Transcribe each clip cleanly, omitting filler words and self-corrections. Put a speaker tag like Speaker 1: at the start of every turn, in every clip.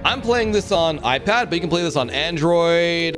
Speaker 1: I'm playing this on iPad, but you can play this on Android.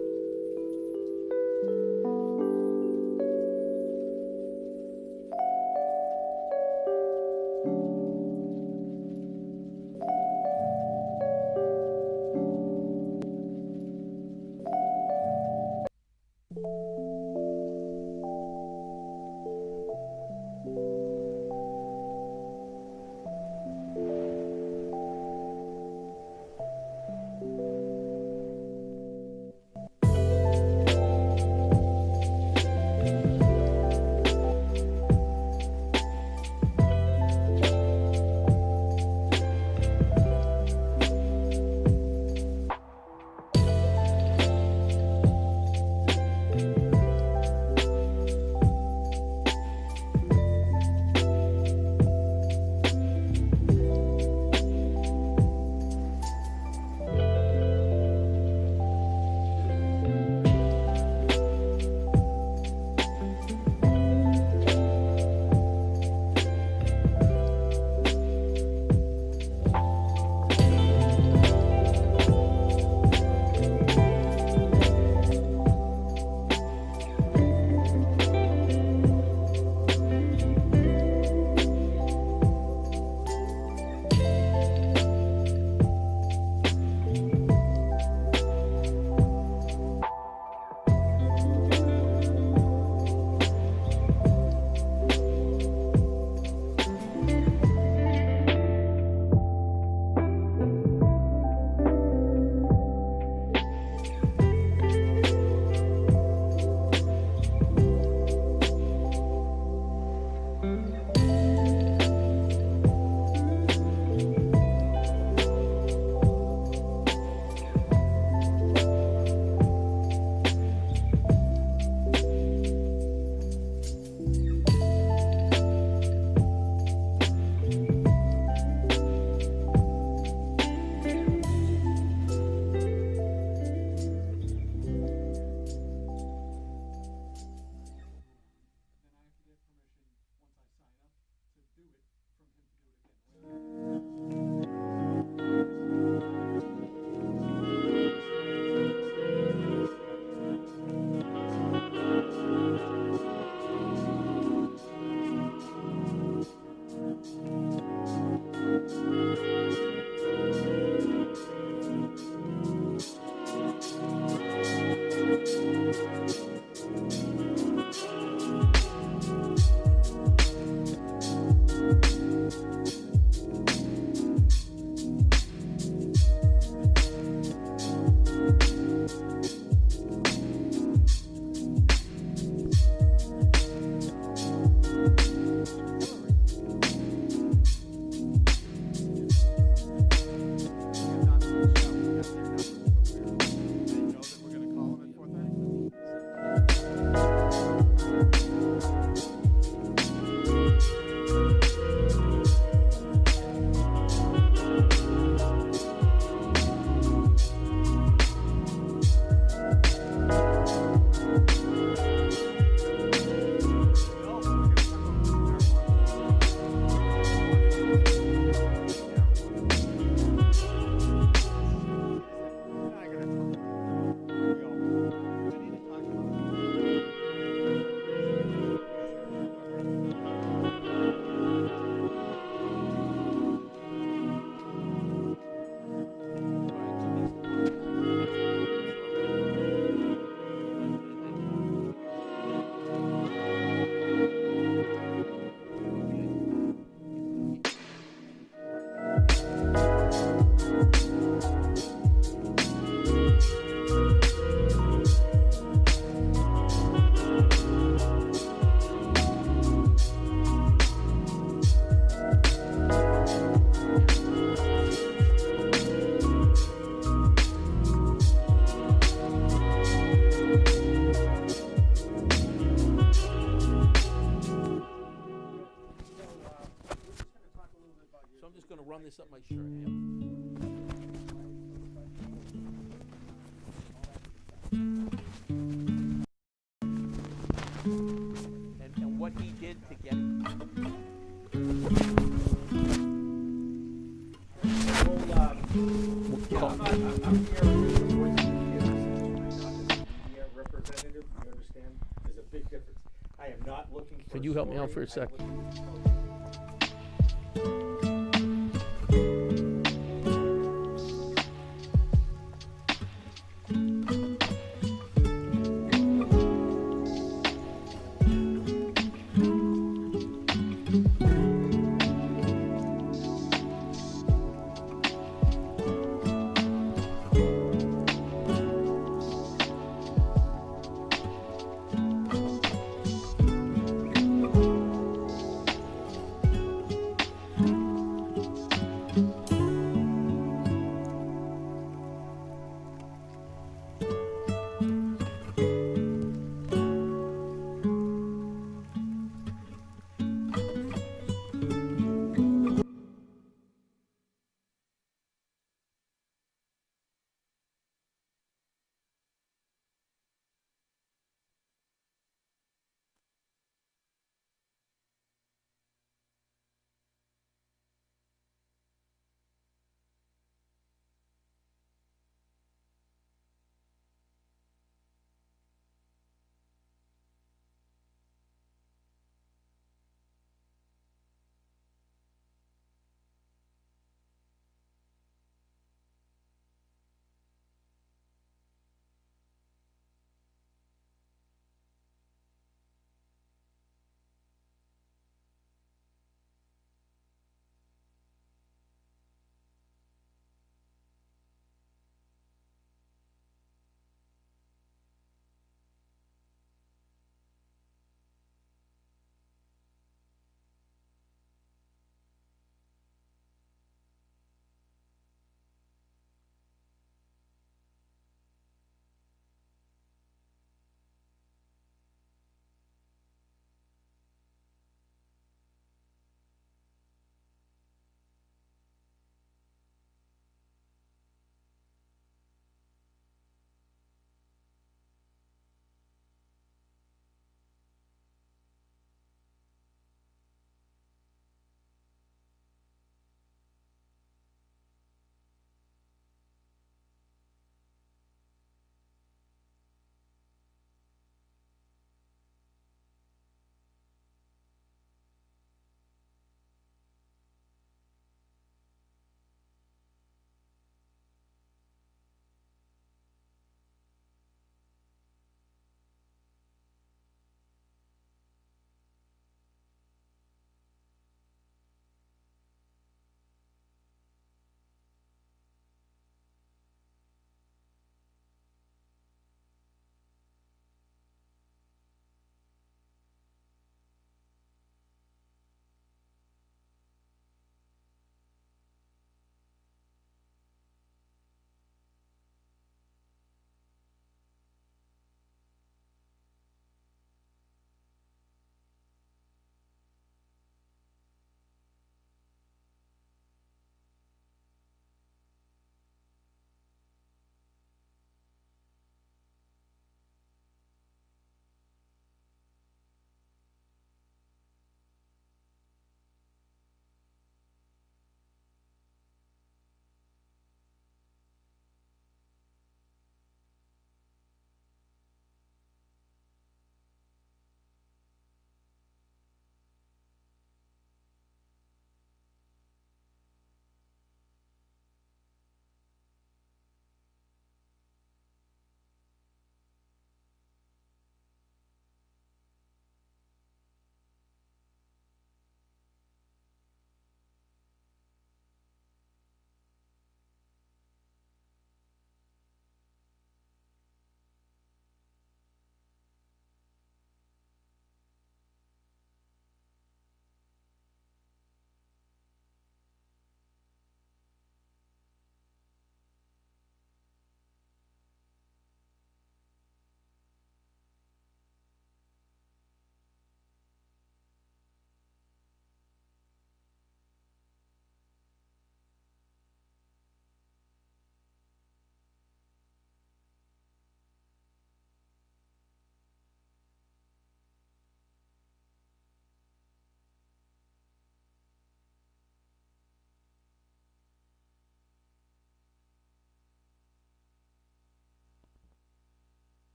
Speaker 2: I'm here working not as a media representative. You understand? There's a big difference. I am not looking for.
Speaker 3: Could you help me out for a sec?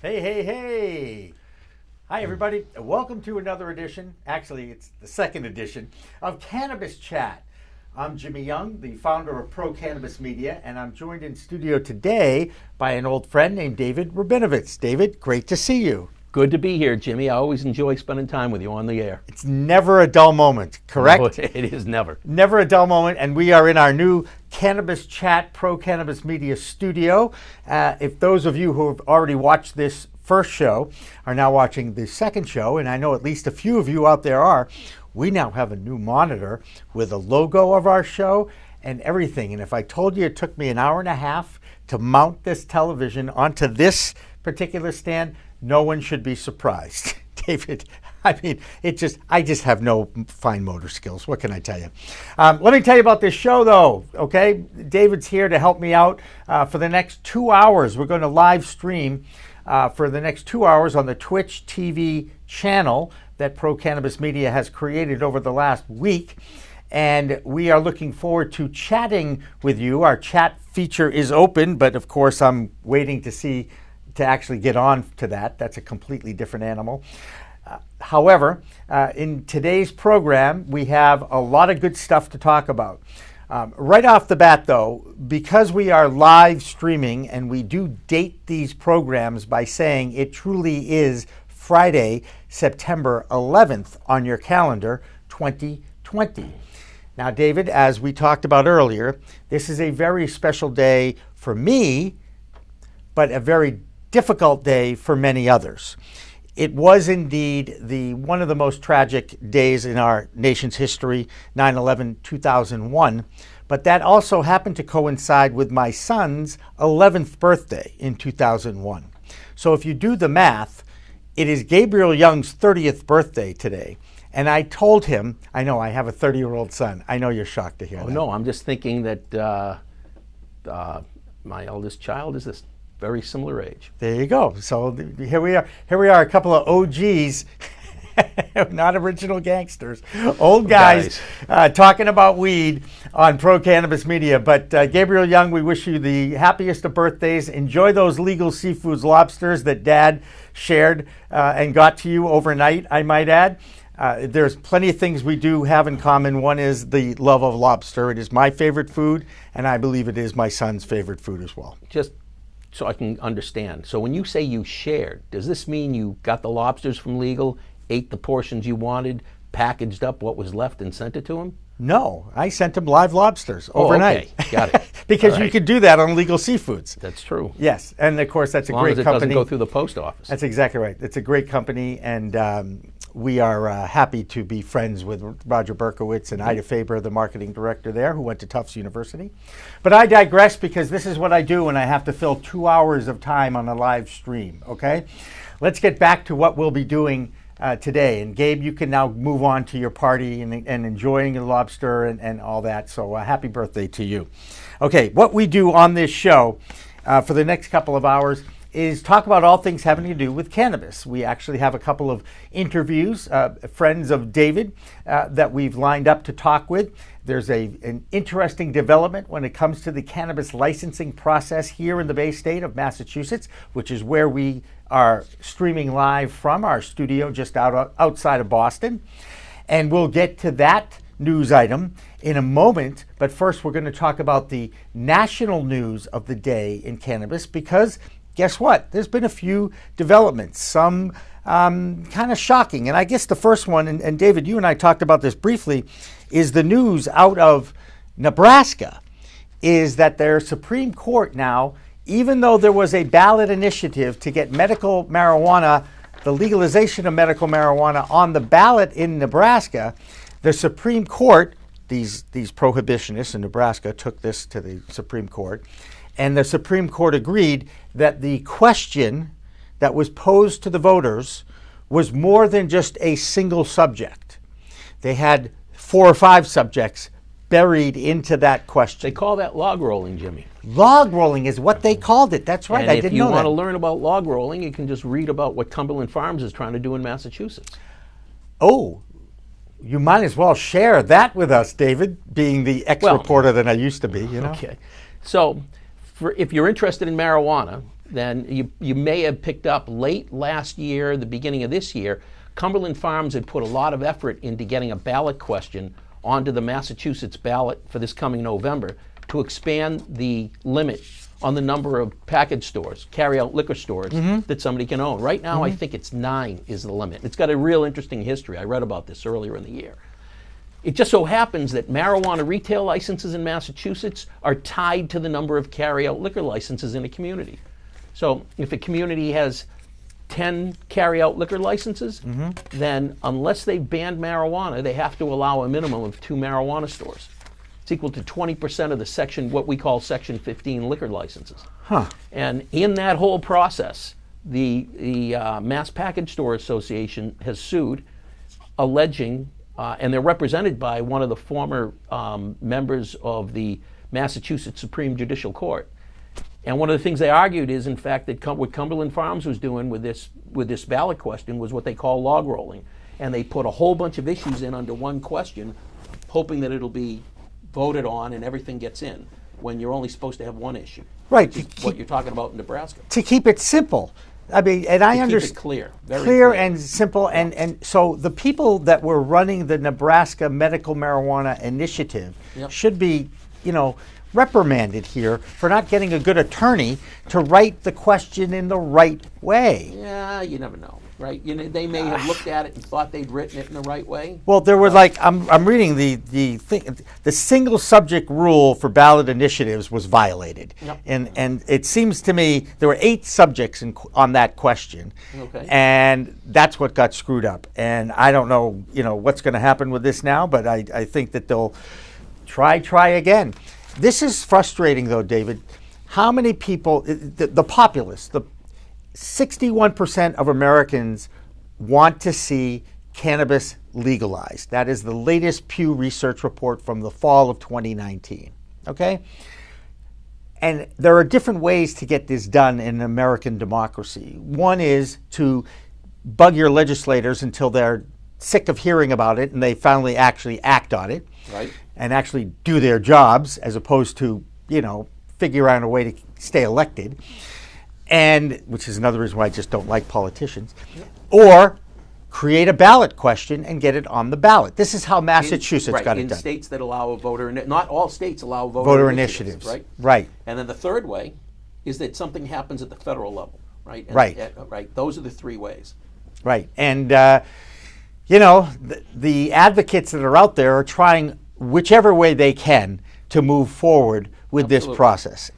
Speaker 2: Hey, hey, hey. Hi, everybody. Welcome to another edition. Actually, it's the second edition of Cannabis Chat. I'm Jimmy Young, the founder of Pro Cannabis Media, and I'm joined in studio today by an old friend named David Rabinovitz. David, great to see you.
Speaker 3: Good to be here, Jimmy. I always enjoy spending time with you on the air.
Speaker 2: It's never a dull moment, correct?
Speaker 3: No, it is never.
Speaker 2: Never a dull moment, and we are in our new Cannabis Chat Pro Cannabis Media studio. If those of you who have already watched this first show are now watching the second show, and I know at least a few of you out there are, we now have a new monitor with a logo of our show and everything. And if I told you it took me an hour and a half to mount this television onto this particular stand, no one should be surprised. David, I mean, I just have no fine motor skills. What can I tell you? Let me tell you about this show, though, okay? David's here to help me out. For the next 2 hours, we're going to live stream for the next 2 hours on the Twitch TV channel that Pro Cannabis Media has created over the last week. And we are looking forward to chatting with you. Our chat feature is open, but of course, I'm waiting to actually get on to that. That's a completely different animal. However, in today's program, we have a lot of good stuff to talk about. Right off the bat, though, because we are live streaming and we do date these programs by saying it truly is Friday, September 11th on your calendar, 2020. Now, David, as we talked about earlier, this is a very special day for me, but a very difficult day for many others. It was indeed one of the most tragic days in our nation's history, 9/11/2001, but that also happened to coincide with my son's 11th birthday in 2001. So if you do the math, it is Gabriel Young's 30th birthday today. And I told him, I know I have a 30-year-old son. I know you're shocked to hear that.
Speaker 3: No, I'm just thinking that my eldest child is this very similar age.
Speaker 2: There you go. So here we are. Here we are, a couple of OGs, not original gangsters, old guys. Talking about weed on Pro Cannabis Media. But Gabriel Young, we wish you the happiest of birthdays. Enjoy those legal seafoods lobsters that Dad shared and got to you overnight, I might add. There's plenty of things we do have in common. One is the love of lobster. It is my favorite food, and I believe it is my son's favorite food as well.
Speaker 3: Just so I can understand. So when you say you shared, does this mean you got the lobsters from Legal, ate the portions you wanted, packaged up what was left and sent it to him?
Speaker 2: No, I sent him live lobsters overnight.
Speaker 3: Okay. Got it.
Speaker 2: Because you could do that on Legal Seafoods.
Speaker 3: That's true.
Speaker 2: Yes, and of course that's a great company.
Speaker 3: As long as it doesn't go through the post office.
Speaker 2: That's exactly right. It's a great company, and we are happy to be friends with Roger Berkowitz and Ida Faber, the marketing director there, who went to Tufts University. But I digress, because this is what I do when I have to fill 2 hours of time on a live stream, okay? Let's get back to what we'll be doing today. And Gabe, you can now move on to your party and enjoying your lobster and all that. So happy birthday to you. Okay, what we do on this show for the next couple of hours is talk about all things having to do with cannabis. We actually have a couple of interviews, friends of David, that we've lined up to talk with. There's an interesting development when it comes to the cannabis licensing process here in the Bay State of Massachusetts, which is where we are streaming live from our studio just outside of Boston. And we'll get to that news item in a moment. But first, we're going to talk about the national news of the day in cannabis, because guess what? There's been a few developments, some kind of shocking. And I guess the first one, and David, you and I talked about this briefly, is the news out of Nebraska, is that their Supreme Court now, even though there was a ballot initiative to get medical marijuana, the legalization of medical marijuana on the ballot in Nebraska, the Supreme Court, these prohibitionists in Nebraska took this to the Supreme Court, and the Supreme Court agreed that the question that was posed to the voters was more than just a single subject. They had 4 or 5 subjects buried into that question.
Speaker 3: They call that log rolling, Jimmy.
Speaker 2: Log rolling is what they called it. That's right.
Speaker 3: And
Speaker 2: I didn't know that.
Speaker 3: if you want to learn about log rolling, you can just read about what Cumberland Farms is trying to do in Massachusetts.
Speaker 2: Oh, you might as well share that with us, David, being the ex-reporter that I used to be, you know.
Speaker 3: Okay. So if you're interested in marijuana, then you may have picked up late last year, the beginning of this year, Cumberland Farms had put a lot of effort into getting a ballot question onto the Massachusetts ballot for this coming November to expand the limit on the number of package stores, carry-out liquor stores that somebody can own. Right now, I think it's 9 is the limit. It's got a real interesting history. I read about this earlier in the year. It just so happens that marijuana retail licenses in Massachusetts are tied to the number of carry-out liquor licenses in a community. So if a community has 10 carry-out liquor licenses, then unless they've banned marijuana, they have to allow a minimum of 2 marijuana stores. It's equal to 20% of the section, what we call Section 15 liquor licenses. And in that whole process, the Mass Package Store Association has sued, alleging, and they're represented by one of the former members of the Massachusetts Supreme Judicial Court. And one of the things they argued is, in fact, that what Cumberland Farms was doing with this ballot question was what they call log rolling. And they put a whole bunch of issues in under one question, hoping that it'll be voted on and everything gets in, when you're only supposed to have one issue.
Speaker 2: Right.
Speaker 3: What you're talking about in Nebraska.
Speaker 2: To keep it simple. I mean, and I understand.
Speaker 3: Keep it clear. Very
Speaker 2: clear and simple. And so the people that were running the Nebraska Medical Marijuana Initiative should be, reprimanded here for not getting a good attorney to write the question in the right way.
Speaker 3: Yeah, you never know, right? They may have looked at it and thought they'd written it in the right way.
Speaker 2: Well, there was I'm reading the single subject rule for ballot initiatives was violated, and it seems to me there were 8 subjects on that question, and that's what got screwed up. And I don't know, what's going to happen with this now, but I think that they'll try again. This is frustrating, though, David. How many people, the populace, 61% of Americans want to see cannabis legalized. That is the latest Pew Research report from the fall of 2019. Okay? And there are different ways to get this done in American democracy. One is to bug your legislators until they're sick of hearing about it and they finally actually act on it.
Speaker 3: Right.
Speaker 2: And actually do their jobs, as opposed to, figure out a way to stay elected, and which is another reason why I just don't like politicians. Or create a ballot question and get it on the ballot. This is how Massachusetts got it done.
Speaker 3: In states that allow a voter, not all states allow
Speaker 2: voter initiatives,
Speaker 3: right?
Speaker 2: Right.
Speaker 3: And then the third way is that something happens at the federal level, right? And
Speaker 2: right.
Speaker 3: Those are the 3 ways.
Speaker 2: Right. And the advocates that are out there are trying whichever way they can to move forward with this process.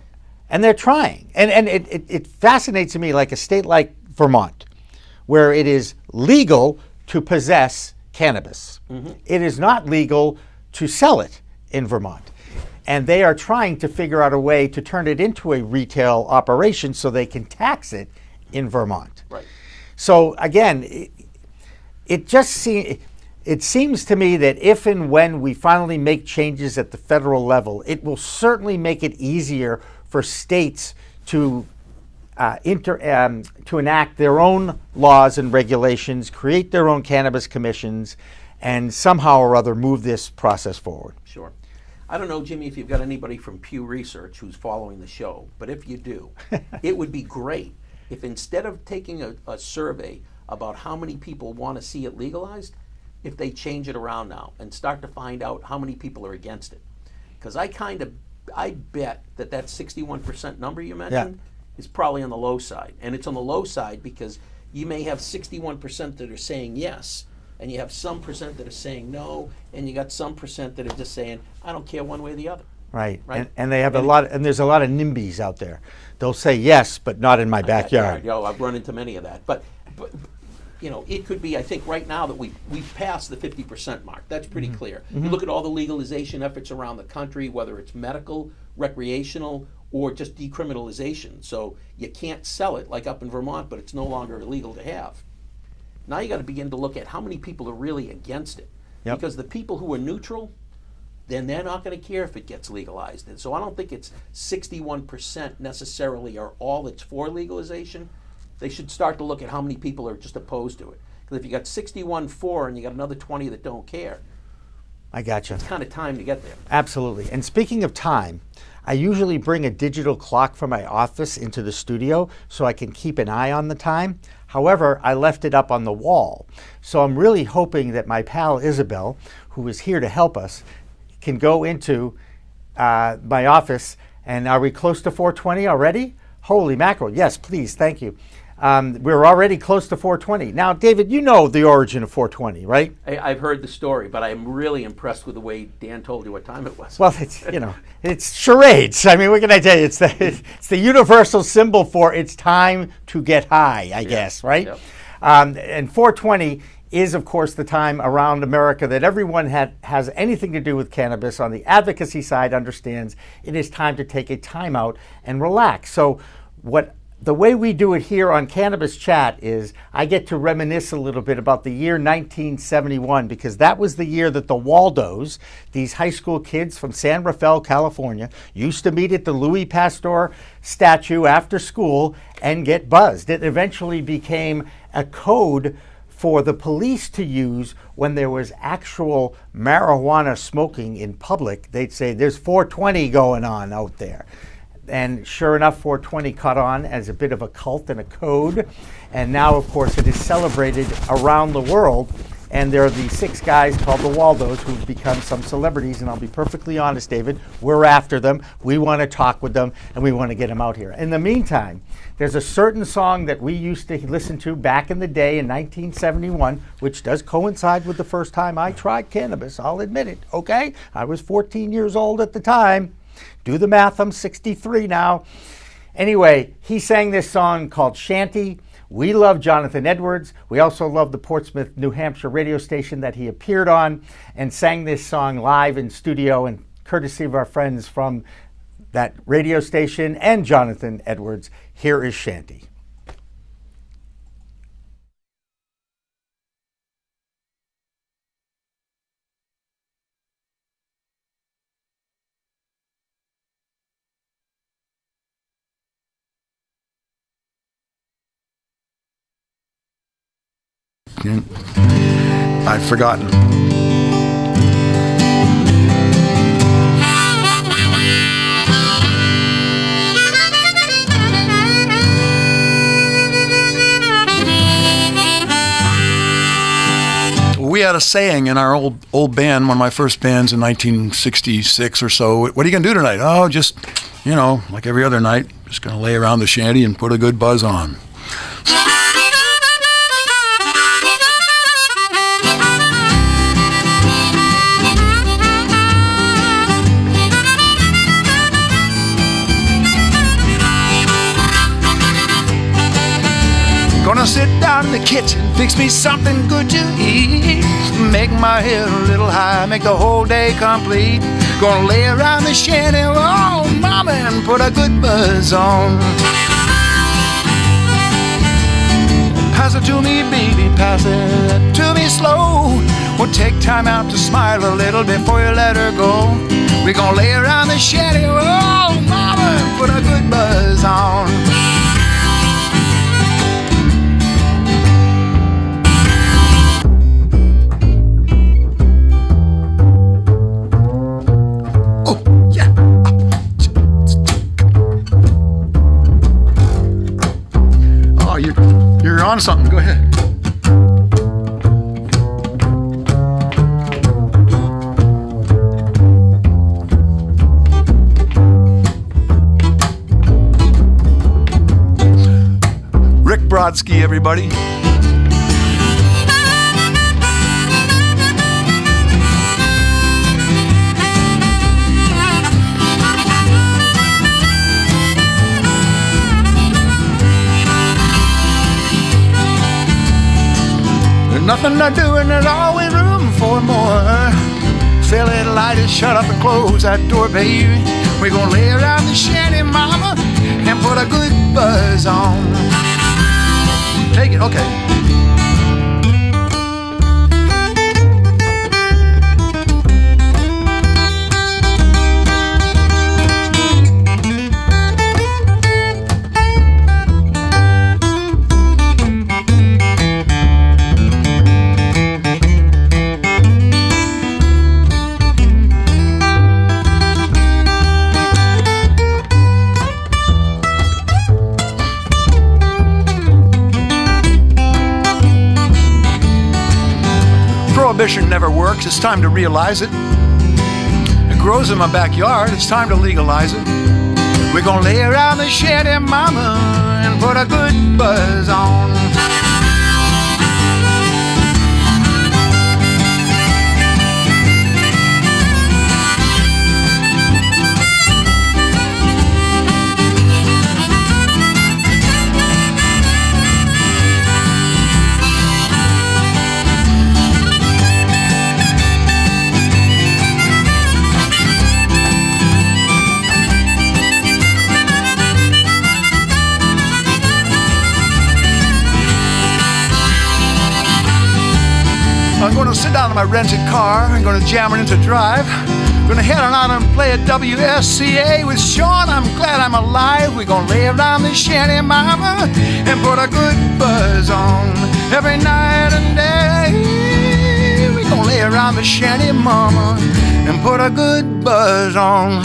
Speaker 2: And they're trying. And it fascinates me, like a state like Vermont, where it is legal to possess cannabis. It is not legal to sell it in Vermont. And they are trying to figure out a way to turn it into a retail operation so they can tax it in Vermont.
Speaker 3: Right.
Speaker 2: So again, it seems to me that if and when we finally make changes at the federal level, it will certainly make it easier for states to enact their own laws and regulations, create their own cannabis commissions, and somehow or other move this process forward.
Speaker 3: Sure. I don't know, Jimmy, if you've got anybody from Pew Research who's following the show, but if you do, it would be great if instead of taking a survey about how many people want to see it legalized, if they change it around now and start to find out how many people are against it. Because I bet that 61% number you mentioned is probably on the low side. And it's on the low side because you may have 61% that are saying yes, and you have some percent that are saying no, and you got some percent that are just saying, I don't care one way or the other.
Speaker 2: Right. And they have there's a lot of NIMBYs out there. They'll say yes, but not in my backyard.
Speaker 3: I've run into many of that. But it could be, I think right now that we've passed the 50% mark. That's pretty clear. You look at all the legalization efforts around the country, whether it's medical, recreational, or just decriminalization. So you can't sell it like up in Vermont, but it's no longer illegal to have. Now you got to begin to look at how many people are really against it. Because the people who are neutral, then they're not going to care if it gets legalized. And so I don't think it's 61% necessarily are all that's for legalization. They should start to look at how many people are just opposed to it. Because if you got 61 for and you got another 20 that don't care,
Speaker 2: I gotcha.
Speaker 3: It's kind of time to get there.
Speaker 2: Absolutely. And speaking of time, I usually bring a digital clock from my office into the studio so I can keep an eye on the time. However, I left it up on the wall. So I'm really hoping that my pal Isabel, who is here to help us, can go into my office. And are we close to 420 already? Holy mackerel. Yes, please. Thank you. We're already close to 420. Now, David, you know the origin of 420, right?
Speaker 3: I've heard the story, but I'm really impressed with the way Dan told you what time it was.
Speaker 2: Well, it's, it's charades. I mean, what can I tell you? It's the universal symbol for it's time to get high, I guess, right?
Speaker 3: Yep.
Speaker 2: And 420 is, of course, the time around America that everyone has anything to do with cannabis on the advocacy side understands it is time to take a time out and relax. So the way we do it here on Cannabis Chat is I get to reminisce a little bit about the year 1971, because that was the year that the Waldos, these high school kids from San Rafael, California, used to meet at the Louis Pasteur statue after school and get buzzed. It eventually became a code for the police to use when there was actual marijuana smoking in public. They'd say, there's 420 going on out there. And sure enough, 420 caught on as a bit of a cult and a code. And now, of course, it is celebrated around the world. And there are these 6 guys called the Waldos who've become some celebrities. And I'll be perfectly honest, David, we're after them. We want to talk with them, and we want to get them out here. In the meantime, there's a certain song that we used to listen to back in the day in 1971, which does coincide with the first time I tried cannabis. I'll admit it, okay? I was 14 years old at the time. Do the math, I'm 63 now. Anyway, he sang this song called Shanty. We love Jonathan Edwards. We also love the Portsmouth, New Hampshire radio station that he appeared on and sang this song live in studio, and courtesy of our friends from that radio station and Jonathan Edwards, here is Shanty.
Speaker 4: I'd forgotten. We had a saying in our old band, one of my first bands in 1966 or so. What are you going to do tonight? Oh, just, like every other night, just going to lay around the shanty and put a good buzz on. Gonna sit down in the kitchen, fix me something good to eat. Make my head a little high, make the whole day complete. Gonna lay around the shanty, oh mama, and put a good buzz on. Pass it to me, baby, pass it to me slow. We'll take time out to smile a little before you let her go. We're gonna lay around the shanty, oh mama, and put a good buzz on. You're on something. Go ahead. Rick Brodsky, everybody. Nothing to do and there's always room for more. Fill it, light it, shut up and close that door, baby. We're gonna lay around the shanty, mama, and put a good buzz on. Take it, okay. Prohibition never works, it's time to realize it. It grows in my backyard, it's time to legalize it. We're gonna lay around the shanty, mama, and put a good buzz on. I'm gonna sit down in my rented car, I'm gonna jam it into drive. Gonna head on out and play at WSCA with Sean. I'm glad I'm alive. We're gonna lay around the shanty, mama, and put a good buzz on. Every night and day, we're gonna lay around the shanty, mama, and put a good buzz on.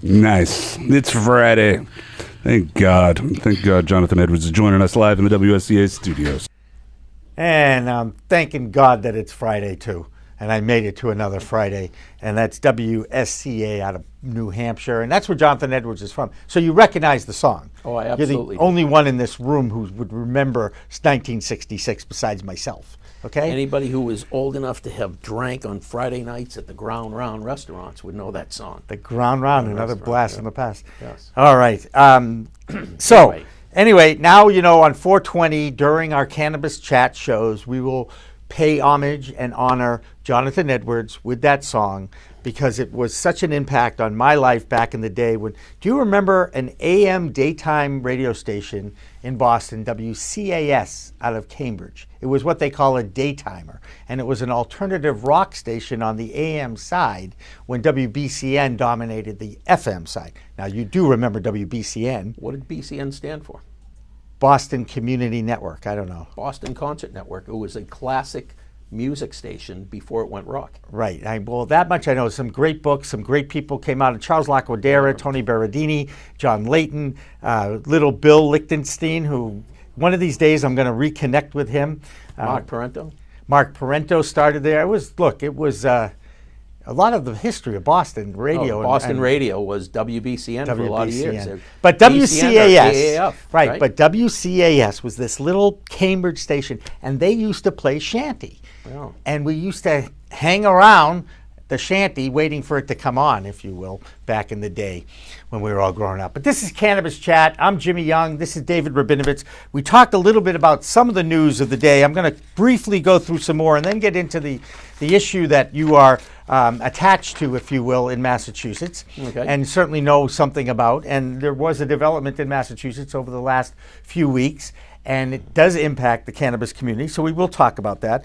Speaker 5: Nice. It's Friday. Thank God. Thank God Jonathan Edwards is joining us live in the WSCA studios.
Speaker 2: And I'm thanking God that it's Friday, too. And I made it to another Friday. And that's WSCA out of New Hampshire. And that's where Jonathan Edwards is from. So you recognize the song.
Speaker 3: Oh, I absolutely
Speaker 2: You're the only one in this room who would remember 1966 besides myself. Okay?
Speaker 3: Anybody who was old enough to have drank on Friday nights at the Ground Round restaurants would know that song.
Speaker 2: The Ground Round, another
Speaker 3: restaurant,
Speaker 2: blast
Speaker 3: yeah.
Speaker 2: in the past.
Speaker 3: Yes.
Speaker 2: All right. So, anyway, now, on 420, during our Cannabis Chat shows, we will pay homage and honor Jonathan Edwards with that song because it was such an impact on my life back in the day. Do you remember an AM daytime radio station in Boston, WCAS, out of Cambridge? It was what they call a daytimer, and it was an alternative rock station on the AM side when WBCN dominated the FM side. Now, you do remember WBCN.
Speaker 3: What did BCN stand for?
Speaker 2: Boston Community Network. I don't know.
Speaker 3: Boston Concert Network. It was a classic music station before it went rock.
Speaker 2: Right. Well, that much I know. Some great books, some great people came out. Charles Laquadera, Tony Berardini, John Layton, little Bill Lichtenstein, who one of these days I'm going to reconnect with him.
Speaker 3: Mark Parento?
Speaker 2: Mark Parento started there. It was a lot of the history of Boston radio.
Speaker 3: Boston radio was WBCN for a lot of years.
Speaker 2: But WCAS,
Speaker 3: AAF,
Speaker 2: right? But WCAS was this little Cambridge station, and they used to play Shanty.
Speaker 3: Wow.
Speaker 2: And we used to hang around the Shanty waiting for it to come on, if you will, back in the day when we were all growing up. But this is Cannabis Chat. I'm Jimmy Young. This is David Rabinovitz. We talked a little bit about some of the news of the day. I'm going to briefly go through some more and then get into the issue that you are attached to, if you will, in Massachusetts, and certainly know something about. And there was a development in Massachusetts over the last few weeks, and it does impact the cannabis community, so we will talk about that.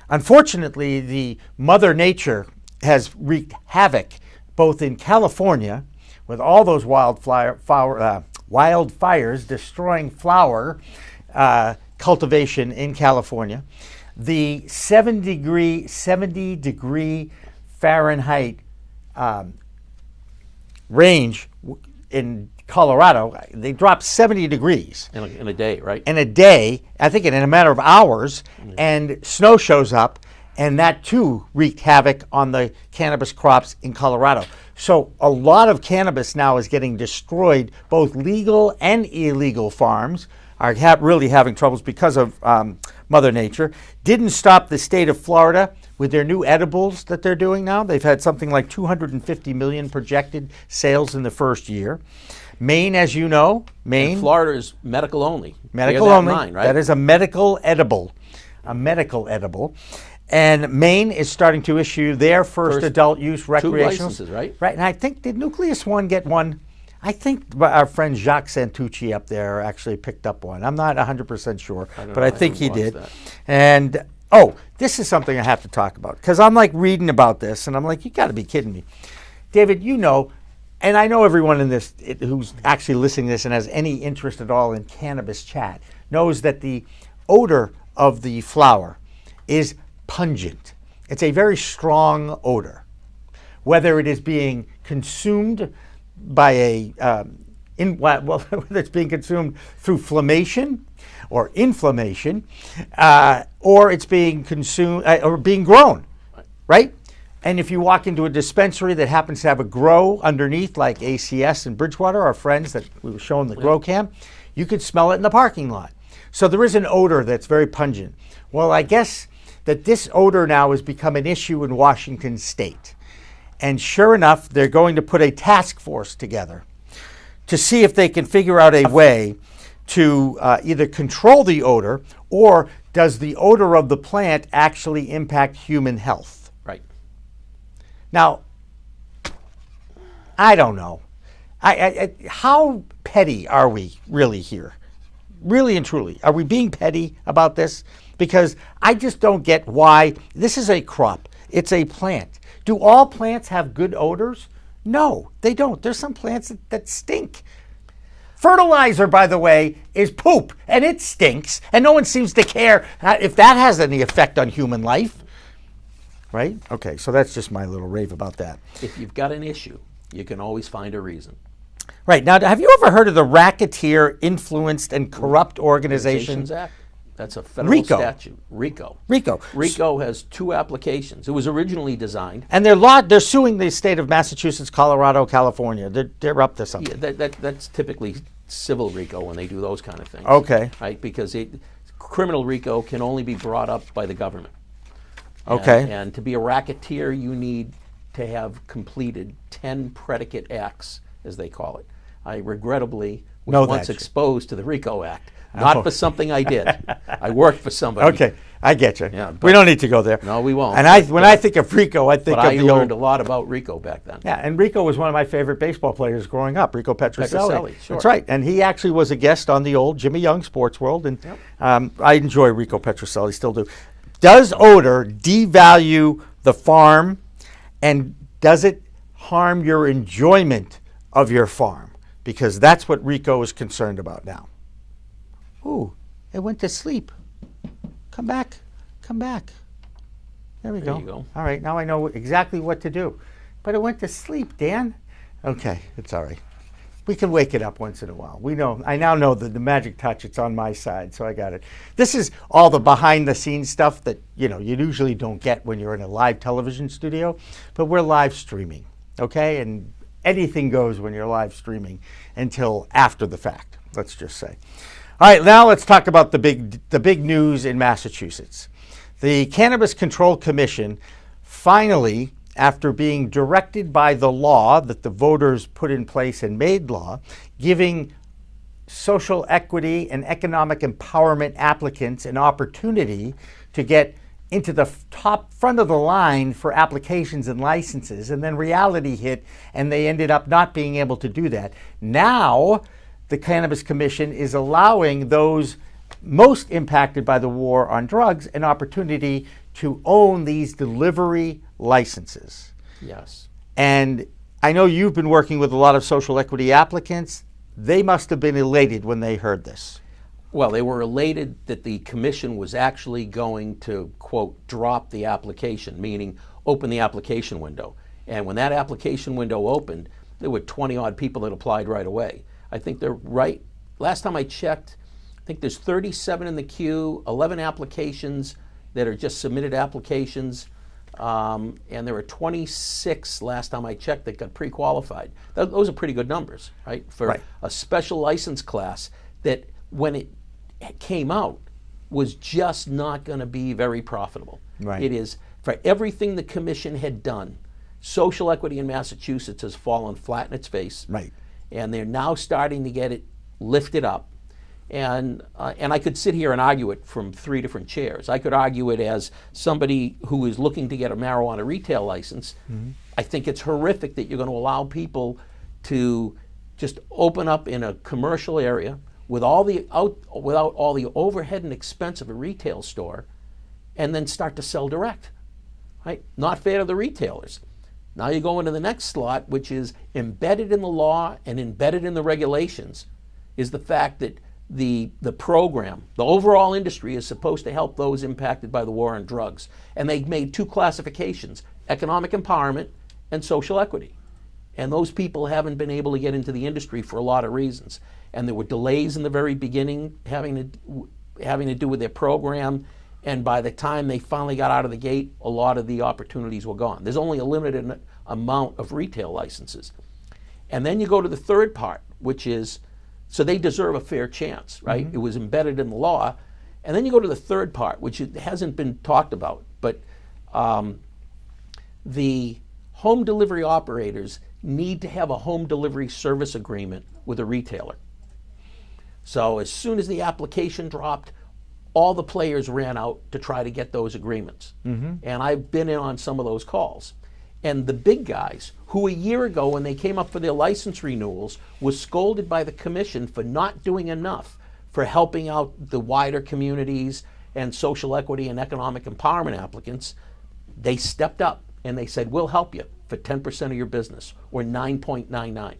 Speaker 2: Unfortunately, the Mother Nature has wreaked havoc both in California with all those wildfires destroying flower cultivation in California. The 70 degree Fahrenheit range in Colorado, they dropped 70 degrees.
Speaker 3: In a day, right?
Speaker 2: In a day, I think in a matter of hours, and snow shows up, and that too wreaked havoc on the cannabis crops in Colorado. So a lot of cannabis now is getting destroyed. Both legal and illegal farms are really having troubles because of Mother Nature. Didn't stop the state of Florida with their new edibles that they're doing now. They've had something like 250 million projected sales in the first year. Maine, as you know,
Speaker 3: And Florida is medical only.
Speaker 2: Medical
Speaker 3: Bear that
Speaker 2: only.
Speaker 3: in mind, right?
Speaker 2: That is a medical edible. A medical edible. And Maine is starting to issue their first adult use recreational.
Speaker 3: 2 licenses, right?
Speaker 2: Right. And I think, did Nucleus One get one? I think our friend Jacques Santucci up there actually picked up one. I'm not 100% sure, but I think he did.
Speaker 3: That.
Speaker 2: And, this is something I have to talk about, because I'm like reading about this, and I'm like, you got to be kidding me. David, you know, and I know everyone in this who's actually listening to this and has any interest at all in Cannabis Chat knows that the odor of the flower is pungent. It's a very strong odor. Whether it is being consumed by whether it's being consumed through inflammation or inflammation, or it's being consumed or being grown, right? And if you walk into a dispensary that happens to have a grow underneath, like ACS in Bridgewater, our friends that we were showing the grow cam, you could smell it in the parking lot. So there is an odor that's very pungent. Well, I guess that this odor now has become an issue in Washington State. And sure enough, they're going to put a task force together to see if they can figure out a way to either control the odor, or does the odor of the plant actually impact human health?
Speaker 3: Right.
Speaker 2: Now, I don't know. How petty are we really here? Really and truly, are we being petty about this? Because I just don't get why. This is a crop. It's a plant. Do all plants have good odors? No, they don't. There's some plants that stink. Fertilizer, by the way, is poop, and it stinks, and no one seems to care if that has any effect on human life. Right? Okay, so that's just my little rave about that.
Speaker 3: If you've got an issue, you can always find a reason.
Speaker 2: Right. Now, have you ever heard of the Racketeer Influenced and Corrupt Organizations
Speaker 3: Act? That's a federal
Speaker 2: RICO.
Speaker 3: statute. RICO.
Speaker 2: RICO.
Speaker 3: RICO has 2 applications. It was originally designed.
Speaker 2: And they're suing the state of Massachusetts, Colorado, California. They're up to something.
Speaker 3: Yeah, that's typically civil RICO when they do those kind of things.
Speaker 2: Okay.
Speaker 3: Right, because criminal RICO can only be brought up by the government.
Speaker 2: Okay.
Speaker 3: And to be a racketeer, you need to have completed 10 predicate acts, as they call it. I regrettably was once exposed to the RICO Act. Not for something I did. I worked for somebody.
Speaker 2: Okay, I get you.
Speaker 3: Yeah,
Speaker 2: we don't need to go there.
Speaker 3: No, we won't.
Speaker 2: And when I think of RICO, I think of
Speaker 3: I
Speaker 2: the
Speaker 3: learned
Speaker 2: old.
Speaker 3: a lot about RICO back then.
Speaker 2: Yeah, and Rico was one of my favorite baseball players growing up, Rico Petrocelli.
Speaker 3: Petrocelli, sure.
Speaker 2: That's right, and he actually was a guest on the old Jimmy Young Sports World, and I enjoy Rico Petrocelli, still do. Does odor devalue the farm, and does it harm your enjoyment of your farm? Because that's what Rico is concerned about now. Ooh, it went to sleep. Come back. Come back. There we go.
Speaker 3: There you go.
Speaker 2: All right, now I know exactly what to do. But it went to sleep, Dan. Okay, it's all right. We can wake it up once in a while. I now know the magic touch. It's on my side, so I got it. This is all the behind-the-scenes stuff that you usually don't get when you're in a live television studio. But we're live streaming, okay? And anything goes when you're live streaming until after the fact, let's just say. All right, now let's talk about the big news in Massachusetts. The Cannabis Control Commission finally, after being directed by the law that the voters put in place and made law, giving social equity and economic empowerment applicants an opportunity to get into the top front of the line for applications and licenses, and then reality hit and they ended up not being able to do that. Now, the Cannabis Commission is allowing those most impacted by the war on drugs an opportunity to own these delivery licenses.
Speaker 3: Yes.
Speaker 2: And I know you've been working with a lot of social equity applicants. They must have been elated when they heard this.
Speaker 3: Well, they were elated that the commission was actually going to, quote, drop the application, meaning open the application window. And when that application window opened, there were 20-odd people that applied right away. I think they're right. Last time I checked, I think there's 37 in the queue, 11 applications that are just submitted applications, and there were 26 last time I checked that got pre-qualified. Those are pretty good numbers, right? For a special license class that when it came out was just not going to be very profitable.
Speaker 2: Right.
Speaker 3: It is, for everything the commission had done, social equity in Massachusetts has fallen flat in its face.
Speaker 2: Right.
Speaker 3: And they're now starting to get it lifted up. And I could sit here and argue it from 3 different chairs. I could argue it as somebody who is looking to get a marijuana retail license. Mm-hmm. I think it's horrific that you're going to allow people to just open up in a commercial area without all the overhead and expense of a retail store, and then start to sell direct. Right? Not fair to the retailers. Now you go into the next slot, which is embedded in the law and embedded in the regulations, is the fact that the program, the overall industry, is supposed to help those impacted by the war on drugs. And they made 2 classifications, economic empowerment and social equity. And those people haven't been able to get into the industry for a lot of reasons. And there were delays in the very beginning having to do with their program. And by the time they finally got out of the gate, a lot of the opportunities were gone. There's only a limited amount of retail licenses. And then you go to the third part, which is, so they deserve a fair chance, right? It was embedded in the law. And then you go to the third part, which hasn't been talked about, but the home delivery operators need to have a home delivery service agreement with a retailer. So as soon as the application dropped, all the players ran out to try to get those agreements. And I've been in on some of those calls. And the big guys, who a year ago when they came up for their license renewals, was scolded by the commission for not doing enough for helping out the wider communities and social equity and economic empowerment applicants, they stepped up and they said, we'll help you for 10% of your business, or 9.99.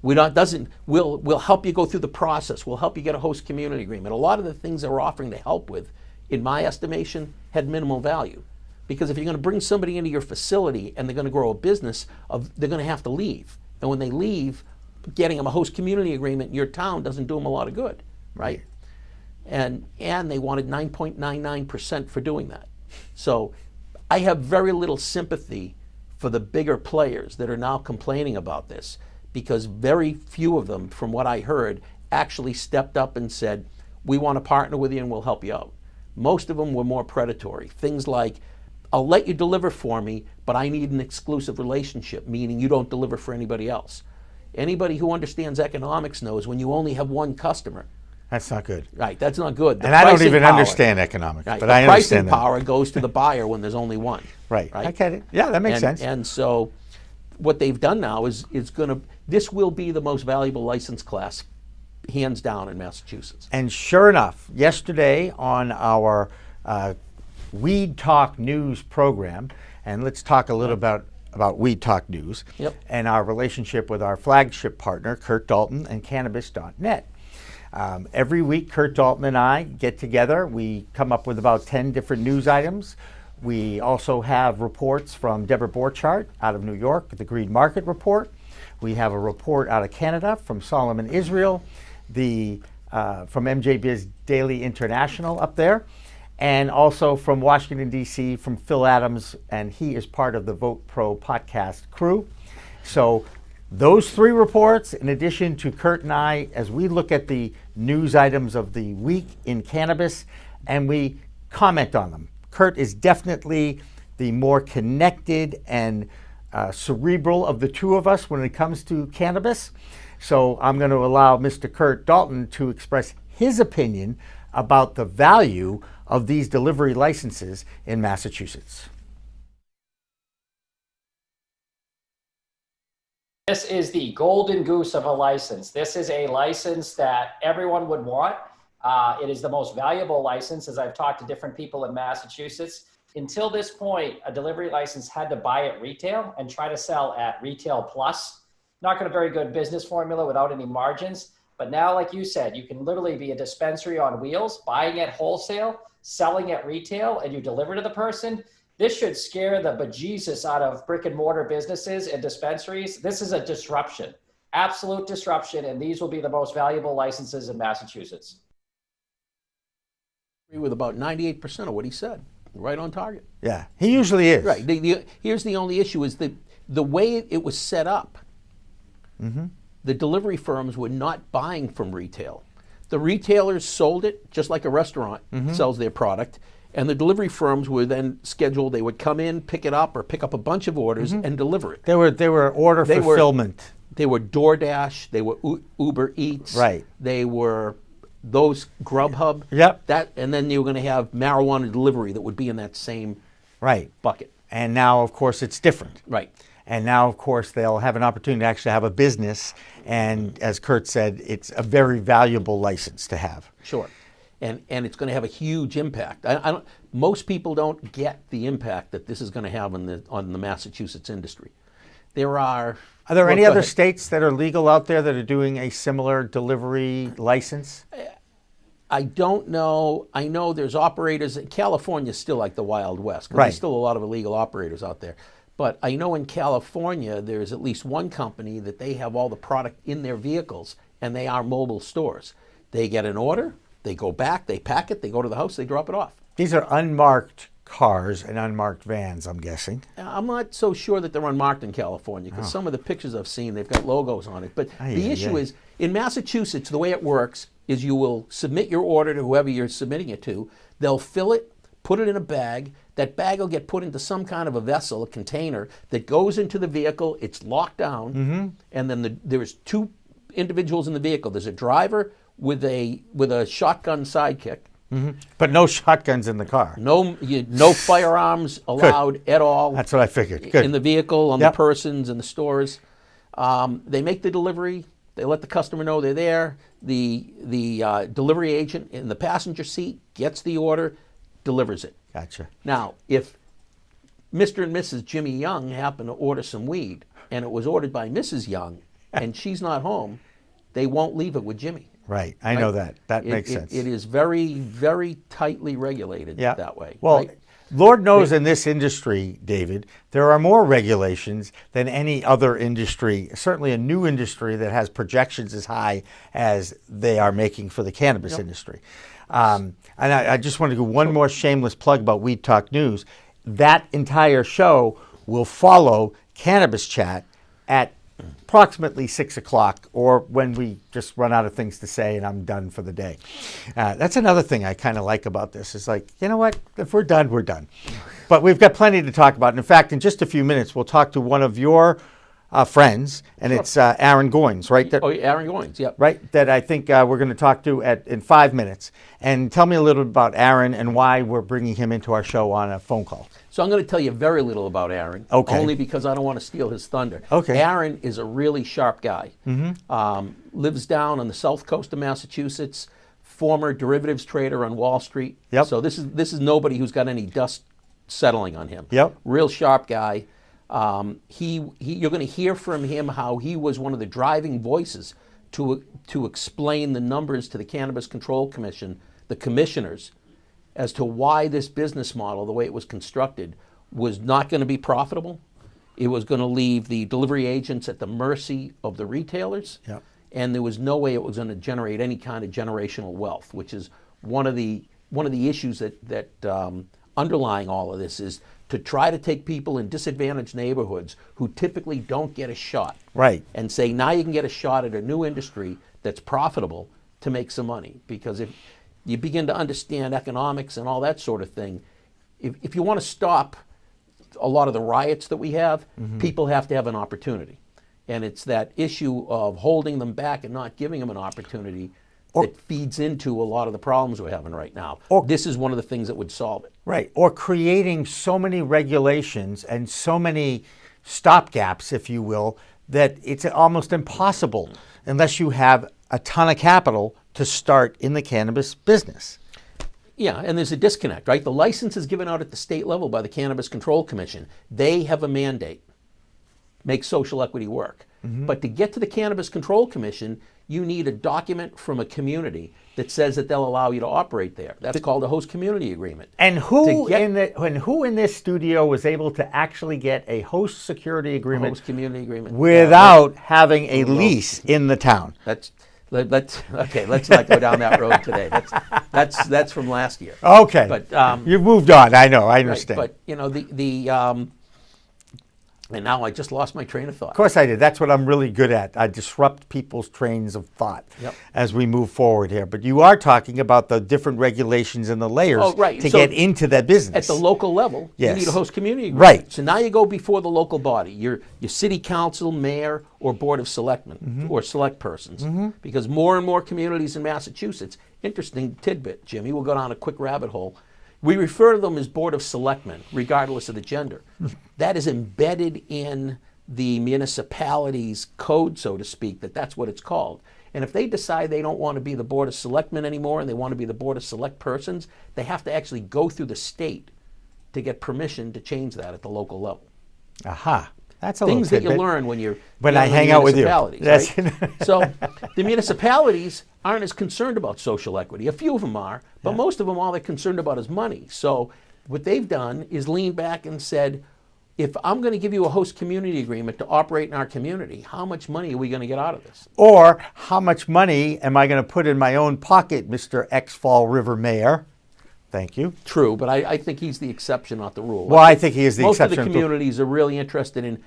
Speaker 3: We'll help you go through the process. We'll help you get a host community agreement. A lot of the things they were offering to help with, in my estimation, had minimal value. Because if you're going to bring somebody into your facility and they're going to grow a business, they're going to have to leave. And when they leave, getting them a host community agreement in your town doesn't do them a lot of good, right? And they wanted 9.99% for doing that. So I have very little sympathy for the bigger players that are now complaining about this, because very few of them, from what I heard, actually stepped up and said, we want to partner with you and we'll help you out. Most of them were more predatory. Things like, I'll let you deliver for me, but I need an exclusive relationship, meaning you don't deliver for anybody else. Anybody who understands economics knows when you only have one customer.
Speaker 2: That's not good.
Speaker 3: Right, that's not good.
Speaker 2: And I don't even understand economics,
Speaker 3: right,
Speaker 2: but I understand
Speaker 3: the pricing power goes to the buyer when there's only one.
Speaker 2: Right, I get it. Yeah, that makes sense.
Speaker 3: And so what they've done now is this will be the most valuable license class, hands down, in Massachusetts.
Speaker 2: And sure enough, yesterday on our Weed Talk News program, and let's talk a little about Weed Talk News and our relationship with our flagship partner, Kurt Dalton and Cannabis.net. Every week, Kurt Dalton and I get together. We come up with about 10 different news items. We also have reports from Deborah Borchardt out of New York, the Green Market Report. We have a report out of Canada from Solomon Israel, from MJ Biz Daily International up there, and also from Washington, D.C., from Phil Adams, and he is part of the Vote Pro podcast crew. So those three reports, in addition to Kurt and I, as we look at the news items of the week in cannabis, and we comment on them. Kurt is definitely the more connected and cerebral of the two of us when it comes to cannabis. So I'm going to allow Mr. Kurt Dalton to express his opinion about the value of these delivery licenses in Massachusetts.
Speaker 6: This is the golden goose of a license. This is a license that everyone would want. It is the most valuable license, as I've talked to different people in Massachusetts. Until this point, a delivery license had to buy at retail and try to sell at retail plus. Not going to very good business formula without any margins. But now, like you said, you can literally be a dispensary on wheels, buying at wholesale, selling at retail, and you deliver to the person. This should scare the bejesus out of brick and mortar businesses and dispensaries. This is a disruption, absolute disruption, and these will be the most valuable licenses in Massachusetts.
Speaker 3: I agree with about 98% of what he said. Right on target.
Speaker 2: Yeah, he usually is.
Speaker 3: Right. Here's the only issue is the way it was set up. The delivery firms were not buying from retail. The retailers sold it just like a restaurant sells their product, and the delivery firms were then scheduled. They would come in, pick it up, or pick up a bunch of orders and deliver it.
Speaker 2: They were order fulfillment.
Speaker 3: They were DoorDash. They were Uber Eats.
Speaker 2: Right.
Speaker 3: They were those Grubhub.
Speaker 2: Yep.
Speaker 3: And then you were going to have marijuana delivery that would be in that same bucket.
Speaker 2: And now, of course, it's different.
Speaker 3: Right.
Speaker 2: And now, of course, they'll have an opportunity to actually have a business. And as Kurt said, it's a very valuable license to have.
Speaker 3: Sure. And it's going to have a huge impact. Most people don't get the impact that this is going to have on the Massachusetts industry. Are
Speaker 2: there any other states that are legal out there that are doing a similar delivery license?
Speaker 3: I don't know. I know there's operators. California is still like the Wild West.
Speaker 2: Right.
Speaker 3: There's still a lot of illegal operators out there. But I know in California, there's at least one company that they have all the product in their vehicles, and they are mobile stores. They get an order, they go back, they pack it, they go to the house, they drop it off.
Speaker 2: These are unmarked cars and unmarked vans, I'm guessing.
Speaker 3: I'm not so sure that they're unmarked in California, because some of the pictures I've seen, they've got logos on it. But the issue is, in Massachusetts, the way it works is you will submit your order to whoever you're submitting it to. They'll fill it, put it in a bag. That bag will get put into some kind of a vessel, a container, that goes into the vehicle. It's locked down, and then there's two individuals in the vehicle. There's a driver with a shotgun sidekick.
Speaker 2: But no shotguns in the car.
Speaker 3: No firearms allowed at all.
Speaker 2: That's what I figured. Good.
Speaker 3: In the vehicle, on the persons, in the stores. They make the delivery. They let the customer know they're there. The delivery agent in the passenger seat gets the order, delivers it.
Speaker 2: Gotcha.
Speaker 3: Now, if Mr. and Mrs. Jimmy Young happen to order some weed, and it was ordered by Mrs. Young, and she's not home, they won't leave it with Jimmy.
Speaker 2: Right. I know that. That makes sense.
Speaker 3: It is very, very tightly regulated that way.
Speaker 2: Well,
Speaker 3: right?
Speaker 2: Lord knows in this industry, David, there are more regulations than any other industry, certainly a new industry that has projections as high as they are making for the cannabis industry. And I just want to do one more shameless plug about Weed Talk News. That entire show will follow Cannabis Chat at approximately 6 o'clock, or when we just run out of things to say and I'm done for the day. That's another thing I kind of like about this. Is like, you know what? If we're done, we're done. But we've got plenty to talk about. And in fact, in just a few minutes, we'll talk to one of your friends, and it's Aaron Goines, right?
Speaker 3: Aaron Goines, yep.
Speaker 2: Right, that I think we're going to talk to in 5 minutes. And tell me a little bit about Aaron and why we're bringing him into our show on a phone call.
Speaker 3: So I'm going to tell you very little about Aaron, only because I don't want to steal his thunder.
Speaker 2: Okay.
Speaker 3: Aaron is a really sharp guy. Lives down on the south coast of Massachusetts, former derivatives trader on Wall Street.
Speaker 2: Yep.
Speaker 3: So this is nobody who's got any dust settling on him.
Speaker 2: Yep.
Speaker 3: Real sharp guy. You're going to hear from him how he was one of the driving voices to explain the numbers to the Cannabis Control Commission, the commissioners, as to why this business model, the way it was constructed, was not going to be profitable. It was going to leave the delivery agents at the mercy of the retailers, and there was no way it was going to generate any kind of generational wealth, which is one of the issues that underlying all of this is to try to take people in disadvantaged neighborhoods who typically don't get a shot,
Speaker 2: right,
Speaker 3: and say, now you can get a shot at a new industry that's profitable to make some money. Because if you begin to understand economics and all that sort of thing, if you want to stop a lot of the riots that we have, people have to have an opportunity. And it's that issue of holding them back and not giving them an opportunity that feeds into a lot of the problems we're having right now. This is one of the things that would solve it.
Speaker 2: Right, or creating so many regulations and so many stopgaps, if you will, that it's almost impossible unless you have a ton of capital to start in the cannabis business.
Speaker 3: Yeah, and there's a disconnect, right? The license is given out at the state level by the Cannabis Control Commission. They have a mandate, make social equity work. But to get to the Cannabis Control Commission, you need a document from a community that says that they'll allow you to operate there. That's called a host community agreement.
Speaker 2: And who in this studio was able to actually get a host security agreement,
Speaker 3: host community agreement,
Speaker 2: without having a lease in the town?
Speaker 3: Let's not go down that road today. That's from last year.
Speaker 2: Okay,
Speaker 3: but
Speaker 2: you've moved on. I know. I understand.
Speaker 3: Right, but you know and now I just lost my train of thought.
Speaker 2: Of course I did. That's what I'm really good at. I disrupt people's trains of thought as we move forward here. But you are talking about the different regulations and the layers to get into that business.
Speaker 3: At the local level, you need a host community agreement.
Speaker 2: Right.
Speaker 3: So now you go before the local body, your city council, mayor, or board of selectmen, or select persons. Because more and more communities in Massachusetts, interesting tidbit, Jimmy, we'll go down a quick rabbit hole. We refer to them as Board of Selectmen, regardless of the gender. That is embedded in the municipality's code, so to speak, that's what it's called. And if they decide they don't want to be the Board of Selectmen anymore and they want to be the Board of Select Persons, they have to actually go through the state to get permission to change that at the local level.
Speaker 2: Aha. That's a
Speaker 3: things
Speaker 2: little
Speaker 3: that you learn when
Speaker 2: I hang out with you.
Speaker 3: Right? So the municipalities aren't as concerned about social equity. A few of them are, but most of them, all they're concerned about is money. So what they've done is lean back and said, if I'm going to give you a host community agreement to operate in our community, how much money are we going to get out of this?
Speaker 2: Or how much money am I going to put in my own pocket, Mr. Fall River Mayor? Thank you.
Speaker 3: True, but I think he's the exception, not the rule.
Speaker 2: Well, I think he is the
Speaker 3: most
Speaker 2: exception.
Speaker 3: Most of the communities are really interested in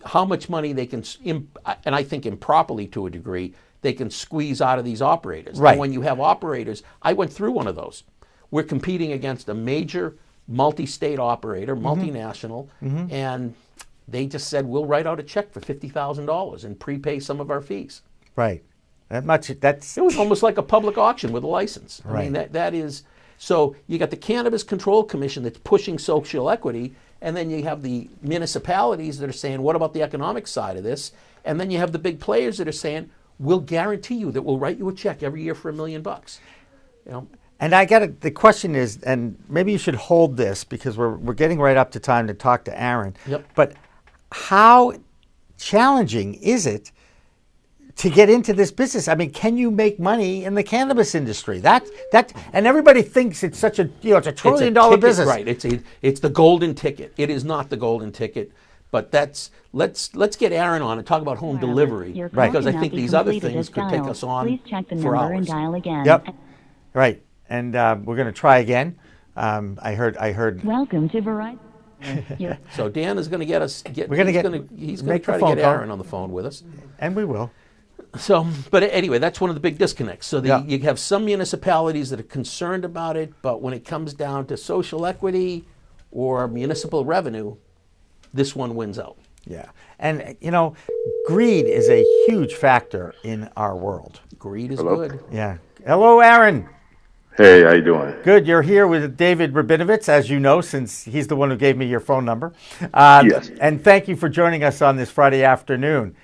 Speaker 3: how much money they can, and I think improperly to a degree, they can squeeze out of these operators.
Speaker 2: Right.
Speaker 3: And when you have operators, I went through one of those. We're competing against a major multi-state operator, multinational, and they just said, we'll write out a check for $50,000 and prepay some of our fees.
Speaker 2: Right. That's
Speaker 3: It was almost like a public auction with a license. I
Speaker 2: Right.
Speaker 3: mean, that is, so you got the Cannabis Control Commission that's pushing social equity, and then you have the municipalities that are saying, what about the economic side of this? And then you have the big players that are saying, we'll guarantee you that we'll write you a check every year for $1 million. You know,
Speaker 2: And the question is, and maybe you should hold this because we're getting right up to time to talk to Aaron.
Speaker 3: Yep.
Speaker 2: But how challenging is it to get into this business? I mean, can you make money in the cannabis industry? And everybody thinks it's such a it's a $1 trillion
Speaker 3: ticket,
Speaker 2: business.
Speaker 3: Right. It's the golden ticket. It is not the golden ticket. But let's get Aaron on and talk about home delivery,
Speaker 2: Right.
Speaker 3: because I think these other things could take us on
Speaker 7: Please check the
Speaker 3: for
Speaker 7: number
Speaker 3: hours.
Speaker 7: and dial again.
Speaker 2: Yep. Right. And we're going to try again. I heard.
Speaker 7: Welcome to Verizon. Your-
Speaker 3: So Dan is going to get us. He's
Speaker 2: make
Speaker 3: going
Speaker 2: the
Speaker 3: to try to
Speaker 2: phone
Speaker 3: get
Speaker 2: call.
Speaker 3: Aaron on the phone with us.
Speaker 2: And we will.
Speaker 3: So, but anyway, that's one of the big disconnects. So
Speaker 2: Yeah.
Speaker 3: you have some municipalities that are concerned about it, but when it comes down to social equity or municipal revenue, this one wins out.
Speaker 2: Yeah. And, greed is a huge factor in our world.
Speaker 3: Greed is
Speaker 8: Hello?
Speaker 3: good.
Speaker 2: Yeah. Hello, Aaron.
Speaker 8: Hey, how you doing?
Speaker 2: Good. You're here with David Rabinovitz, as you know, since he's the one who gave me your phone number.
Speaker 8: Yes.
Speaker 2: And thank you for joining us on this Friday afternoon.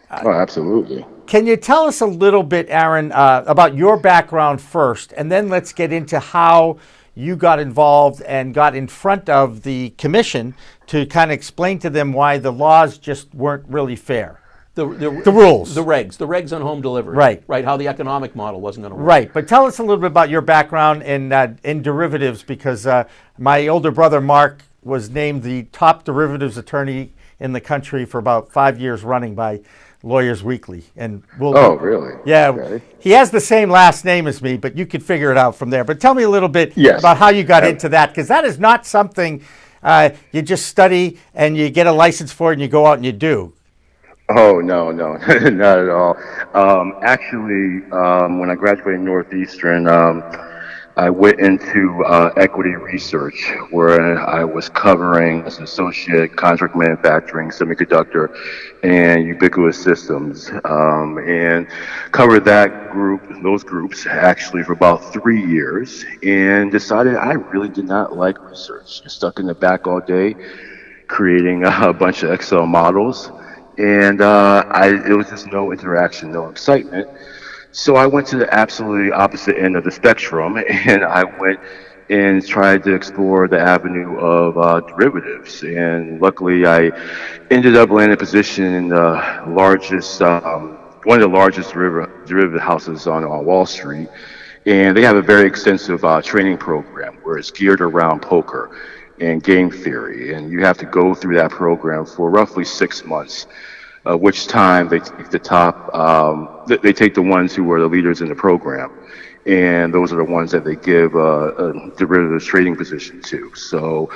Speaker 8: Oh, absolutely.
Speaker 2: Can you tell us a little bit, Aaron, about your background first, and then let's get into how you got involved and got in front of the commission to kind of explain to them why the laws just weren't really fair. The rules.
Speaker 3: The regs on home delivery.
Speaker 2: Right.
Speaker 3: How the economic model wasn't going to work.
Speaker 2: Right, but tell us a little bit about your background in derivatives, because my older brother Mark was named the top derivatives attorney in the country for about 5 years running by Lawyers Weekly. And
Speaker 8: Oh, really?
Speaker 2: Yeah,
Speaker 8: Okay.
Speaker 2: he has the same last name as me, but you could figure it out from there. But tell me a little bit
Speaker 8: Yes.
Speaker 2: about how you got into that, because that is not something you just study and you get a license for it and you go out and you do.
Speaker 8: Oh, no, not at all. Actually, when I graduated Northeastern, I went into equity research, where I was covering as an associate contract manufacturing, semiconductor, and ubiquitous systems, and covered those groups actually for about 3 years, and decided I really did not like research. Just stuck in the back all day, creating a bunch of Excel models, and it was just no interaction, no excitement. So I went to the absolutely opposite end of the spectrum, and I went and tried to explore the avenue of derivatives. And luckily, I ended up landing a position in the largest, one of the largest derivative houses on Wall Street. And they have a very extensive training program where it's geared around poker and game theory. And you have to go through that program for roughly 6 months. Which time they take they take the ones who were the leaders in the program, and those are the ones that they give a derivatives trading position to. So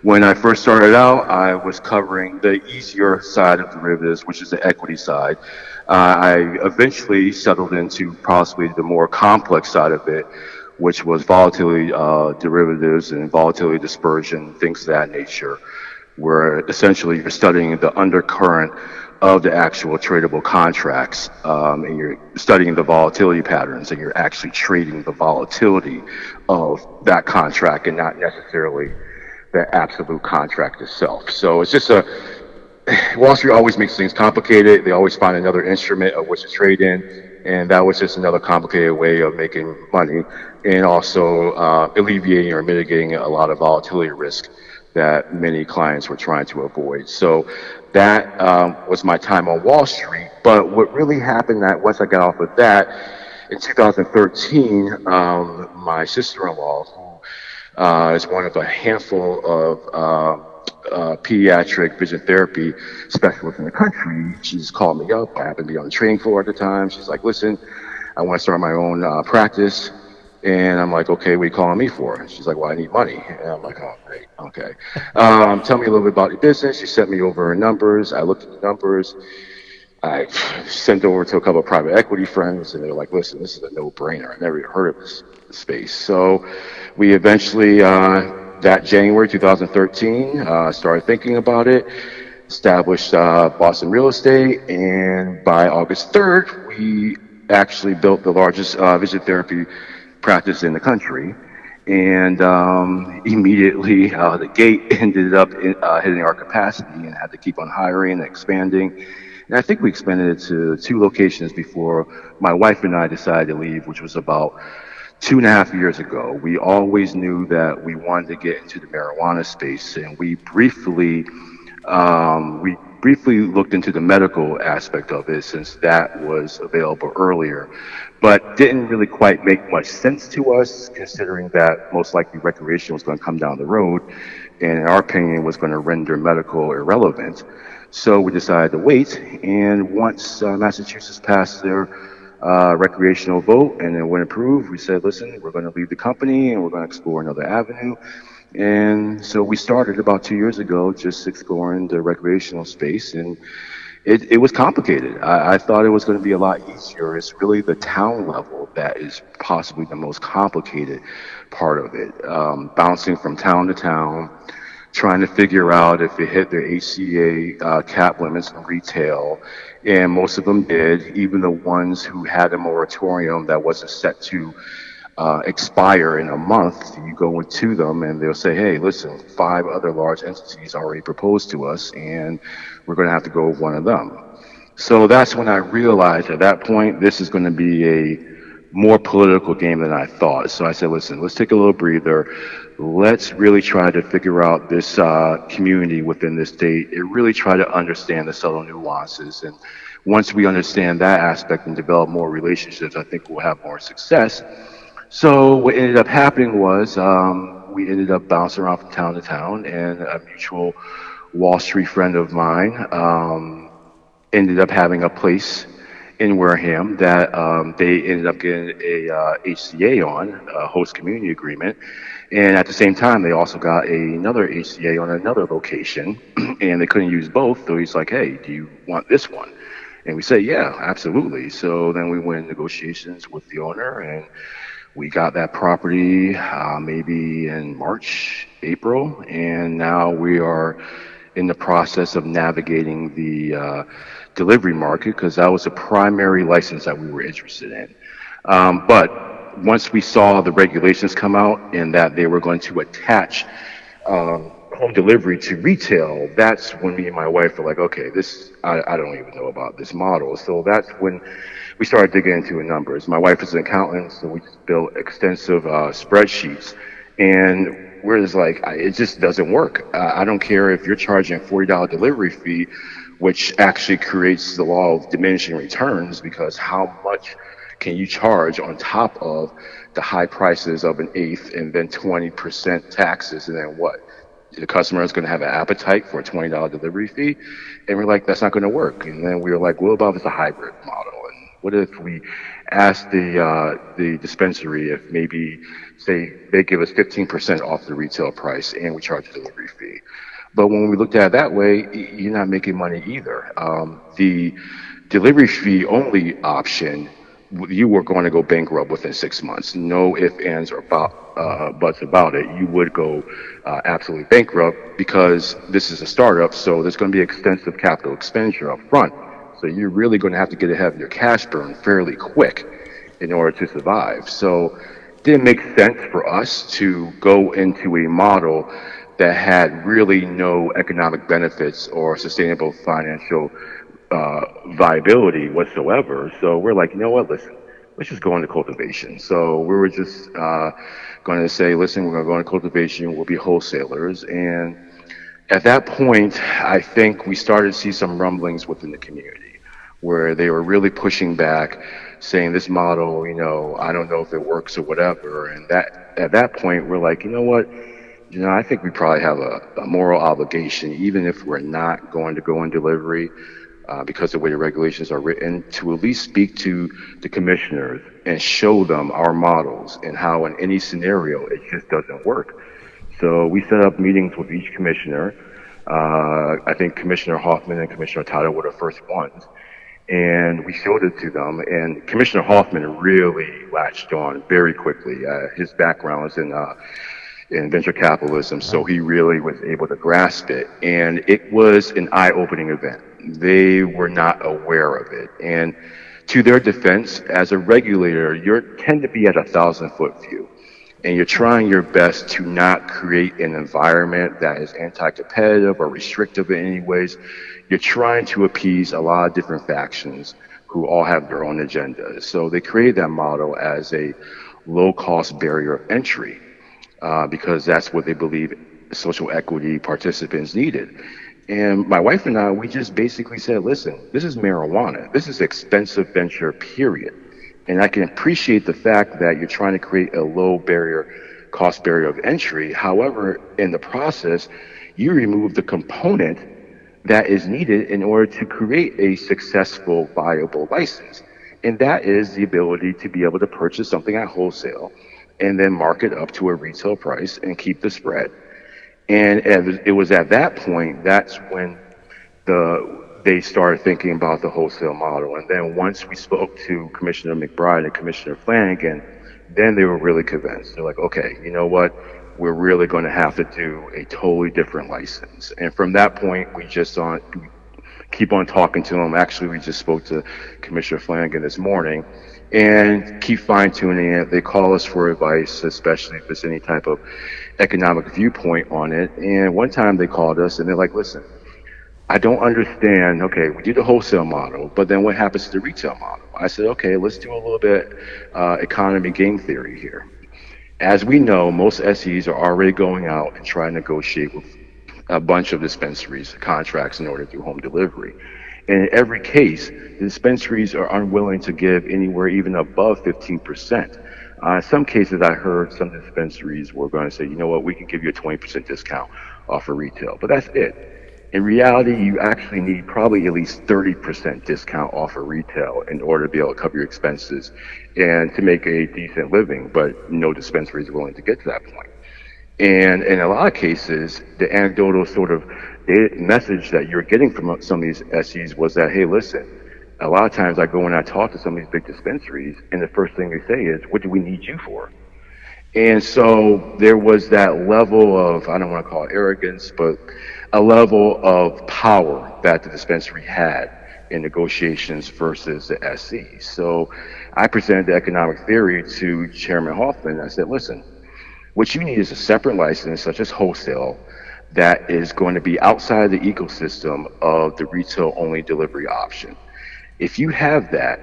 Speaker 8: when I first started out, I was covering the easier side of derivatives, which is the equity side. I eventually settled into possibly the more complex side of it, which was volatility derivatives and volatility dispersion, things of that nature, where essentially you're studying the undercurrent of the actual tradable contracts, and you're studying the volatility patterns, and you're actually trading the volatility of that contract and not necessarily the absolute contract itself. So it's just Wall Street always makes things complicated. They always find another instrument of which to trade in, and that was just another complicated way of making money, and also alleviating or mitigating a lot of volatility risk that many clients were trying to avoid. So that was my time on Wall Street. But what really happened that once I got off of that, in 2013, my sister-in-law, who is one of a handful of pediatric vision therapy specialist in the country. She just called me up. I happened to be on the training floor at the time. She's like, listen, I want to start my own practice. And I'm like, okay, what are you calling me for? And she's like, well, I need money. And I'm like, oh, great, okay. Tell me a little bit about your business. She sent me over her numbers. I looked at the numbers. I sent over to a couple of private equity friends, and they're like, listen, this is a no-brainer. I never even heard of this space. So we eventually, that January 2013, started thinking about it, established Boston Real Estate, and by August 3rd, we actually built the largest vision therapy practice in the country. And immediately the gate ended up hitting our capacity and had to keep on hiring and expanding. And I think we expanded it to 2 locations before my wife and I decided to leave, which was about 2.5 years ago. We always knew that we wanted to get into the marijuana space, and we briefly looked into the medical aspect of it, since that was available earlier, but didn't really quite make much sense to us, considering that most likely recreation was going to come down the road, and in our opinion was going to render medical irrelevant. So we decided to wait, and once Massachusetts passed their recreational vote and it went approved, we said, listen, we're going to leave the company and we're going to explore another avenue. And so we started about 2 years ago, just exploring the recreational space, and it was complicated. I thought it was going to be a lot easier. It's really the town level that is possibly the most complicated part of it. Bouncing from town to town, trying to figure out if it hit their HCA cap limits in retail, and most of them did, even the ones who had a moratorium that wasn't set to expire in a month. You go into them and they'll say, hey, listen, 5 other large entities already proposed to us, and we're going to have to go with one of them. So that's when I realized at that point, this is going to be a more political game than I thought. So I said, listen, let's take a little breather. Let's really try to figure out this community within the state and really try to understand the subtle nuances. And once we understand that aspect and develop more relationships, I think we'll have more success. So what ended up happening was we ended up bouncing around from town to town, and a mutual Wall Street friend of mine ended up having a place in Wareham that they ended up getting a HCA on, a host community agreement. And at the same time, they also got another HCA on another location, and they couldn't use both. So he's like, hey, do you want this one? And we said, yeah, absolutely. So then we went in negotiations with the owner, and we got that property maybe in March, April, and now we are in the process of navigating the delivery market, because that was the primary license that we were interested in. But once we saw the regulations come out and that they were going to attach home delivery to retail, that's when me and my wife were like, okay, I don't even know about this model. So that's when we started digging into the numbers. My wife is an accountant, so we just built extensive spreadsheets, and we're just like, it just doesn't work. I don't care if you're charging a $40 delivery fee, which actually creates the law of diminishing returns, because how much can you charge on top of the high prices of an eighth and then 20% taxes, and then what? The customer is going to have an appetite for a $20 delivery fee? And we're like, that's not going to work. And then we were like, what about if it's a hybrid model? And what if we ask the dispensary if maybe, say, they give us 15% off the retail price and we charge a delivery fee? But when we looked at it that way, you're not making money either. The delivery fee only option, you were going to go bankrupt within 6 months. No ifs, ands, or buts about it. You would go absolutely bankrupt, because this is a startup, so there's going to be extensive capital expenditure up front. So you're really going to have to get ahead of your cash burn fairly quick in order to survive. So it didn't make sense for us to go into a model that had really no economic benefits or sustainable financial viability whatsoever. So we're like, you know what, listen, let's just go into cultivation. So we were just going to say, listen, we're going to go into cultivation, we'll be wholesalers. And at that point, I think we started to see some rumblings within the community where they were really pushing back, saying this model, I don't know if it works or whatever. And that at that point, we're like, you know what, I think we probably have a moral obligation, even if we're not going to go in delivery, because of the way the regulations are written, to at least speak to the commissioners and show them our models and how in any scenario it just doesn't work. So we set up meetings with each commissioner. I think Commissioner Hoffman and Commissioner Tata were the first ones. And we showed it to them, and Commissioner Hoffman really latched on very quickly. His background is in venture capitalism, so he really was able to grasp it. And it was an eye-opening event. They were not aware of it. And to their defense, as a regulator, you tend to be at 1,000-foot view. And you're trying your best to not create an environment that is anti-competitive or restrictive in any ways. You're trying to appease a lot of different factions who all have their own agendas. So they created that model as a low-cost barrier of entry because that's what they believe social equity participants needed. And my wife and I, we just basically said, listen, this is marijuana. This is expensive venture, period. And I can appreciate the fact that you're trying to create a low cost barrier of entry. However, in the process, you remove the component that is needed in order to create a successful, viable license. And that is the ability to be able to purchase something at wholesale and then mark it up to a retail price and keep the spread. And it was at that point, that's when they started thinking about the wholesale model. And then once we spoke to Commissioner McBride and Commissioner Flanagan, then they were really convinced. They're like, okay, you know what? We're really going to have to do a totally different license. And from that point, we just keep on talking to them. Actually, we just spoke to Commissioner Flanagan this morning and keep fine-tuning it. They call us for advice, especially if there's any type of economic viewpoint on it. And one time they called us and they're like, listen, I don't understand. Okay, we do the wholesale model, but then what happens to the retail model? I said, okay, let's do a little bit economy game theory here. As we know, most SEs are already going out and trying to negotiate with a bunch of dispensaries, contracts in order to do home delivery. And in every case, the dispensaries are unwilling to give anywhere even above 15%. In some cases, I heard some dispensaries were going to say, you know what, we can give you a 20% discount off of retail, but that's it. In reality, you actually need probably at least 30% discount off of retail in order to be able to cover your expenses and to make a decent living, but no dispensary is willing to get to that point. And in a lot of cases, the anecdotal sort of message that you're getting from some of these SEs was that, hey, listen, a lot of times I go and I talk to some of these big dispensaries, and the first thing they say is, what do we need you for? And so there was that level of, I don't want to call it arrogance, but a level of power that the dispensary had in negotiations versus the SE. So I presented the economic theory to Chairman Hoffman. I said, listen, what you need is a separate license, such as wholesale, that is going to be outside the ecosystem of the retail-only delivery option. If you have that,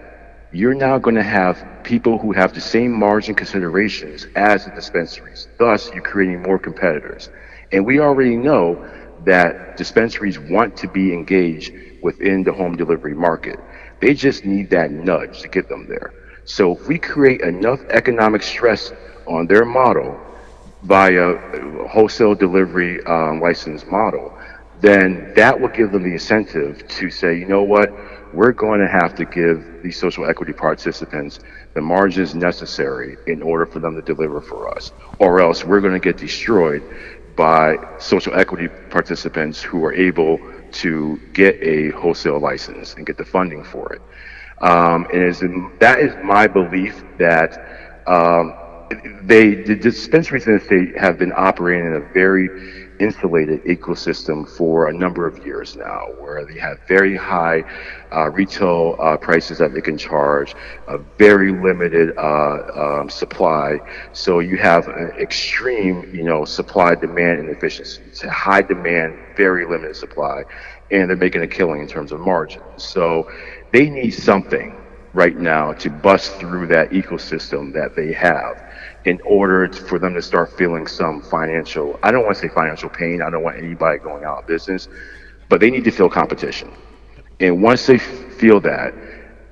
Speaker 8: you're now going to have people who have the same margin considerations as the dispensaries. Thus, you're creating more competitors. And we already know that dispensaries want to be engaged within the home delivery market. They just need that nudge to get them there. So if we create enough economic stress on their model via wholesale delivery license model, then that will give them the incentive to say, you know what, we're going to have to give these social equity participants the margins necessary in order for them to deliver for us, or else we're going to get destroyed by social equity participants who are able to get a wholesale license and get the funding for it. That is my belief that the dispensaries in the state have been operating in a very insulated ecosystem for a number of years now, where they have very high retail prices that they can charge, a very limited supply. So you have an extreme, supply demand inefficiency. It's a high demand, very limited supply, and they're making a killing in terms of margins. So they need something right now to bust through that ecosystem that they have in order for them to start feeling some financial, I don't want to say financial pain, I don't want anybody going out of business, but they need to feel competition. And once they feel that,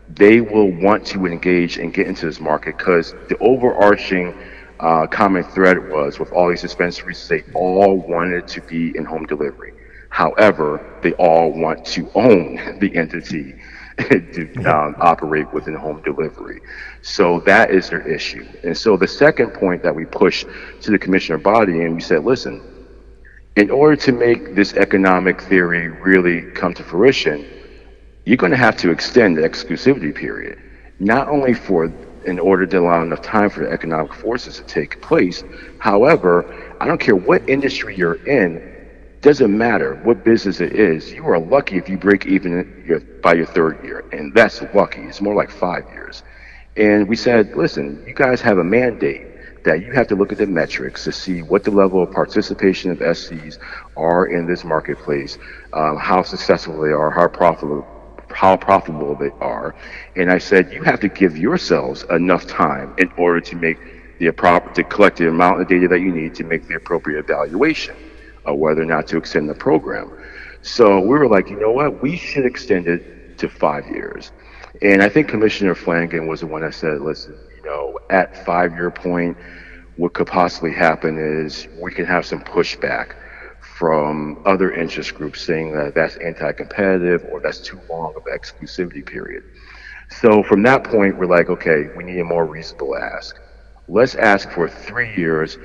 Speaker 8: they will want to engage and get into this market, because the overarching common thread was with all these dispensaries, they all wanted to be in home delivery. However, they all want to own the entity to operate within home delivery. So that is their issue. And so the second point that we pushed to the commissioner body, and we said, listen, in order to make this economic theory really come to fruition, you're going to have to extend the exclusivity period, not only in order to allow enough time for the economic forces to take place. However, I don't care what industry you're in, doesn't matter what business it is, you are lucky if you break even by your third year, and that's lucky. It's more like 5 years. And we said, listen, you guys have a mandate that you have to look at the metrics to see what the level of participation of SCs are in this marketplace, how successful they are, how profitable they are. And I said, you have to give yourselves enough time in order to make to collect the amount of data that you need to make the appropriate evaluation of whether or not to extend the program. So we were like, you know what, we should extend it to 5 years. And I think Commissioner Flanagan was the one that said, listen, at 5 year point, what could possibly happen is we can have some pushback from other interest groups saying that that's anti-competitive or that's too long of an exclusivity period. So from that point, we're like, okay, we need a more reasonable ask. Let's ask for 3 years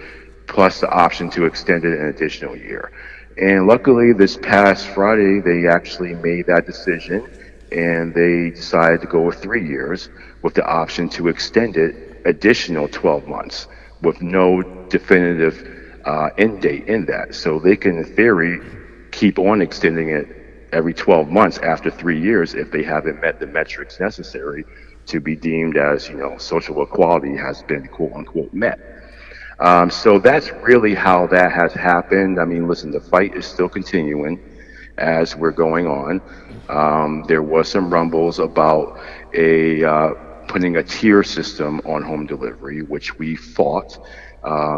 Speaker 8: plus the option to extend it an additional year. And luckily, this past Friday, they actually made that decision, and they decided to go with 3 years with the option to extend it additional 12 months with no definitive end date in that. So they can, in theory, keep on extending it every 12 months after 3 years if they haven't met the metrics necessary to be deemed as, social equality has been quote unquote met. So that's really how that has happened. I mean, listen, the fight is still continuing as we're going on. There was some rumbles about putting a tier system on home delivery, which we fought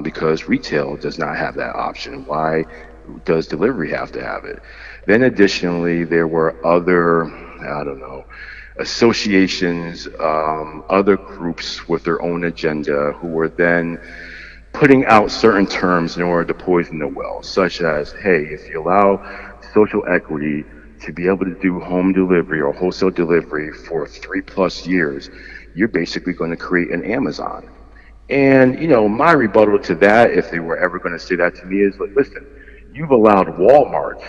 Speaker 8: because retail does not have that option. Why does delivery have to have it? Then additionally, there were other, associations, other groups with their own agenda who were then putting out certain terms in order to poison the well, such as, hey, if you allow social equity to be able to do home delivery or wholesale delivery for 3+ years, you're basically going to create an Amazon. And, my rebuttal to that, if they were ever going to say that to me, is, listen, you've allowed Walmart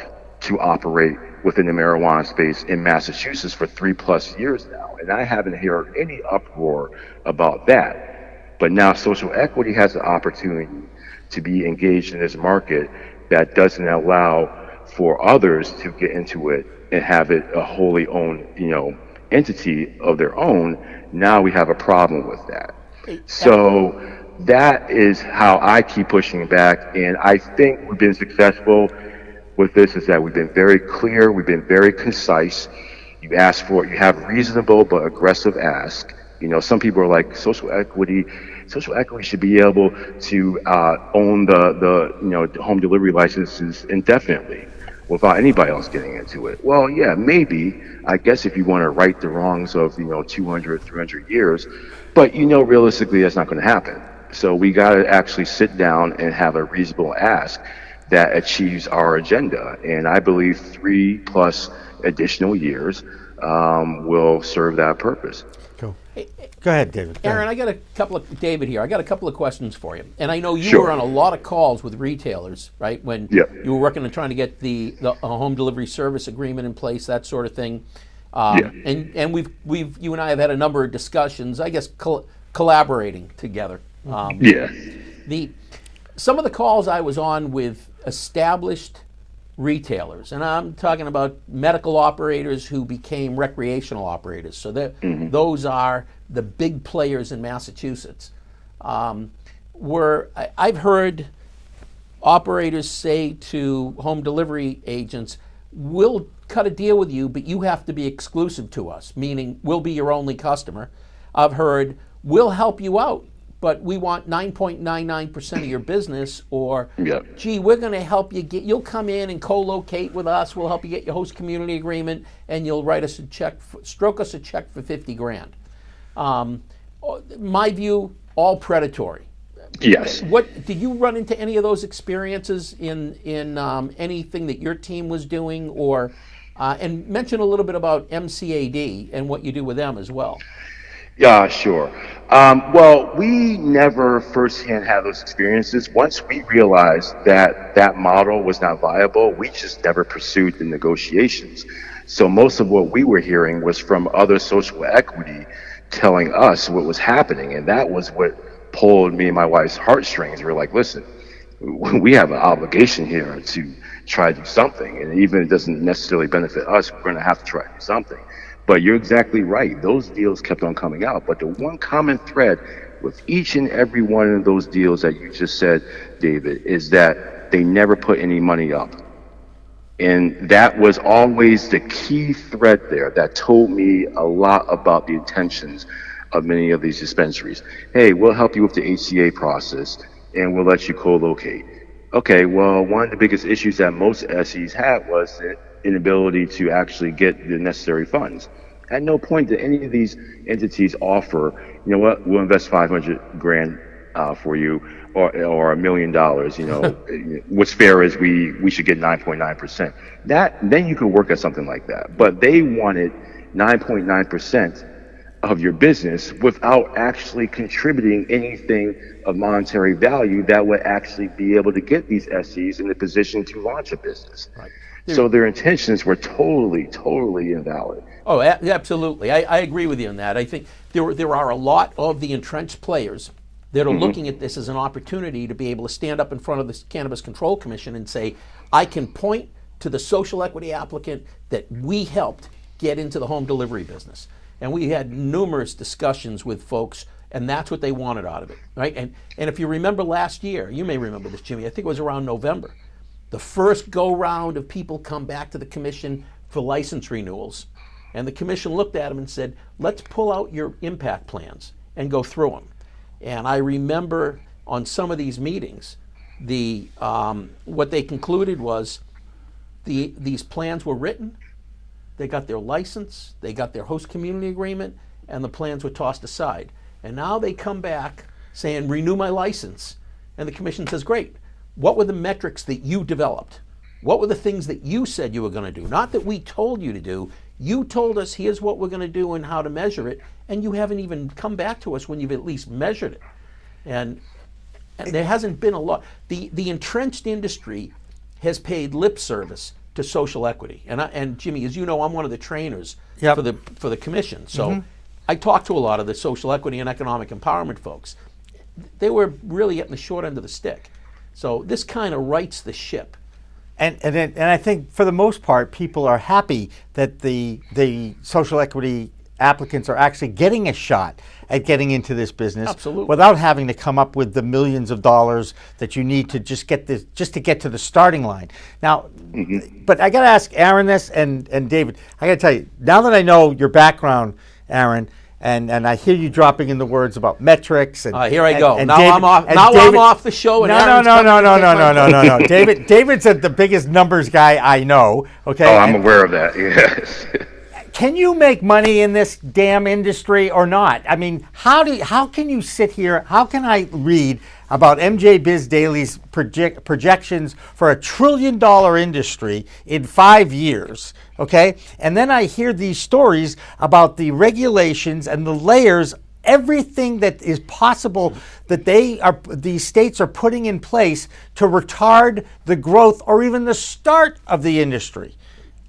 Speaker 8: to operate within the marijuana space in Massachusetts for 3+ years now, and I haven't heard any uproar about that. But now social equity has the opportunity to be engaged in this market that doesn't allow for others to get into it and have it a wholly owned, entity of their own. Now we have a problem with that. So that is how I keep pushing back, and I think we've been successful with this. Is that we've been very clear, we've been very concise. You ask for it, you have reasonable but aggressive ask. Some people are like, social equity should be able to own the home delivery licenses indefinitely without anybody else getting into it. Well, yeah, maybe, I guess, if you want to right the wrongs of 200, 300 years, but realistically that's not going to happen. So we got to actually sit down and have a reasonable ask that achieves our agenda, and I believe 3+ additional years will serve that purpose.
Speaker 2: Cool. Go ahead, David.
Speaker 3: Aaron, I got a couple of questions for you. And I know you were on a lot of calls with retailers, right? When you were working on trying to get the home delivery service agreement in place, that sort of thing. And you and I have had a number of discussions, I guess, collaborating together. Some of the calls I was on with established retailers, and I'm talking about medical operators who became recreational operators. So those are the big players in Massachusetts. I've heard operators say to home delivery agents, we'll cut a deal with you, but you have to be exclusive to us, meaning we'll be your only customer. I've heard, we'll help you out, but we want 9.99% of your business, or, gee, we're going to help you you'll come in and co-locate with us, we'll help you get your host community agreement, and you'll write us a check, stroke us a check for $50,000. My view, all predatory.
Speaker 8: Yes.
Speaker 3: What did you run into any of those experiences in anything that your team was doing, or and mention a little bit about MCAD and what you do with them as well?
Speaker 8: Yeah, sure. Well, we never firsthand had those experiences. Once we realized that that model was not viable, we just never pursued the negotiations. So most of what we were hearing was from other social equity telling us what was happening, and that was what pulled me and my wife's heartstrings. We're like, listen, we have an obligation here to try to do something, and even if it doesn't necessarily benefit us, we're going to have to try to do something. But you're exactly right. Those deals kept on coming out. But the one common thread with each and every one of those deals that you just said, David, is that they never put any money up. And that was always the key thread there that told me a lot about the intentions of many of these dispensaries. Hey, we'll help you with the HCA process and we'll let you co-locate. Okay, well, one of the biggest issues that most SEs had was the inability to actually get the necessary funds. At no point did any of these entities offer, you know what, we'll invest $500,000 for you, or $1 million. You know, what's fair is we should get 9.9%. Then you can work at something like that. But they wanted 9.9% of your business without actually contributing anything of monetary value that would actually be able to get these SEs in the position to launch a business. Right. So their intentions were totally invalid.
Speaker 3: Oh, absolutely. I agree with you on that. I think there are a lot of the entrenched players that are looking at this as an opportunity to be able to stand up in front of the Cannabis Control Commission and say, I can point to the social equity applicant that we helped get into the home delivery business. And we had numerous discussions with folks, and that's what they wanted out of it, right? And if you remember last year, you may remember this, Jimmy, I think it was around November, the first go-round of people come back to the commission for license renewals. And the commission looked at them and said, let's pull out your impact plans and go through them. And I remember on some of these meetings, what they concluded was these plans were written, they got their license, they got their host community agreement, and the plans were tossed aside. And now they come back saying, renew my license. And the commission says, great. What were the metrics that you developed? What were the things that you said you were going to do? Not that we told you to do. You told us here's what we're going to do and how to measure it, and you haven't even come back to us when you've at least measured it. And there hasn't been a lot. The entrenched industry has paid lip service to social equity. And Jimmy, as you know, I'm one of the trainers for the commission. So I talked to a lot of the social equity and economic empowerment folks. They were really getting the short end of the stick. So this kind of rights the ship.
Speaker 2: And I think for the most part, people are happy that the social equity applicants are actually getting a shot at getting into this business.
Speaker 3: Absolutely.
Speaker 2: Without having to come up with the millions of dollars that you need to just to get to the starting line. Now, but I got to ask Aaron this, and David, I got to tell you, now that I know your background, Aaron, and I hear you dropping in the words about metrics. And
Speaker 3: here I go.
Speaker 2: And
Speaker 3: now
Speaker 2: David,
Speaker 3: I'm off.
Speaker 2: Now
Speaker 3: I'm off the show. And
Speaker 2: no. David's the biggest numbers guy I know. Okay.
Speaker 8: Oh, I'm aware of that. Yes.
Speaker 2: Can you make money in this damn industry or not? I mean, how can you sit here? How can I read about MJ Biz Daily's projections for $1 trillion industry in 5 years? Okay, and then I hear these stories about the regulations and the layers, everything that is possible that these states are putting in place to retard the growth or even the start of the industry.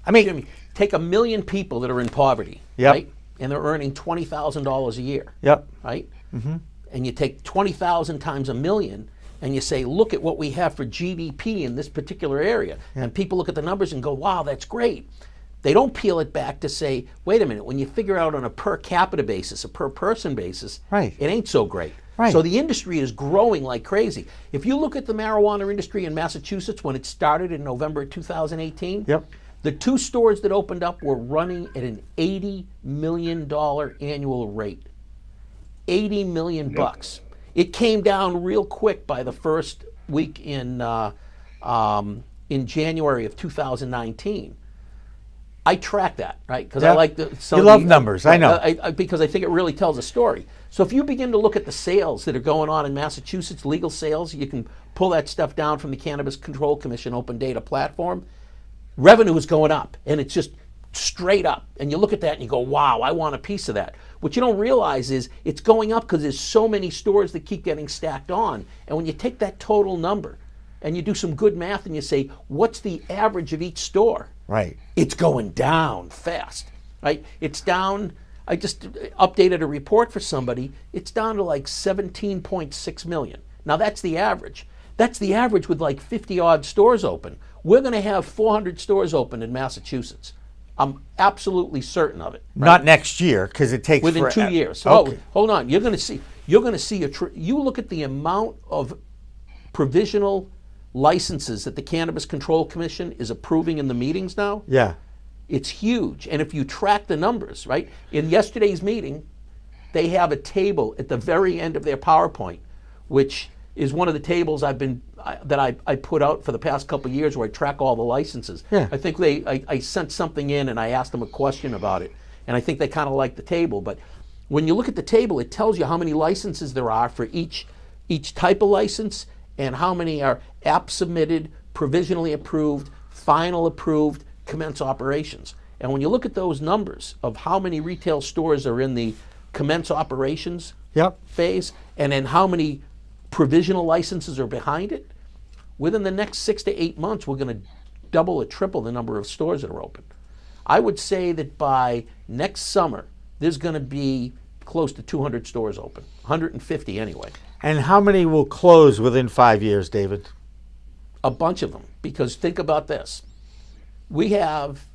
Speaker 2: I mean,
Speaker 3: Jimmy, take 1 million people that are in poverty, right? And they're earning $20,000 a year, right? And you take 20,000 times 1 million, and you say, look at what we have for GDP in this particular area. And people look at the numbers and go, wow, that's great. They don't peel it back to say, wait a minute, when you figure out on a per capita basis, a per person basis, it ain't so great. So the industry is growing like crazy. If you look at the marijuana industry in Massachusetts when it started in November 2018, the 2 stores that opened up were running at an $80 million annual rate. 80 million bucks. It came down real quick by the first week in January of 2019. I track that, right? Because I like
Speaker 2: you love numbers, I know.
Speaker 3: Because I think it really tells a story. So if you begin to look at the sales that are going on in Massachusetts, legal sales, you can pull that stuff down from the Cannabis Control Commission open data platform. Revenue is going up, and it's just straight up. And you look at that and you go, wow, I want a piece of that. What you don't realize is it's going up because there's so many stores that keep getting stacked on. And when you take that total number and you do some good math and you say, what's the average of each store?
Speaker 2: Right.
Speaker 3: It's going down fast, right? It's down. I just updated a report for somebody. It's down to like 17.6 million. Now that's the average. That's the average with like 50 odd stores open. We're going to have 400 stores open in Massachusetts. I'm absolutely certain of it. Right?
Speaker 2: Not next year, because it takes
Speaker 3: Within 2 years.
Speaker 2: Okay.
Speaker 3: Oh, hold on. You're going to see. You look at the amount of provisional licenses that the Cannabis Control Commission is approving in the meetings now.
Speaker 2: Yeah.
Speaker 3: It's huge. And if you track the numbers, right? In yesterday's meeting, they have a table at the very end of their PowerPoint, which is one of the tables I put out for the past couple of years where I track all the licenses.
Speaker 2: Yeah.
Speaker 3: I think I sent something in and I asked them a question about it. And I think they kind of like the table. But when you look at the table, it tells you how many licenses there are for each type of license and how many are app submitted, provisionally approved, final approved, commence operations. And when you look at those numbers of how many retail stores are in the commence operations phase, and then how many provisional licenses are behind it, within the next 6 to 8 months, we're going to double or triple the number of stores that are open. I would say that by next summer, there's going to be close to 200 stores open, 150 anyway.
Speaker 2: And how many will close within 5 years, David?
Speaker 3: A bunch of them, because think about this. We have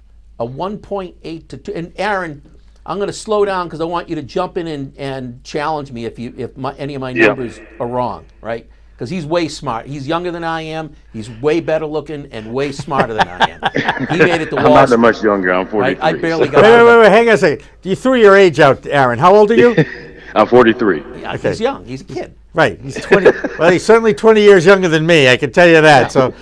Speaker 3: a 1.8 to 2, and Aaron, I'm going to slow down because I want you to jump in and challenge me if any of my numbers are wrong, right? Because he's way smart. He's younger than I am. He's way better looking and way smarter than I am. He made it to Wall
Speaker 8: I'm not that
Speaker 3: Street.
Speaker 8: much younger. I'm 43.
Speaker 3: I barely got
Speaker 2: Wait, hang on a second. You threw your age out, Aaron. How old are you?
Speaker 8: I'm 43.
Speaker 3: Yeah, he's young. He's a kid.
Speaker 2: Right. He's 20. Well, he's certainly 20 years younger than me. I can tell you that. So,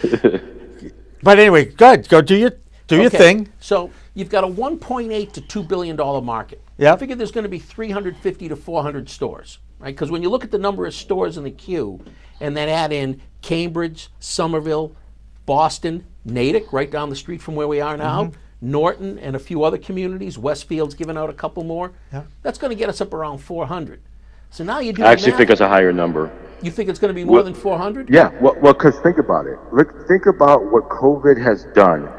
Speaker 2: but anyway, go do your thing.
Speaker 3: So you've got a 1.8 to $2 billion market.
Speaker 2: Yeah.
Speaker 3: I figure there's going to be 350 to 400 stores, right? Because when you look at the number of stores in the queue and then add in Cambridge, Somerville, Boston, Natick, right down the street from where we are now, Norton, and a few other communities, Westfield's giving out a couple more, that's going to get us up around 400. So now you do
Speaker 8: I actually think it's a higher number.
Speaker 3: You think it's going to be more than 400?
Speaker 8: Yeah, well, because think about it. Think about what COVID has done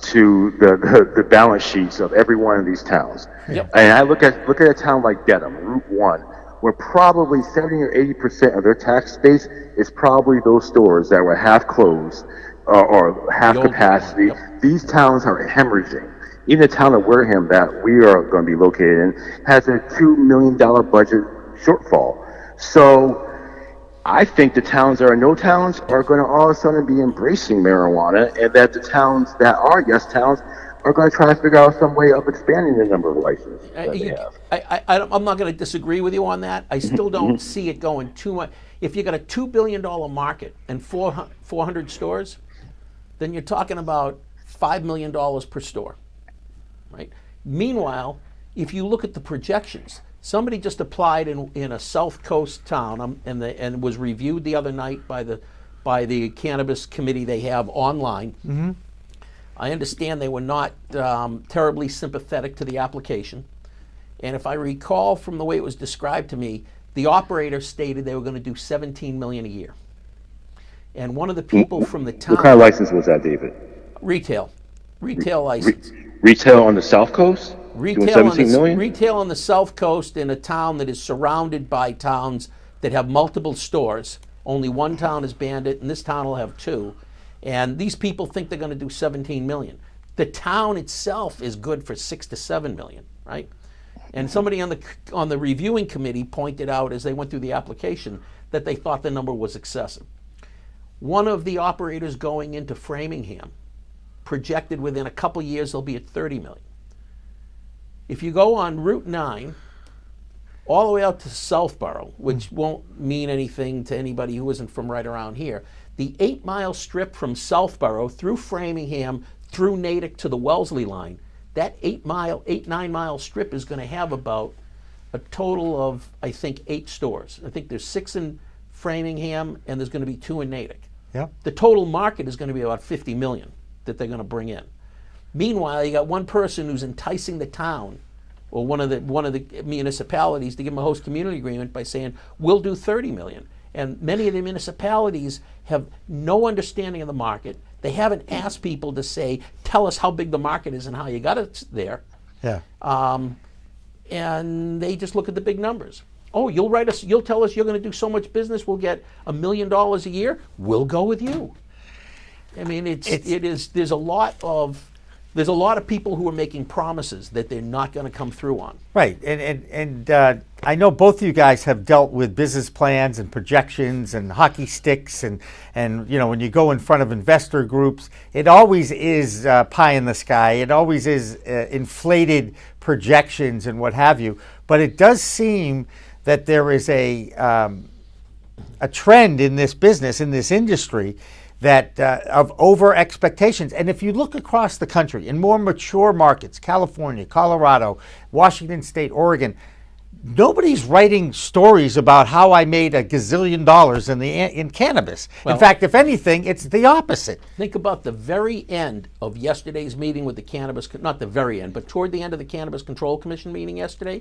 Speaker 8: to the balance sheets of every one of these towns.
Speaker 3: Yep.
Speaker 8: And I look at a town like Dedham, Route 1, where probably 70 or 80% of their tax base is probably those stores that were half closed or half capacity.
Speaker 3: Yep.
Speaker 8: These towns are hemorrhaging. Even the town of Wareham that we are going to be located in has a $2 million budget shortfall. So I think the towns that are no towns are going to all of a sudden be embracing marijuana, and that the towns that are yes towns are going to try to figure out some way of expanding the number of licenses that they have.
Speaker 3: I'm not going to disagree with you on that. I still don't see it going too much. If you got a $2 billion market and 400 stores, then you're talking about $5 million per store, right? Meanwhile, if you look at the projections, somebody just applied in a South Coast town and was reviewed the other night by the cannabis committee they have online. I understand they were not terribly sympathetic to the application. And if I recall from the way it was described to me, the operator stated they were going to do $17 million a year. And one of the people from the town...
Speaker 8: What kind of license was that, David?
Speaker 3: Retail license.
Speaker 8: Retail on the South Coast?
Speaker 3: Retail on the South Coast in a town that is surrounded by towns that have multiple stores. Only one town is banned it, and this town will have 2. And these people think they're going to do 17 million. The town itself is good for 6 to 7 million, right? And somebody on the reviewing committee pointed out as they went through the application that they thought the number was excessive. One of the operators going into Framingham projected within a couple years they'll be at 30 million. If you go on Route 9 all the way out to Southborough, which won't mean anything to anybody who isn't from right around here, the 8-mile strip from Southborough through Framingham, through Natick to the Wellesley line, that 9 mile strip is going to have about a total of, I think, 8 stores. I think there's 6 in Framingham, and there's going to be 2 in Natick.
Speaker 2: Yeah.
Speaker 3: The total market is going to be about 50 million that they're going to bring in. Meanwhile, you got one person who's enticing the town or one of the municipalities to give them a host community agreement by saying, we'll do 30 million. And many of the municipalities have no understanding of the market. They haven't asked people to say, tell us how big the market is and how you got it there.
Speaker 2: Yeah.
Speaker 3: And they just look at the big numbers. Oh, you'll tell us you're going to do so much business, we'll get $1 million a year. We'll go with you. I mean, there's a lot of people who are making promises that they're not going to come through on.
Speaker 2: Right, and I know both of you guys have dealt with business plans and projections and hockey sticks, and when you go in front of investor groups, it always is pie in the sky. It always is inflated projections and what have you. But it does seem that there is a trend in this business, in this industry, that of over expectations. And if you look across the country in more mature markets, California, Colorado, Washington State, Oregon, nobody's writing stories about how I made $1 gazillion in cannabis.
Speaker 3: Well,
Speaker 2: in fact, if anything, it's the opposite.
Speaker 3: Think about the very end of yesterday's meeting with the Cannabis, not the very end, but toward the end of the Cannabis Control Commission meeting yesterday,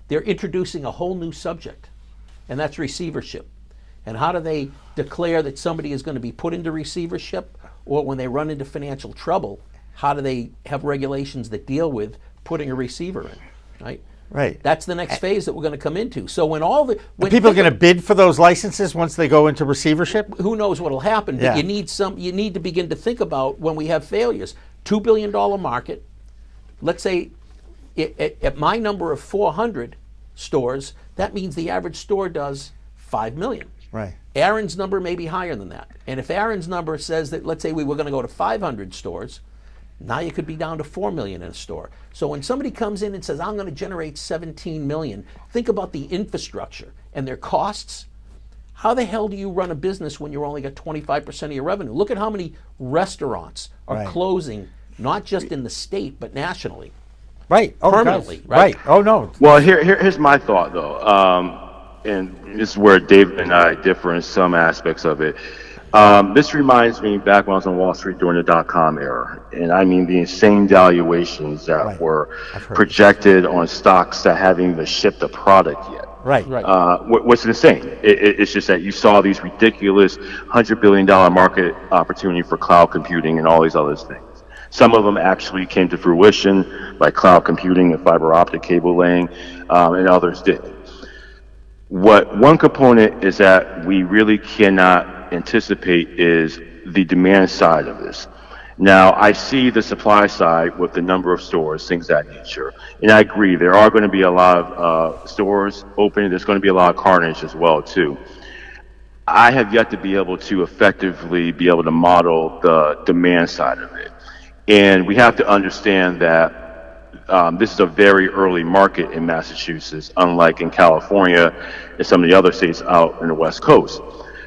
Speaker 3: they're introducing a whole new subject, and that's receivership. And how do they declare that somebody is going to be put into receivership, or when they run into financial trouble, how do they have regulations that deal with putting a receiver in, right?
Speaker 2: Right.
Speaker 3: That's the next phase that we're going to come into. So when
Speaker 2: people are going to bid for those licenses once they go into receivership?
Speaker 3: Who knows what will happen? But
Speaker 2: Yeah.
Speaker 3: you need to begin to think about when we have failures. $2 billion market. Let's say at my number of 400 stores, that means the average store does $5 million.
Speaker 2: Right.
Speaker 3: Aaron's number may be higher than that. And if Aaron's number says that, let's say we were going to go to 500 stores, now you could be down to 4 million in a store. So when somebody comes in and says, I'm going to generate 17 million, think about the infrastructure and their costs. How the hell do you run a business when you only got 25% of your revenue? Look at how many restaurants are
Speaker 2: Right.
Speaker 3: closing, not just in the state, but nationally.
Speaker 2: Right. Oh,
Speaker 3: Permanently,
Speaker 2: guys.
Speaker 3: right?
Speaker 2: Oh, no.
Speaker 8: Well, here's my thought, though, and this is where David and I differ in some aspects of it. This reminds me back when I was on Wall Street during the dot-com era, and I mean the insane valuations that
Speaker 2: Right.
Speaker 8: were
Speaker 2: I've heard
Speaker 8: projected on stocks that haven't even shipped the product yet.
Speaker 2: Right.
Speaker 3: Right.
Speaker 8: What's insane? It's just that you saw these ridiculous $100 billion market opportunity for cloud computing and all these other things. Some of them actually came to fruition, like cloud computing and fiber optic cable laying, and others didn't. What one component is that we really cannot anticipate is the demand side of this. Now, I see the supply side with the number of stores, things of that nature. And I agree, there are going to be a lot of stores open. There's going to be a lot of carnage as well, too. I have yet to be able to effectively be able to model the demand side of it. And we have to understand that this is a very early market in Massachusetts, unlike in California and some of the other states out in the West Coast.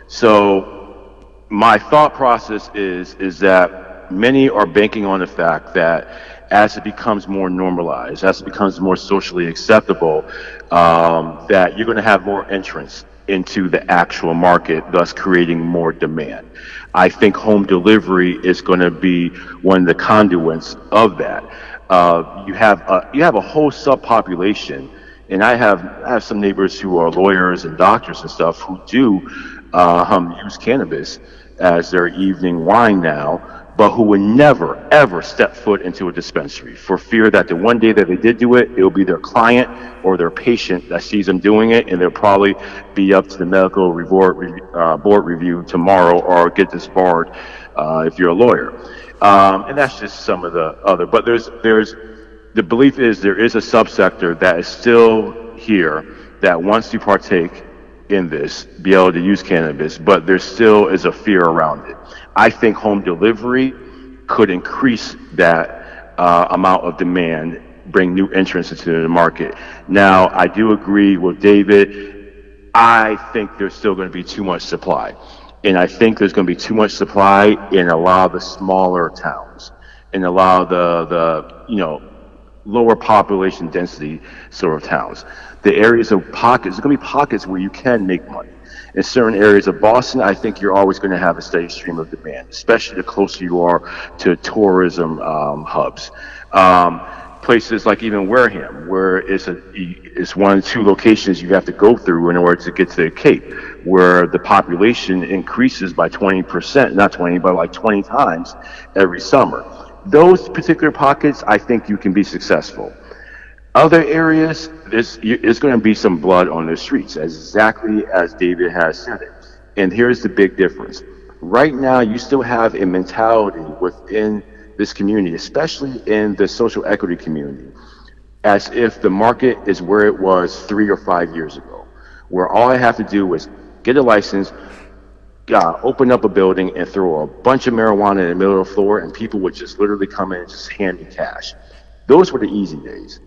Speaker 8: So my thought process is that many are banking on the fact that as it becomes more normalized, as it becomes more socially acceptable, that you're going to have more entrants into the actual market, thus creating more demand. I think home delivery is going to be one of the conduits of that. You have a whole subpopulation, and I have some neighbors who are lawyers and doctors and stuff who do use cannabis as their evening wine now, but who would never, ever step foot into a dispensary for fear that the one day that they did do it, it will be their client or their patient that sees them doing it, and they'll probably be up to the medical board review tomorrow or get disbarred if you're a lawyer. And that's just some of the other. But there's the belief is there is a subsector that is still here that wants to partake in this, be able to use cannabis, but there still is a fear around it. I think home delivery could increase that amount of demand, bring new entrants into the market. Now, I do agree with David. I think there's still going to be too much supply. And I think there's going to be too much supply in a lot of the smaller towns, in a lot of the lower population density sort of towns. The areas of pockets, there's going to be pockets where you can make money. In certain areas of Boston, I think you're always going to have a steady stream of demand, especially the closer you are to tourism hubs. Places like even Wareham, where it's one of two locations you have to go through in order to get to the Cape, where the population increases by 20%, not 20, but like 20 times every summer. Those particular pockets, I think you can be successful. Other areas, there's going to be some blood on the streets, exactly as David has said it. And here's the big difference. Right now, you still have a mentality within this community, especially in the social equity community, as if the market is where it was 3 or 5 years ago, where all I have to do is get a license, open up a building, and throw a bunch of marijuana in the middle of the floor, and people would just literally come in and just hand me cash. Those were the easy days.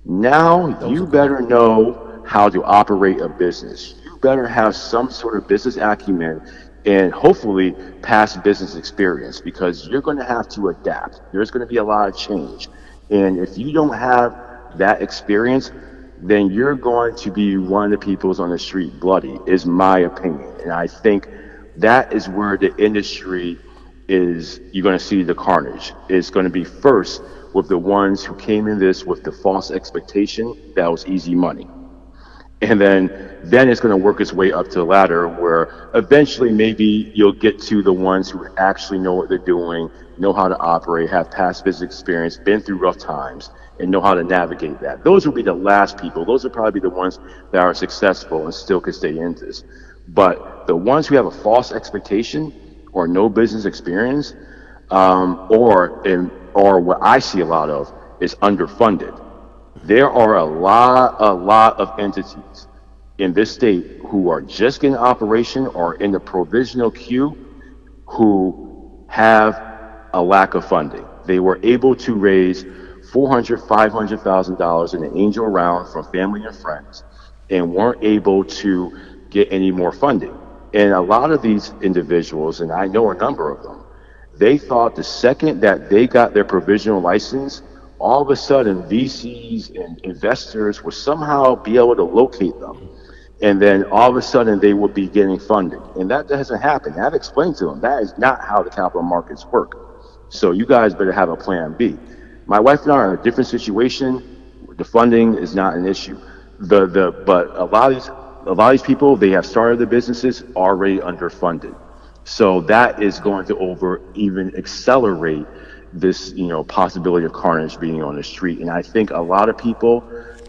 Speaker 8: Now you better know how to operate a business. You better have some sort of business acumen and hopefully past business experience, because you're going to have to adapt. There's going to be a lot of change. And if you don't have that experience, then you're going to be one of the peoples on the street bloody, is my opinion. And I think that is where the industry is, you're going to see the carnage. It's going to be first with the ones who came in this with the false expectation that was easy money. And then it's going to work its way up to the ladder, where eventually maybe you'll get to the ones who actually know what they're doing, know how to operate, have past business experience, been through rough times, and know how to navigate that. Those will be the last people. Those will probably be the ones that are successful and still can stay in this. But the ones who have a false expectation or no business experience, or what I see a lot of is underfunded. There are a lot of entities in this state who are just getting operation or in the provisional queue who have a lack of funding. They were able to raise $400,000, $500,000 in an angel round from family and friends and weren't able to get any more funding. And a lot of these individuals, and I know a number of them, they thought the second that they got their provisional license, all of a sudden VCs and investors would somehow be able to locate them. And then all of a sudden they would be getting funding. And that doesn't happen. I've explained to them that is not how the capital markets work. So you guys better have a plan B. My wife and I are in a different situation. The funding is not an issue. But a lot of these people, they have started their businesses already underfunded. So that is going to even accelerate this, possibility of carnage being on the street. And I think a lot of people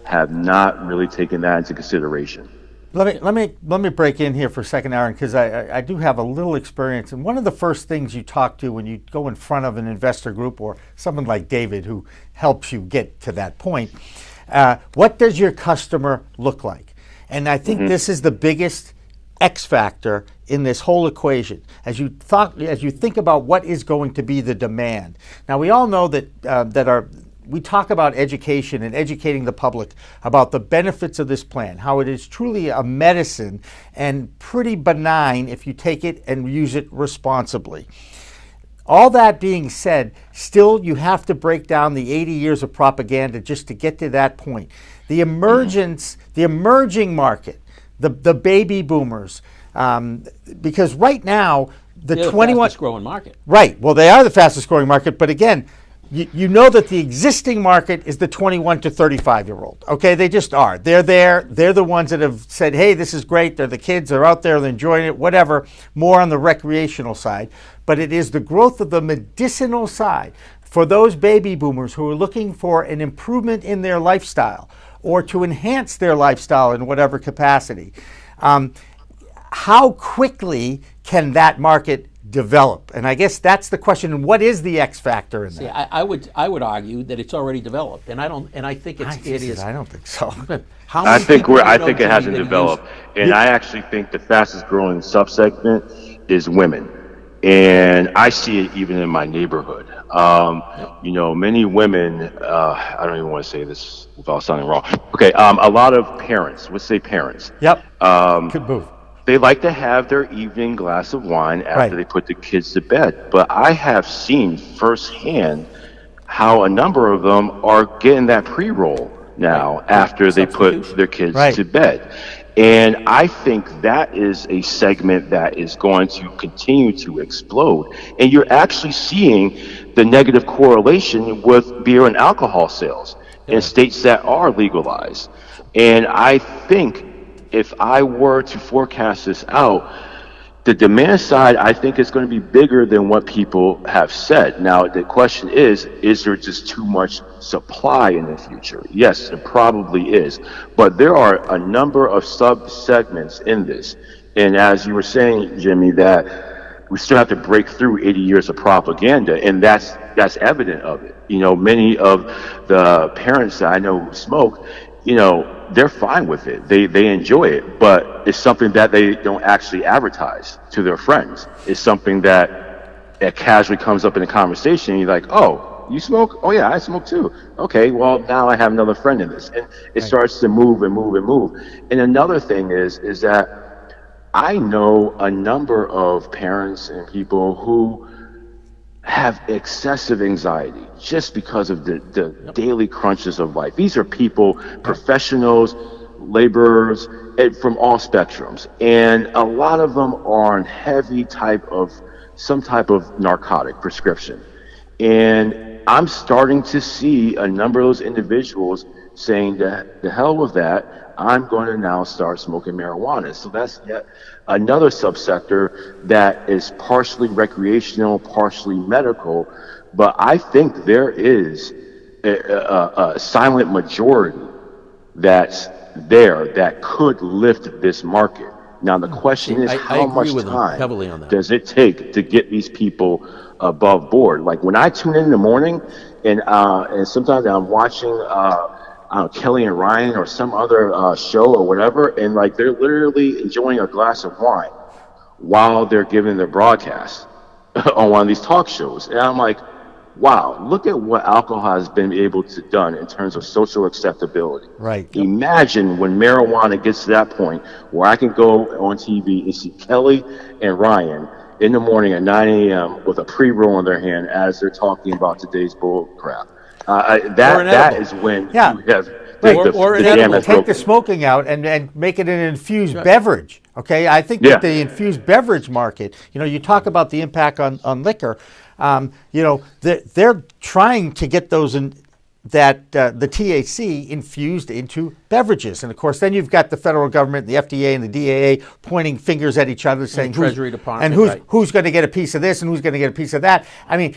Speaker 8: have not really taken that into consideration.
Speaker 2: Let me break in here for a second, Aaron, because I do have a little experience. And one of the first things you talk to when you go in front of an investor group or someone like David who helps you get to that point, what does your customer look like? And I think this is the biggest X factor in this whole equation as you think about what is going to be the demand. Now we all know that we talk about education and educating the public about the benefits of this plan, how it is truly a medicine and pretty benign if you take it and use it responsibly. All that being said, still you have to break down the 80 years of propaganda just to get to that point. The emerging market, the baby boomers, because right now
Speaker 3: They're
Speaker 2: 21
Speaker 3: the fastest growing market.
Speaker 2: Right. Well, they are the fastest growing market, but again, you know that the existing market is the 21 to 35-year-old. Okay, they just are. They're there. They're the ones that have said, hey, this is great. They're the kids. They're out there. They're enjoying it, whatever, more on the recreational side. But it is the growth of the medicinal side for those baby boomers who are looking for an improvement in their lifestyle or to enhance their lifestyle in whatever capacity. How quickly can that market develop? And I guess that's the question. What is the X factor in that?
Speaker 3: See, I would argue that it's already developed, and I think it is.
Speaker 2: I don't think so.
Speaker 8: I think it hasn't developed, and I actually think the fastest growing subsegment is women, and I see it even in my neighborhood. Many women. I don't even want to say this without sounding wrong. Okay, a lot of parents. Let's say parents.
Speaker 2: Yep. Good move.
Speaker 8: They like to have their evening glass of wine after they put the kids to bed. But I have seen firsthand how a number of them are getting that pre-roll now after they put their kids to bed. And I think that is a segment that is going to continue to explode. And you're actually seeing the negative correlation with beer and alcohol sales in states that are legalized. And I think if I were to forecast this out, the demand side, I think, is going to be bigger than what people have said. Now, the question is there just too much supply in the future? Yes, it probably is. But there are a number of sub-segments in this. And as you were saying, Jimmy, that we still have to break through 80 years of propaganda, and that's evident of it. You know, many of the parents that I know who smoke, you know, they're fine with it. They enjoy it, but it's something that they don't actually advertise to their friends. It's something that casually comes up in a conversation, and you're like, oh, you smoke? Oh yeah, I smoke too. Okay, well now I have another friend in this. And it starts to move and move and move. And another thing is that I know a number of parents and people who have excessive anxiety just because of the daily crunches of life. These are people, professionals, laborers, from all spectrums. And a lot of them are on some type of narcotic prescription. And I'm starting to see a number of those individuals saying that the hell with that, I'm going to now start smoking marijuana. So that's yet another subsector that is partially recreational, partially medical. But I think there is a silent majority that's there that could lift this market. Now the question is, how much time does it take to get these people above board? Like when I tune in the morning, and sometimes I'm watching Kelly and Ryan or some other show or whatever, and like they're literally enjoying a glass of wine while they're giving their broadcast on one of these talk shows, and I'm like, wow, look at what alcohol has been able to done in terms of social acceptability.
Speaker 2: Right.
Speaker 8: Imagine when marijuana gets to that point where I can go on TV and see Kelly and Ryan in the morning at 9 a.m. with a pre-roll in their hand as they're talking about today's bull crap. That is when you have the dam has
Speaker 2: take
Speaker 8: broken.
Speaker 2: the smoking out and make it an infused beverage. Okay, I think that the infused beverage market, you know, you talk about the impact on liquor. You know, they're trying to get those the THC infused into beverages, and of course, then you've got the federal government, the FDA, and the DAA pointing fingers at each other, saying
Speaker 3: Treasury Department,
Speaker 2: and who's going to get a piece of this and who's going to get a piece of that. I mean,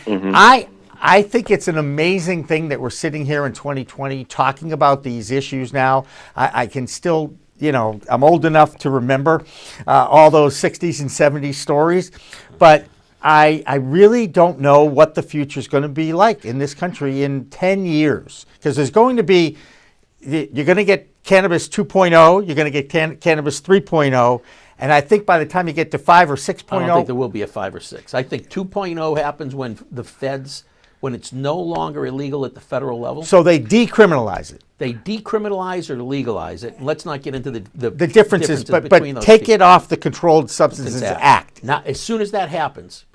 Speaker 2: I think it's an amazing thing that we're sitting here in 2020 talking about these issues now. I can still, you know, I'm old enough to remember all those 60s and 70s stories, but I really don't know what the future is going to be like in this country in 10 years, because there's going to be, you're going to get Cannabis 2.0, you're going to get Cannabis 3.0, and I think by the time you get to 5 or 6.0...
Speaker 3: I don't think there will be a 5 or 6. I think 2.0 happens when the feds, when it's no longer illegal at the federal level.
Speaker 2: So they decriminalize it.
Speaker 3: They decriminalize or legalize it. Let's not get into the
Speaker 2: differences, but
Speaker 3: those
Speaker 2: take it off the Controlled Substances Act.
Speaker 3: Now, as soon as that happens,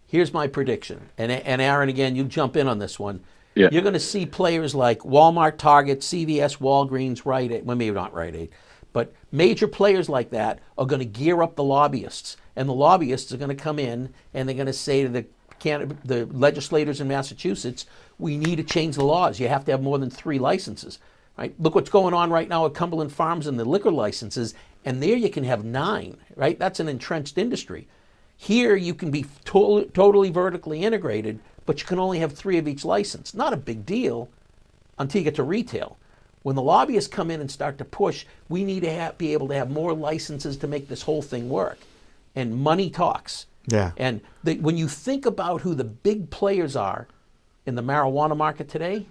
Speaker 3: here's my prediction. And Aaron, again, you jump in on this one.
Speaker 8: Yeah.
Speaker 3: You're going to see players like Walmart, Target, CVS, Walgreens, Rite Aid, well, maybe not Rite Aid, but major players like that are going to gear up the lobbyists. And the lobbyists are going to come in and they're going to say to the legislators in Massachusetts, we need to change the laws. You have to have more than 3 licenses. Right? Look what's going on right now at Cumberland Farms and the liquor licenses, and there you can have 9. Right? That's an entrenched industry. Here you can be totally vertically integrated, but you can only have 3 of each license. Not a big deal until you get to retail. When the lobbyists come in and start to push, we need to be able to have more licenses to make this whole thing work. And money talks.
Speaker 2: Yeah.
Speaker 3: And when you think about who the big players are in the marijuana market today,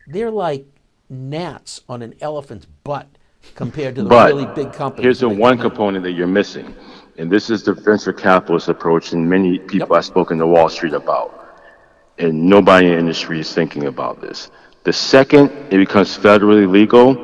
Speaker 3: they're like gnats on an elephant's butt compared to the really big companies.
Speaker 8: Here's the one component that you're missing, and this is the venture capitalist approach, and many people I've spoken to Wall Street about, and nobody in the industry is thinking about this. The second it becomes federally legal,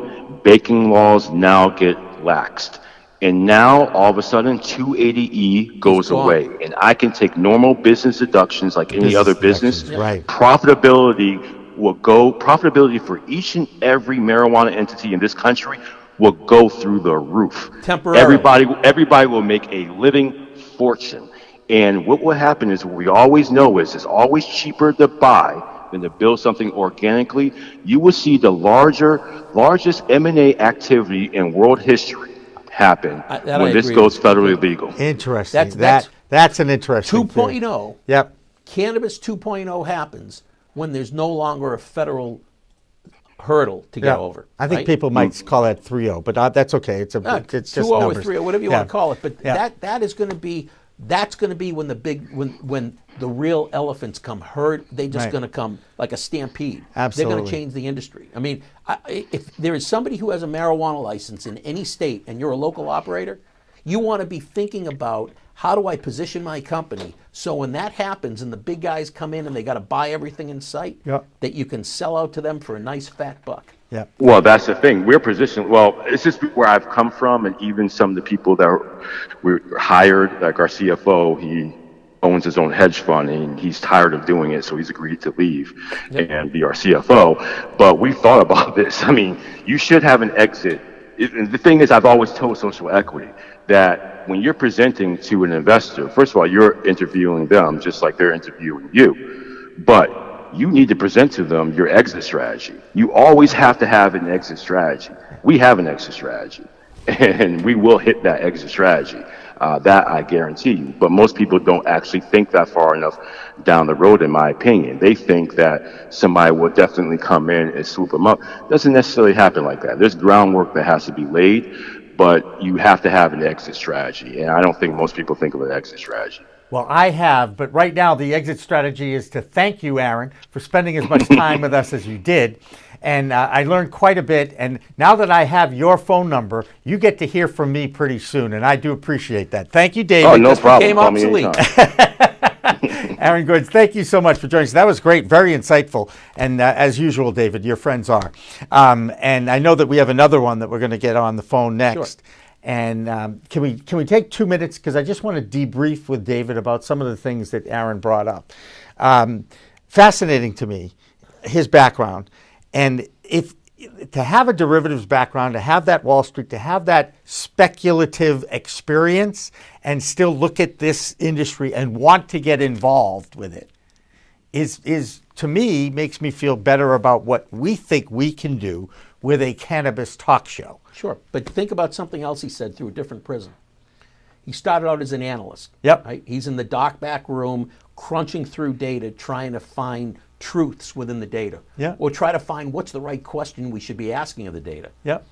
Speaker 8: baking laws now get laxed. And now, all of a sudden, 280E goes away. And I can take normal business deductions like any other business.
Speaker 2: Right.
Speaker 8: Profitability profitability for each and every marijuana entity in this country will go through the roof.
Speaker 3: Temporarily.
Speaker 8: Everybody will make a living fortune. And what will happen is, what we always know is, it's always cheaper to buy than to build something organically. You will see the largest M&A activity in world history happen when this goes federally legal.
Speaker 2: Interesting. That's an interesting
Speaker 3: 2.0.
Speaker 2: Yep.
Speaker 3: Cannabis 2.0 happens when there's no longer a federal hurdle to get over.
Speaker 2: I think people might call that 3.0, but that's okay. It's just
Speaker 3: 2.0 or
Speaker 2: numbers.
Speaker 3: 3.0, whatever you want to call it. But that is going to be, that's going to be when when the real elephants come herd. They're just going to come like a stampede.
Speaker 2: Absolutely.
Speaker 3: They're going to change the industry. I mean, if there is somebody who has a marijuana license in any state and you're a local operator, you want to be thinking about, how do I position my company so when that happens and the big guys come in and they got to buy everything in sight, that you can sell out to them for a nice fat buck?
Speaker 2: Yeah.
Speaker 8: Well, that's the thing. We're positioned. Well, it's just where I've come from, and even some of the people that were hired, like our CFO, he owns his own hedge fund, and he's tired of doing it, so he's agreed to leave and be our CFO. But we thought about this. I mean, you should have an exit. And the thing is, I've always told social equity that when you're presenting to an investor, first of all, you're interviewing them just like they're interviewing you. But you need to present to them your exit strategy. You always have to have an exit strategy. We have an exit strategy, and we will hit that exit strategy. That I guarantee you. But most people don't actually think that far enough down the road, in my opinion. They think that somebody will definitely come in and swoop them up. It doesn't necessarily happen like that. There's groundwork that has to be laid, but you have to have an exit strategy. And I don't think most people think of an exit strategy.
Speaker 2: Well, I have, but right now the exit strategy is to thank you, Aaron, for spending as much time with us as you did. And I learned quite a bit. And now that I have your phone number, you get to hear from me pretty soon. And I do appreciate that. Thank you, David.
Speaker 8: Oh, no problem.
Speaker 3: Became obsolete.
Speaker 2: Aaron Goines, thank you so much for joining us. That was great, very insightful. And as usual, David, your friends are. And I know that we have another one that we're going to get on the phone next. Sure. And can we take 2 minutes? Because I just want to debrief with David about some of the things that Aaron brought up. Fascinating to me, his background. And if to have a derivatives background, to have that Wall Street, to have that speculative experience and still look at this industry and want to get involved with it is to me, makes me feel better about what we think we can do with a cannabis talk show.
Speaker 3: Sure, but think about something else he said through a different prism. He started out as an analyst.
Speaker 2: Yep.
Speaker 3: Right? He's in the dark back room, crunching through data, trying to find truths within the data.
Speaker 2: Yeah.
Speaker 3: Or try to find what's the right question we should be asking of the data.
Speaker 2: Yep.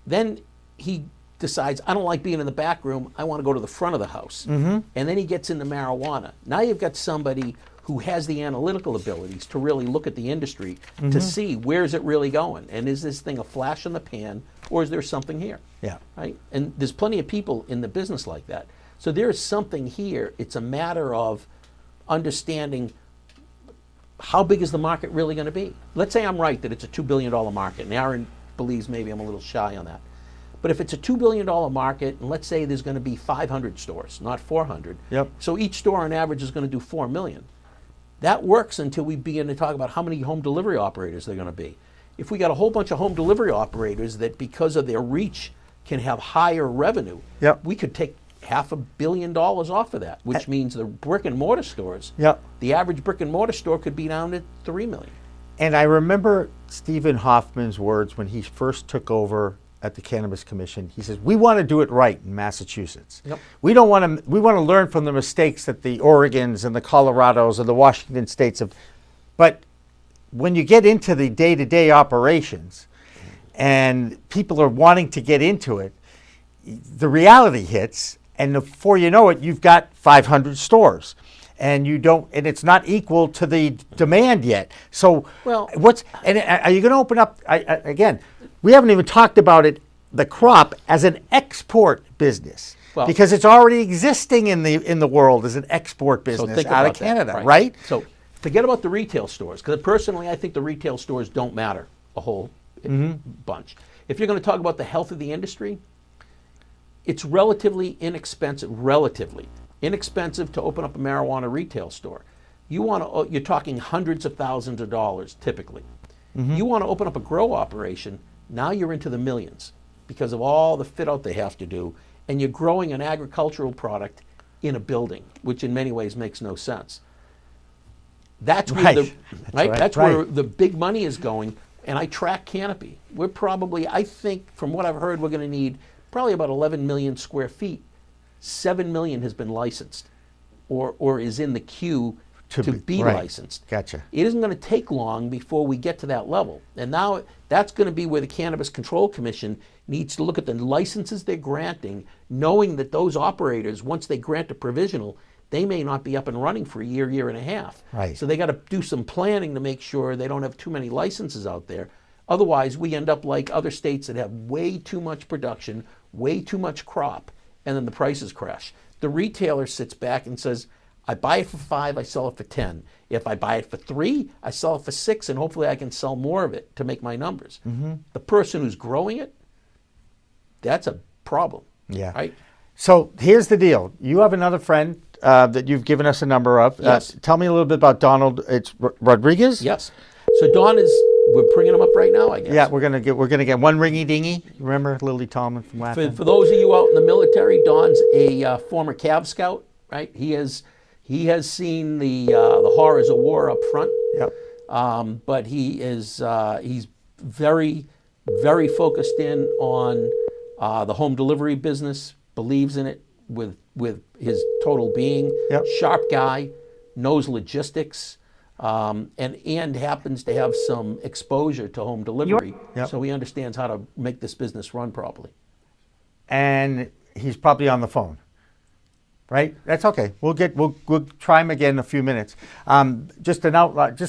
Speaker 3: Then he decides, I don't like being in the back room, I want to go to the front of the house. Mm-hmm. And then he gets into marijuana. Now you've got somebody who has the analytical abilities to really look at the industry to see where's it really going. And is this thing a flash in the pan, or is there something here?
Speaker 2: Yeah.
Speaker 3: Right? And there's plenty of people in the business like that. So there's something here. It's a matter of understanding how big is the market really going to be. Let's say I'm right that it's a $2 billion market, and Aaron believes maybe I'm a little shy on that. But if it's a $2 billion market, and let's say there's going to be 500 stores, not 400,
Speaker 2: Yep.
Speaker 3: so each store on average is going to do 4 million. That works until we begin to talk about how many home delivery operators they're going to be. If we got a whole bunch of home delivery operators that, because of their reach, can have higher revenue,
Speaker 2: Yep.
Speaker 3: we could take $500 million off of that, which means the brick and mortar stores,
Speaker 2: Yep.
Speaker 3: the average brick and mortar store could be down to 3 million.
Speaker 2: And I remember Stephen Hoffman's words when he first took over at the Cannabis Commission. He says, we want to do it right in Massachusetts.
Speaker 3: Yep.
Speaker 2: We want to learn from the mistakes that the Oregons and the Colorados and the Washington states have. But when you get into the day-to-day operations and people are wanting to get into it, the reality hits, and before you know it, you've got 500 stores. And it's not equal to the demand yet. So, are you going to open up again? We haven't even talked about it, the crop, as an export business, because it's already existing in the world as an export business out of Canada, right?
Speaker 3: So forget about the retail stores, because personally, I think the retail stores don't matter a whole bunch. If you're going to talk about the health of the industry, it's relatively inexpensive to open up a marijuana retail store. you're talking hundreds of thousands of dollars typically. You want to open up a grow operation, now you're into the millions because of all the fit out they have to do, and you're growing an agricultural product in a building, which in many ways makes no sense. That's where where the big money is going, and I track Canopy. We're probably, I think, from what I've heard, we're going to need probably about 11 million square feet. 7 million has been licensed or is in the queue to be licensed.
Speaker 2: Gotcha.
Speaker 3: It isn't going to take long before we get to that level. And now that's going to be where the Cannabis Control Commission needs to look at the licenses they're granting, knowing that those operators, once they grant a provisional, they may not be up and running for a year, year and a half.
Speaker 2: Right.
Speaker 3: So they got to do some planning to make sure they don't have too many licenses out there. Otherwise, we end up like other states that have way too much production, way too much crop, and then the prices crash. The retailer sits back and says, I buy it for 5, I sell it for 10. If I buy it for 3, I sell it for 6, and hopefully I can sell more of it to make my numbers. The person who's growing it, that's a problem.
Speaker 2: Yeah.
Speaker 3: Right?
Speaker 2: So here's the deal. You have another friend that you've given us a number of.
Speaker 3: Yes.
Speaker 2: Tell me a little bit about Donald. It's Rodriguez?
Speaker 3: Yes. So Don we're bringing him up right now, I guess.
Speaker 2: Yeah, we're gonna get one ringy dingy. Remember Lily Tallman from last time?
Speaker 3: For those of you out in the military, Don's a former Cav Scout, right? He has seen the horrors of war up front.
Speaker 2: Yep.
Speaker 3: But he's very, very focused in on the home delivery business, believes in it with his total being.
Speaker 2: Yep.
Speaker 3: Sharp guy, knows logistics, and happens to have some exposure to home delivery.
Speaker 2: Yep.
Speaker 3: So he understands how to make this business run properly.
Speaker 2: And he's probably on the phone. Right? That's okay. We'll try him again in a few minutes. Just a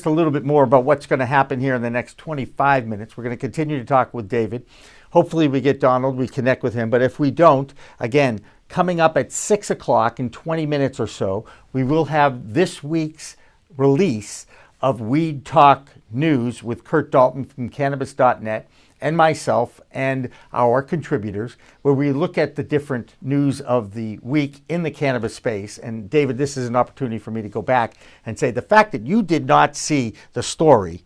Speaker 2: little bit more about what's going to happen here in the next 25 minutes. We're going to continue to talk with David. Hopefully we get Donald, we connect with him. But if we don't, again, coming up at 6 o'clock in 20 minutes or so, we will have this week's release of Weed Talk News with Kurt Dalton from Cannabis.net and myself and our contributors, where we look at the different news of the week in the cannabis space. And David, this is an opportunity for me to go back and say the fact that you did not see the story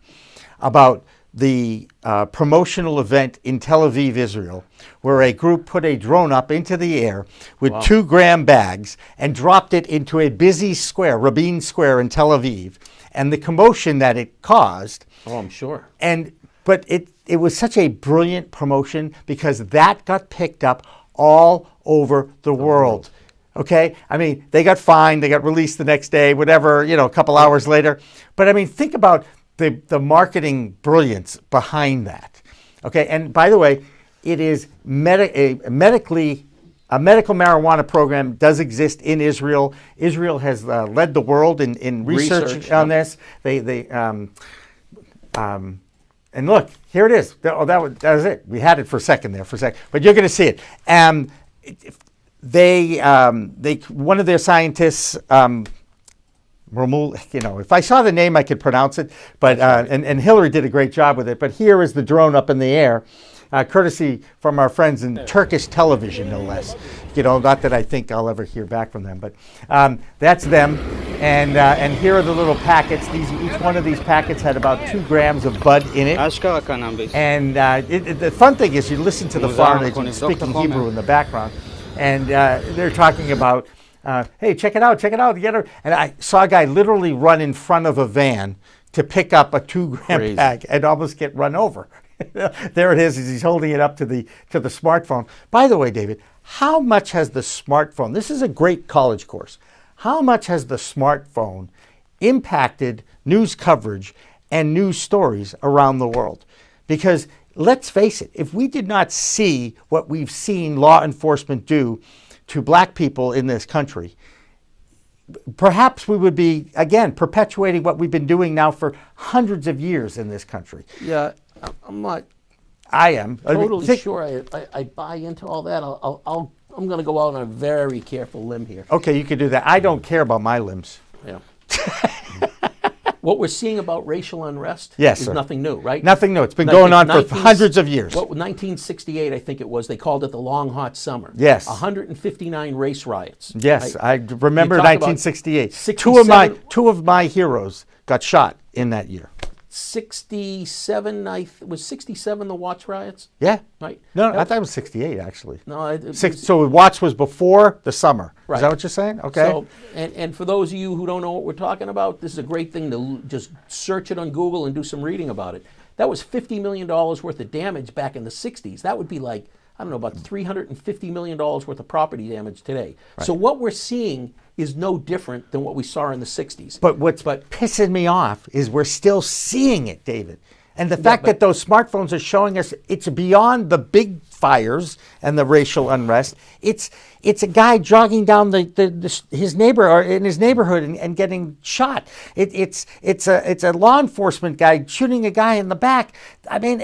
Speaker 2: about the promotional event in Tel Aviv, Israel, where a group put a drone up into the air with 2-gram bags and dropped it into a busy square, Rabin Square in Tel Aviv, and the commotion that it caused.
Speaker 3: Oh, I'm sure.
Speaker 2: But it was such a brilliant promotion because that got picked up all over the world. Okay? I mean, they got fined, they got released the next day, whatever, a couple hours later. But I mean, think about the marketing brilliance behind that. Okay? And by the way, it is a medical marijuana program does exist in Israel. Israel has led the world in research on this. And look, here it is. That was it. We had it for a second, but you're going to see it. One of their scientists, if I saw the name, I could pronounce it. But and Hillary did a great job with it. But here is the drone up in the air, courtesy from our friends in Turkish television, no less. Not that I think I'll ever hear back from them, but that's them. And here are the little packets. Each one of these packets had about 2 grams of bud in it. And the fun thing is you listen to the farm agent speaking Hebrew in the background. And they're talking about, hey, check it out. And I saw a guy literally run in front of a van to pick up a 2-gram bag and almost get run over. There it is. He's holding it up to the smartphone. By the way, David, how much has the smartphone, this is a great college course, how much has the smartphone impacted news coverage and news stories around the world? Because let's face it, if we did not see what we've seen law enforcement do to black people in this country, perhaps we would be, again, perpetuating what we've been doing now for hundreds of years in this country.
Speaker 3: Yeah, I'm not.
Speaker 2: I am
Speaker 3: Totally sure I buy into all that. I'm going to go out on a very careful limb here.
Speaker 2: Okay, you can do that. I don't care about my limbs.
Speaker 3: Yeah. What we're seeing about racial unrest
Speaker 2: Yes,
Speaker 3: is
Speaker 2: sir.
Speaker 3: nothing new, right?
Speaker 2: Nothing new. It's been going on for hundreds of years.
Speaker 3: 1968, I think it was. They called it the Long Hot Summer.
Speaker 2: Yes.
Speaker 3: 159 race riots.
Speaker 2: Yes,
Speaker 3: right?
Speaker 2: I remember
Speaker 3: You talk about
Speaker 2: 1968.
Speaker 3: 67
Speaker 2: Two of my heroes got shot in that year.
Speaker 3: 67, was 67 the Watts riots?
Speaker 2: Yeah.
Speaker 3: Right.
Speaker 2: No, I thought it was 68 actually.
Speaker 3: No, it
Speaker 2: So Watts was before the summer.
Speaker 3: Right.
Speaker 2: Is that what you're saying? Okay.
Speaker 3: So, and for those of you who don't know what we're talking about, this is a great thing to just search it on Google and do some reading about it. That was $50 million worth of damage back in the 60s. That would be like, I don't know, about $350 million worth of property damage today.
Speaker 2: Right.
Speaker 3: So what we're seeing is no different than what we saw in the 60s.
Speaker 2: But what's pissing me off is we're still seeing it, David. And the fact that those smartphones are showing us it's beyond the big fires and the racial unrest. It's a guy jogging down his neighbor or in his neighborhood and getting shot. It's a law enforcement guy shooting a guy in the back. I mean,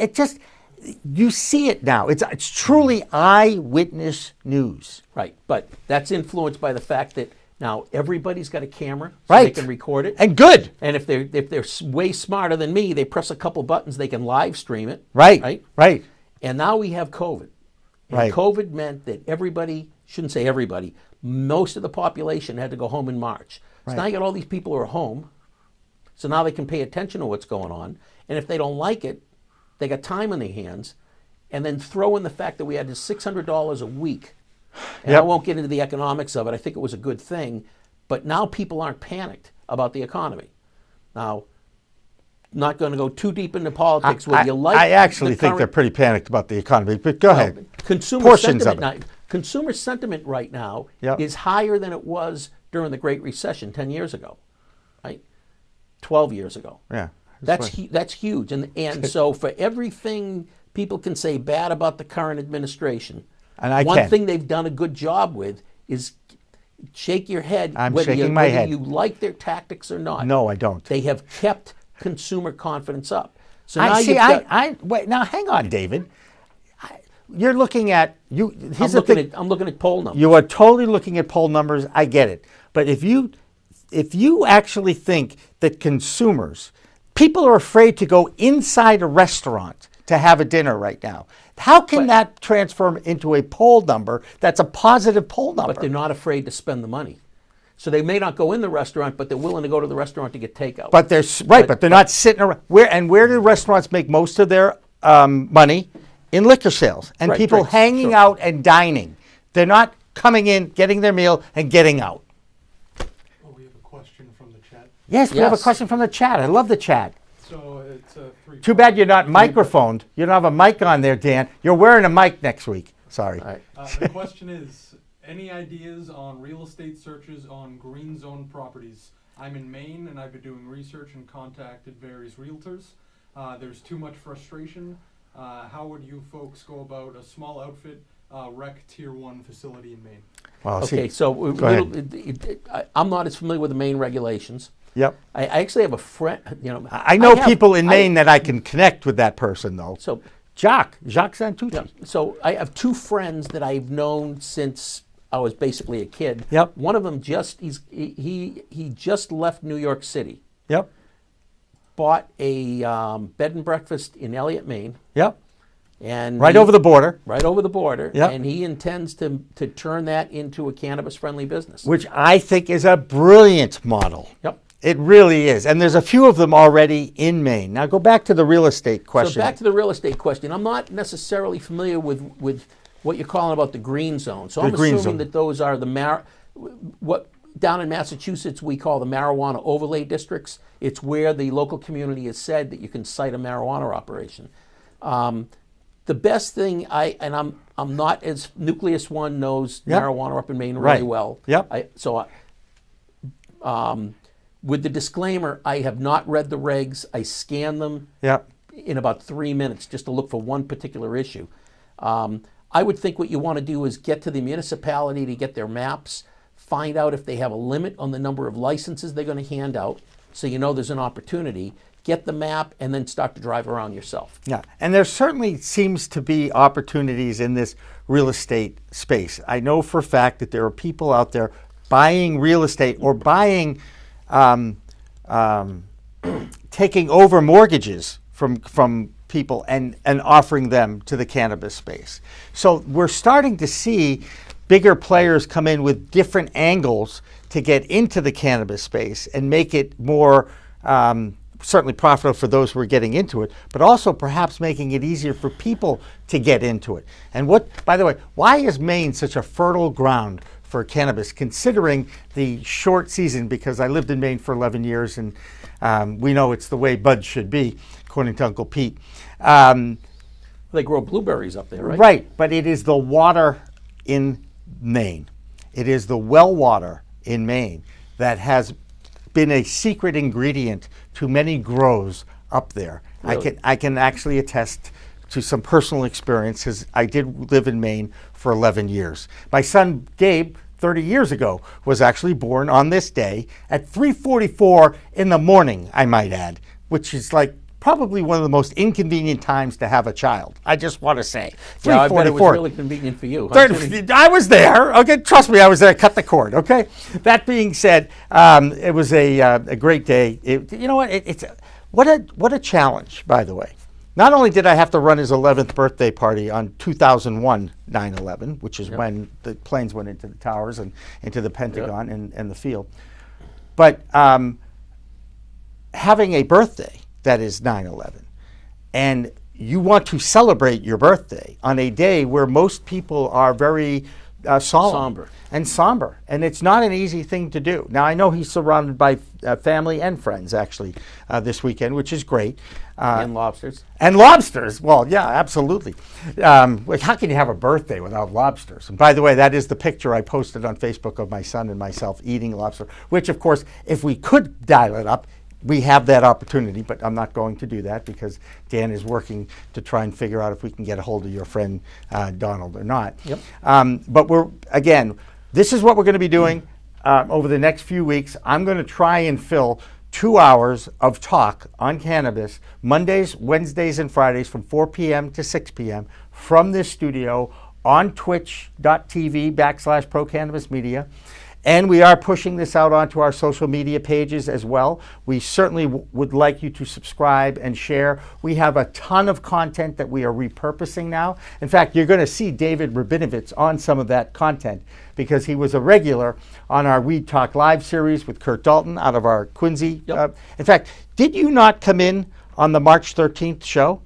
Speaker 2: you see it now. It's truly eyewitness news.
Speaker 3: Right, but that's influenced by the fact that now everybody's got a camera, so
Speaker 2: right.
Speaker 3: they can record it.
Speaker 2: And good.
Speaker 3: And if they're way smarter than me, they press a couple buttons, they can live stream it.
Speaker 2: Right.
Speaker 3: Right.
Speaker 2: Right.
Speaker 3: And now we have COVID. And
Speaker 2: right.
Speaker 3: COVID meant that everybody, shouldn't say everybody, most of the population had to go home in March. So now you got all these people who are home. So now they can pay attention to what's going on. And if they don't like it, they got time on their hands. And then throw in the fact that we had this $600 a week. And I won't get into the economics of it. I think it was a good thing. But now people aren't panicked about the economy. Now, not going to go too deep into politics.
Speaker 2: I actually think they're pretty panicked about the economy. But go ahead.
Speaker 3: Consumer sentiment right now is higher than it was during the Great Recession 10 years ago, right? 12 years ago.
Speaker 2: Yeah.
Speaker 3: That's huge. And so for everything people can say bad about the current administration, one thing they've done a good job with is shake your head whether you like their tactics or not.
Speaker 2: No, I don't.
Speaker 3: They have kept consumer confidence up. So
Speaker 2: now wait, now hang on, David. You're looking at I'm
Speaker 3: looking at poll numbers.
Speaker 2: You are totally looking at poll numbers. I get it. But if you actually think that people are afraid to go inside a restaurant to have a dinner right now, how can that transform into a poll number that's a positive poll number?
Speaker 3: But they're not afraid to spend the money. So they may not go in the restaurant, but they're willing to go to the restaurant to get takeout.
Speaker 2: But they're not sitting around. Where do restaurants make most of their money? In liquor sales and people hanging out and dining. They're not coming in, getting their meal, and getting out.
Speaker 9: Oh, we have a question from the chat.
Speaker 2: Yes, we have a question from the chat. I love the chat.
Speaker 9: So it's a three.
Speaker 2: Too bad you're not microphoned. You don't have a mic on there, Dan. You're wearing a mic next week. Sorry.
Speaker 9: The question is, any ideas on real estate searches on green zone properties? I'm in Maine and I've been doing research and contacted various realtors. There's too much frustration. How would you folks go about a small outfit rec tier 1 facility in Maine?
Speaker 2: Well,
Speaker 3: okay, so I'm not as familiar with the Maine regulations.
Speaker 2: Yep.
Speaker 3: I actually have a friend.
Speaker 2: I know people in Maine that I can connect with that person though.
Speaker 3: So
Speaker 2: Jacques Santucci.
Speaker 3: Yeah, so I have two friends that I've known since I was basically a kid.
Speaker 2: Yep.
Speaker 3: One of them he just left New York City.
Speaker 2: Yep.
Speaker 3: Bought a bed and breakfast in Elliott, Maine.
Speaker 2: Yep.
Speaker 3: And
Speaker 2: over the border.
Speaker 3: Right over the border.
Speaker 2: Yep.
Speaker 3: And he intends to turn that into a cannabis-friendly business.
Speaker 2: Which I think is a brilliant model.
Speaker 3: Yep.
Speaker 2: It really is. And there's a few of them already in Maine. Now go back to the real estate question.
Speaker 3: So back to the real estate question. I'm not necessarily familiar with what you're calling about the green zone. So I'm assuming that those are what down in Massachusetts we call the marijuana overlay districts. It's where the local community has said that you can cite a marijuana operation. The best thing I'm not as Nucleus One knows marijuana up in Maine really well.
Speaker 2: Yep.
Speaker 3: With the disclaimer, I have not read the regs. I scan them in about 3 minutes just to look for one particular issue. I would think what you want to do is get to the municipality to get their maps, find out if they have a limit on the number of licenses they're going to hand out, so you know there's an opportunity. Get the map and then start to drive around yourself.
Speaker 2: Yeah, and there certainly seems to be opportunities in this real estate space. I know for a fact that there are people out there buying real estate or buying taking over mortgages from people and offering them to the cannabis space. So we're starting to see bigger players come in with different angles to get into the cannabis space and make it more certainly profitable for those who are getting into it, but also perhaps making it easier for people to get into it. And by the way, why is Maine such a fertile ground for cannabis, considering the short season? Because I lived in Maine for 11 years, and we know it's the way buds should be, according to Uncle Pete.
Speaker 3: They grow blueberries up there, right?
Speaker 2: Right, but it is the water in Maine. It is the well water in Maine that has been a secret ingredient to many grows up there.
Speaker 3: Really?
Speaker 2: I can actually attest to some personal experiences. I did live in Maine for 11 years. My son Gabe, 30 years ago, was actually born on this day at 3:44 in the morning, I might add, which is like probably one of the most inconvenient times to have a child. I just want to say.
Speaker 3: Yeah, I bet it was really convenient for you.
Speaker 2: I was there. Okay, trust me, I was there. Cut the cord. Okay. That being said, it was a great day. You know what? What a challenge, by the way. Not only did I have to run his 11th birthday party on 2001 9/11, which is when the planes went into the towers and into the Pentagon and the field, but having a birthday that is 9/11, and you want to celebrate your birthday on a day where most people are very somber, and it's not an easy thing to do. Now, I know he's surrounded by family and friends, actually, this weekend, which is great.
Speaker 3: And lobsters.
Speaker 2: And lobsters. Well, yeah, absolutely. How can you have a birthday without lobsters? And by the way, that is the picture I posted on Facebook of my son and myself eating lobster, which, of course, if we could dial it up, we have that opportunity, but I'm not going to do that because Dan is working to try and figure out if we can get a hold of your friend Donald or not.
Speaker 3: Yep.
Speaker 2: But this is what we're going to be doing over the next few weeks. I'm going to try and fill 2 hours of talk on cannabis Mondays, Wednesdays, and Fridays from 4 p.m. to 6 p.m. from this studio on twitch.tv/ProCannabisMedia. And we are pushing this out onto our social media pages as well. We certainly would like you to subscribe and share. We have a ton of content that we are repurposing now. In fact, you're going to see David Rabinovitz on some of that content because he was a regular on our Weed Talk Live series with Kurt Dalton out of our Quincy.
Speaker 3: Yep.
Speaker 2: In fact, did you not come in on the March 13th show?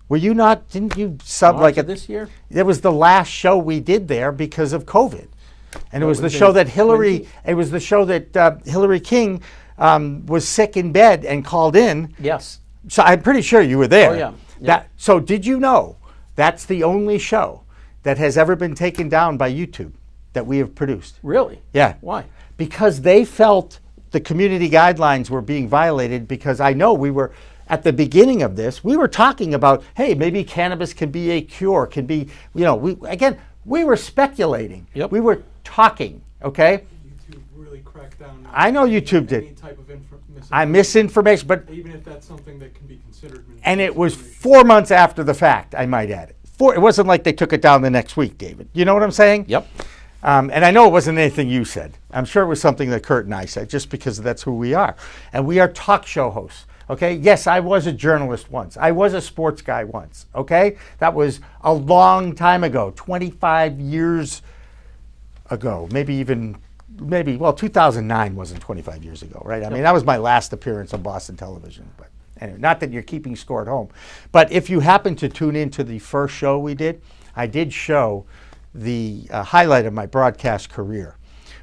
Speaker 2: Were you not? Didn't you sub
Speaker 3: March of this year?
Speaker 2: It was the last show we did there because of COVID. And it was the show that Hillary King was sick in bed and called in.
Speaker 3: Yes.
Speaker 2: So I'm pretty sure you were there.
Speaker 3: Oh, yeah.
Speaker 2: So did you know that's the only show that has ever been taken down by YouTube that we have produced?
Speaker 3: Really?
Speaker 2: Yeah.
Speaker 3: Why?
Speaker 2: Because they felt the community guidelines were being violated, because I know we were, at the beginning of this, we were talking about, hey, maybe cannabis can be a cure, can be, we were speculating.
Speaker 3: Yep.
Speaker 2: We were talking, okay?
Speaker 9: YouTube really cracked down.
Speaker 2: I know YouTube did.
Speaker 9: Any type of
Speaker 2: misinformation, but
Speaker 9: even if that's something that can be considered.
Speaker 2: And it was 4 months after the fact, I might add it. It wasn't like they took it down the next week, David. You know what I'm saying?
Speaker 3: Yep.
Speaker 2: And I know it wasn't anything you said. I'm sure it was something that Kurt and I said, just because that's who we are. And we are talk show hosts. Okay, yes, I was a journalist once. I was a sports guy once, okay? That was a long time ago, 25 years ago, maybe 2009 wasn't 25 years ago, right? I mean, that was my last appearance on Boston television. But anyway, not that you're keeping score at home. But if you happen to tune into the first show we did, I did show the highlight of my broadcast career,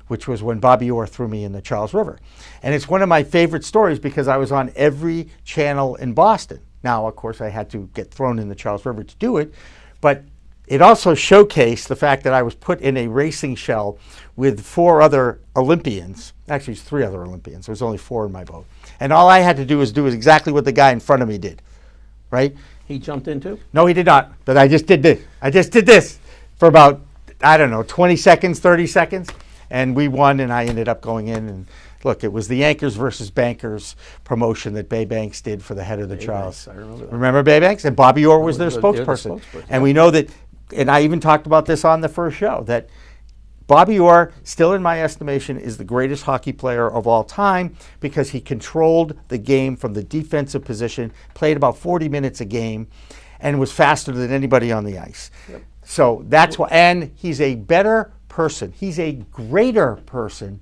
Speaker 2: which was when Bobby Orr threw me in the Charles River. And it's one of my favorite stories because I was on every channel in Boston. Now, of course, I had to get thrown in the Charles River to do it, but it also showcased the fact that I was put in a racing shell with 4 other Olympians. Actually, it's 3 other Olympians. There was only 4 in my boat. And all I had to do was do exactly what the guy in front of me did, right?
Speaker 3: He jumped into?
Speaker 2: No, he did not. But I just did this. I just did this for about, 20 seconds, 30 seconds. And we won, and I ended up going in. And look, it was the Yankers versus Bankers promotion that Bay Banks did for the head of the Charles.
Speaker 3: I remember that.
Speaker 2: Remember Bay Banks? And Bobby Orr was their
Speaker 3: They're
Speaker 2: spokesperson.
Speaker 3: the spokesperson.
Speaker 2: And we know that, and I even talked about this on the first show, that Bobby Orr, still in my estimation, is the greatest hockey player of all time because he controlled the game from the defensive position, played about 40 minutes a game, and was faster than anybody on the ice. Yep. So that's why, and he's a better person. He's a greater person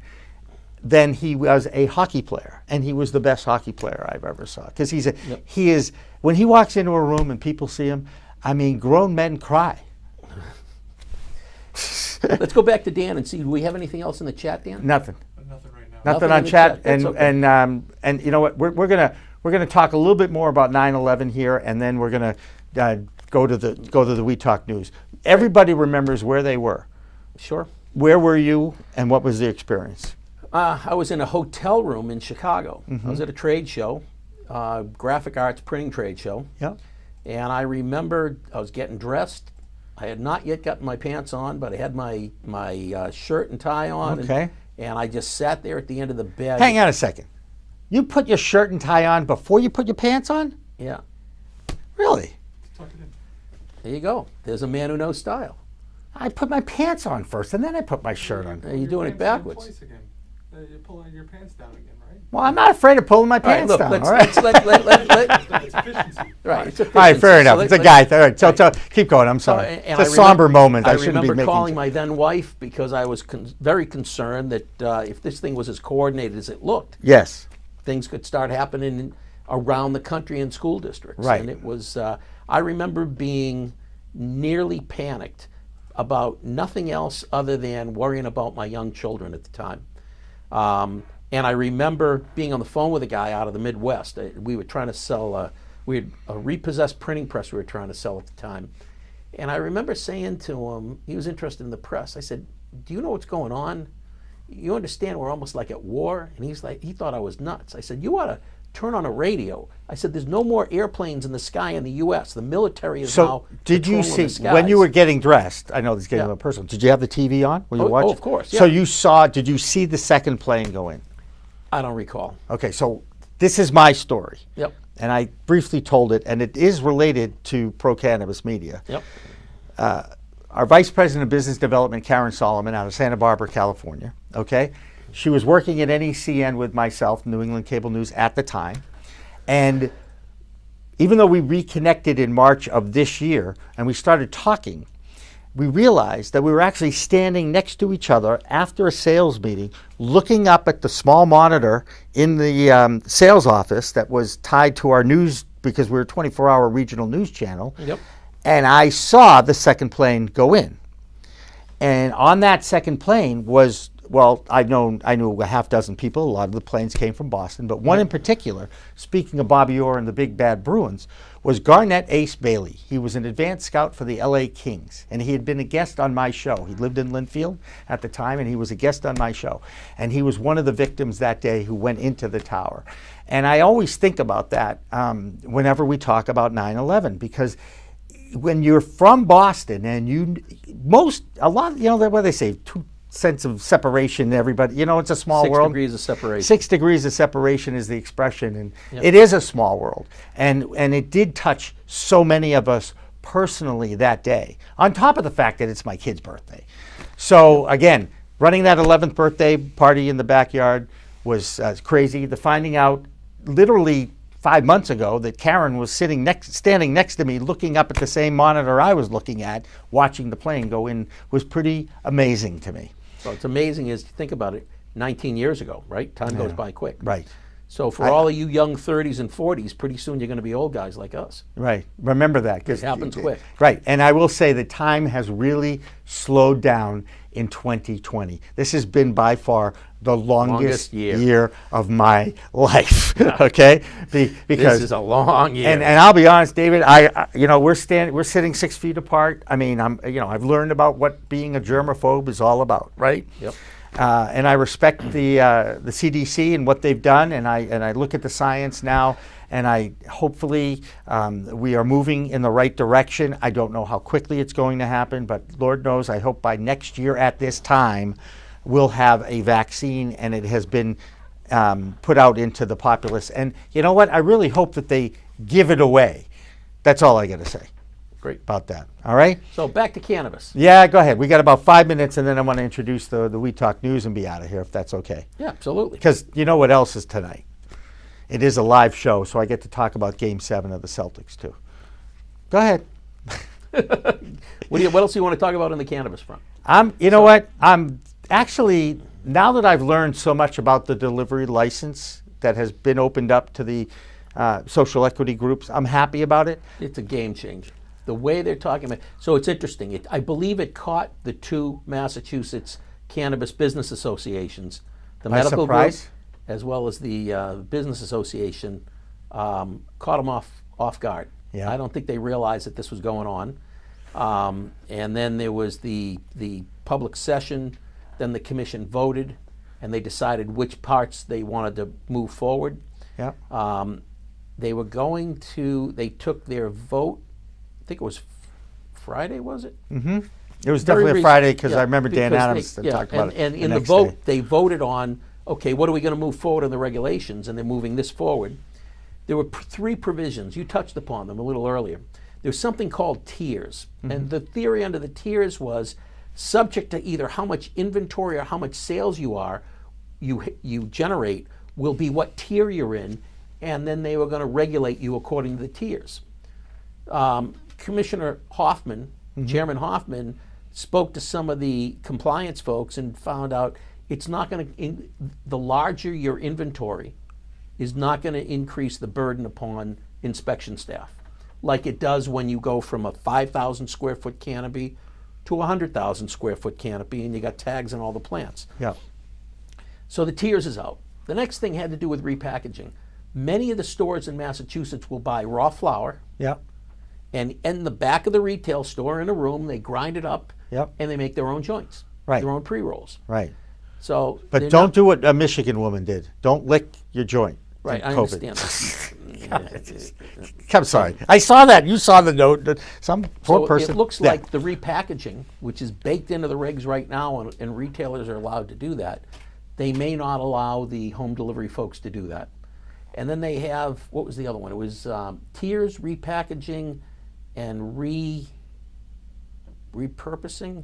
Speaker 2: than he was a hockey player, and he was the best hockey player I've ever saw. Because he is, when he walks into a room and people see him, I mean, grown men cry.
Speaker 3: Let's go back to Dan and see, do we have anything else in the chat, Dan?
Speaker 2: Nothing.
Speaker 9: Nothing right now.
Speaker 2: Nothing on chat.
Speaker 3: And
Speaker 2: you know what? We're gonna talk a little bit more about 9/11 here, and then we're gonna go to the We Talk News. Everybody remembers where they were.
Speaker 3: Sure.
Speaker 2: Where were you, and what was the experience?
Speaker 3: I was in a hotel room in Chicago. I was at a trade show, graphic arts printing trade show.
Speaker 2: Yeah.
Speaker 3: And I remember I was getting dressed. I had not yet gotten my pants on, but I had my shirt and tie on.
Speaker 2: Okay.
Speaker 3: And I just sat there at the end of the bed.
Speaker 2: Hang on a second. You put your shirt and tie on before you put your pants on?
Speaker 3: Yeah.
Speaker 2: Really?
Speaker 9: Tuck it in.
Speaker 3: There you go. There's a man who knows style.
Speaker 2: I put my pants on first, and then I put my shirt on.
Speaker 3: You're doing it backwards.
Speaker 9: Twice again. You're pulling your pants down again, right?
Speaker 2: Well, I'm not afraid of pulling my pants down. All right.
Speaker 9: It's efficiency.
Speaker 3: Right. It's
Speaker 2: All right, fair enough. It's a guy. All right, so keep going. I'm sorry.
Speaker 3: And
Speaker 2: it's a somber moment.
Speaker 3: I
Speaker 2: shouldn't be
Speaker 3: remember
Speaker 2: making.
Speaker 3: calling my then wife because I was very concerned that if this thing was as coordinated as it looked,
Speaker 2: Yes.
Speaker 3: things could start happening around the country in school districts.
Speaker 2: Right.
Speaker 3: And it was. I remember being nearly panicked about nothing else other than worrying about my young children at the time. And I remember being on the phone with a guy out of the Midwest. We were trying to sell, we had a repossessed printing press we were trying to sell at the time. And I remember saying to him, he was interested in the press. I said, do you know what's going on? You understand we're almost like at war? And he's like, he thought I was nuts. I said, you ought to turn on a radio. I said, there's no more airplanes in the sky in the U.S. The military is now
Speaker 2: So did you
Speaker 3: patrolling the
Speaker 2: see,
Speaker 3: skies.
Speaker 2: when you were getting dressed, I know this is getting a
Speaker 3: Yeah.
Speaker 2: little personal, did you have the TV on? Were you watching?
Speaker 3: Oh, of course,
Speaker 2: So
Speaker 3: yeah.
Speaker 2: did you see the second plane go in?
Speaker 3: I don't recall.
Speaker 2: Okay, so this is my story.
Speaker 3: Yep.
Speaker 2: And I briefly told it, and it is related to pro-cannabis media.
Speaker 3: Yep.
Speaker 2: Our Vice President of Business Development, Karen Solomon, out of Santa Barbara, California, okay? She was working at NECN with myself, New England Cable News, at the time. And even though we reconnected in March of this year, and we started talking, we realized that we were actually standing next to each other after a sales meeting, looking up at the small monitor in the sales office that was tied to our news, because we're a 24-hour regional news channel.
Speaker 3: Yep.
Speaker 2: And I saw the second plane go in. And on that second plane was, well, I knew a half dozen people. A lot of the planes came from Boston, but one in particular, speaking of Bobby Orr and the Big Bad Bruins, was Garnett Ace Bailey. He was an advanced scout for the LA Kings, and he had been a guest on my show. He lived in Linfield at the time, and he was a guest on my show. And he was one of the victims that day who went into the tower. And I always think about that whenever we talk about 9/11, because when you're from Boston and a lot, what they say, 2 sense of separation, everybody, it's a small world.
Speaker 3: 6 degrees of separation.
Speaker 2: 6 degrees of separation is the expression, and
Speaker 3: Yep.
Speaker 2: It is a small world. And it did touch so many of us personally that day, on top of the fact that it's my kid's birthday. So again, running that 11th birthday party in the backyard was crazy. The finding out literally 5 months ago that Karen was standing next to me, looking up at the same monitor I was looking at, watching the plane go in, was pretty amazing to me.
Speaker 3: Well, it's amazing is, think about it, 19 years ago, right? Time goes by quick.
Speaker 2: Right.
Speaker 3: So for all of you young 30s and 40s, pretty soon you're going to be old guys like us.
Speaker 2: Right. Remember that. 'Cause
Speaker 3: It happens quick.
Speaker 2: Right. And I will say that time has really slowed down in 2020. This has been by far the longest year of my life. Okay? Because
Speaker 3: this is a long year.
Speaker 2: And I'll be honest, David, we're sitting 6 feet apart. I mean, I've learned about what being a germaphobe is all about, right?
Speaker 3: Yep.
Speaker 2: And I respect the CDC and what they've done, and I look at the science now, and hopefully we are moving in the right direction. I don't know how quickly it's going to happen, but Lord knows, I hope by next year at this time we'll have a vaccine, and it has been put out into the populace. And you know what? I really hope that they give it away. That's all I got to say.
Speaker 3: Great.
Speaker 2: about that. All right?
Speaker 3: So back to cannabis.
Speaker 2: Yeah, go ahead. We got about 5 minutes, and then I want to introduce the We Talk News and be out of here, if that's okay.
Speaker 3: Yeah, absolutely.
Speaker 2: Because you know what else is tonight? It is a live show, so I get to talk about Game 7 of the Celtics, too. Go ahead.
Speaker 3: What else do you want to talk about on the cannabis front?
Speaker 2: You know what? I'm actually, now that I've learned so much about the delivery license that has been opened up to the social equity groups, I'm happy about it.
Speaker 3: It's a game changer. The way they're talking about, so it's interesting. I believe it caught the two Massachusetts cannabis business associations, the
Speaker 2: By
Speaker 3: medical
Speaker 2: surprise?
Speaker 3: group as well as the business association, caught them off guard.
Speaker 2: Yeah.
Speaker 3: I don't think they realized that this was going on. And then there was the public session. Then the commission voted, and they decided which parts they wanted to move forward.
Speaker 2: Yeah.
Speaker 3: They took their vote. I think it was Friday, was it?
Speaker 2: Mm-hmm. It was
Speaker 3: Very
Speaker 2: definitely a
Speaker 3: recent-
Speaker 2: Friday because
Speaker 3: yeah,
Speaker 2: I remember Dan
Speaker 3: because
Speaker 2: Adams talked about it.
Speaker 3: And
Speaker 2: the
Speaker 3: in the
Speaker 2: next
Speaker 3: vote,
Speaker 2: day.
Speaker 3: they voted on, okay, what are we going to move forward in the regulations? And they're moving this forward. There were three provisions. You touched upon them a little earlier. There's something called tiers.
Speaker 2: Mm-hmm.
Speaker 3: And the theory under the tiers was subject to either how much inventory or how much sales you generate will be what tier you're in, and then they were going to regulate you according to the tiers. Commissioner Hoffman, Chairman Hoffman, spoke to some of the compliance folks and found out it's not going to, the larger your inventory is not going to increase the burden upon inspection staff, like it does when you go from a 5,000 square foot canopy to a 100,000 square foot canopy and you got tags on all the plants.
Speaker 2: Yeah.
Speaker 3: So the tiers is out. The next thing had to do with repackaging. Many of the stores in Massachusetts will buy raw flour,
Speaker 2: Yeah.
Speaker 3: and in the back of the retail store in a room, they grind it up,
Speaker 2: Yep.
Speaker 3: and they make their own joints,
Speaker 2: Right.
Speaker 3: their own pre-rolls.
Speaker 2: Right.
Speaker 3: So,
Speaker 2: But
Speaker 3: they're
Speaker 2: don't
Speaker 3: not-
Speaker 2: do what a Michigan woman did. Don't lick your joint.
Speaker 3: Right,
Speaker 2: in
Speaker 3: I
Speaker 2: COVID.
Speaker 3: understand.
Speaker 2: I'm sorry. I saw that. You saw the note. Some poor
Speaker 3: So
Speaker 2: person.
Speaker 3: it looks
Speaker 2: Yeah.
Speaker 3: like the repackaging, which is baked into the regs right now, and retailers are allowed to do that. They may not allow the home delivery folks to do that. And then they have, what was the other one? It was tiers, repackaging, and repurposing.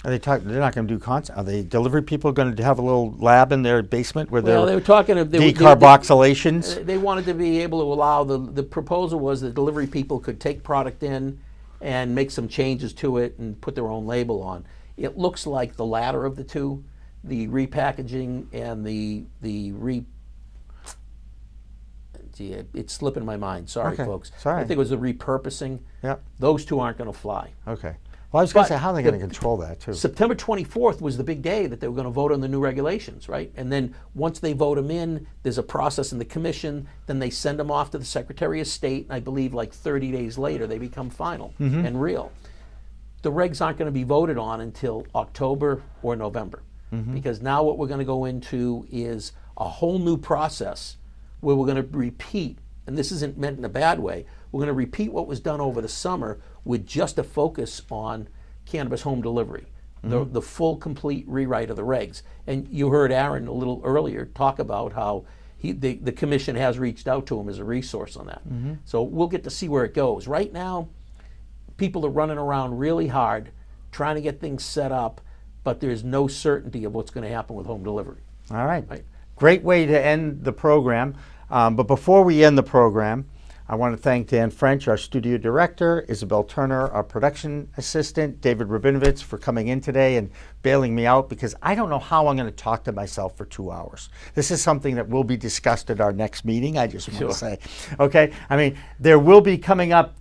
Speaker 2: Are they're not going to do content. Are the delivery people going to have a little lab in their basement where
Speaker 3: Well, they
Speaker 2: they're
Speaker 3: were talking of
Speaker 2: decarboxylations?
Speaker 3: They wanted to be able to allow the proposal was that delivery people could take product in and make some changes to it and put their own label on. It looks like the latter of the two, the repackaging and gee, it's slipping my mind. Sorry,
Speaker 2: Okay,
Speaker 3: folks.
Speaker 2: sorry.
Speaker 3: I think it was the repurposing.
Speaker 2: Yep.
Speaker 3: Those two aren't going to fly.
Speaker 2: Okay. Well, I was going
Speaker 3: But
Speaker 2: to say, how are they going to control that, too?
Speaker 3: September 24th was the big day that they were going to vote on the new regulations, right? And then once they vote them in, there's a process in the commission. Then they send them off to the Secretary of State, and I believe like 30 days later they become final and real. The regs aren't going to be voted on until October or November, because now what we're going to go into is a whole new process where we're going to repeat, and this isn't meant in a bad way, we're going to repeat what was done over the summer with just a focus on cannabis home delivery, the full, complete rewrite of the regs. And you heard Aaron a little earlier talk about how the commission has reached out to him as a resource on that. So we'll get to see where it goes. Right now, people are running around really hard trying to get things set up, but there's no certainty of what's going to happen with home delivery.
Speaker 2: All right.
Speaker 3: Right.
Speaker 2: Great way to end the program. But before we end the program, I want to thank Dan French, our studio director, Isabel Turner, our production assistant, David Rabinovitz for coming in today and bailing me out because I don't know how I'm going to talk to myself for 2 hours. This is something that will be discussed at our next meeting, I just want to say. Okay? I mean, there will be coming up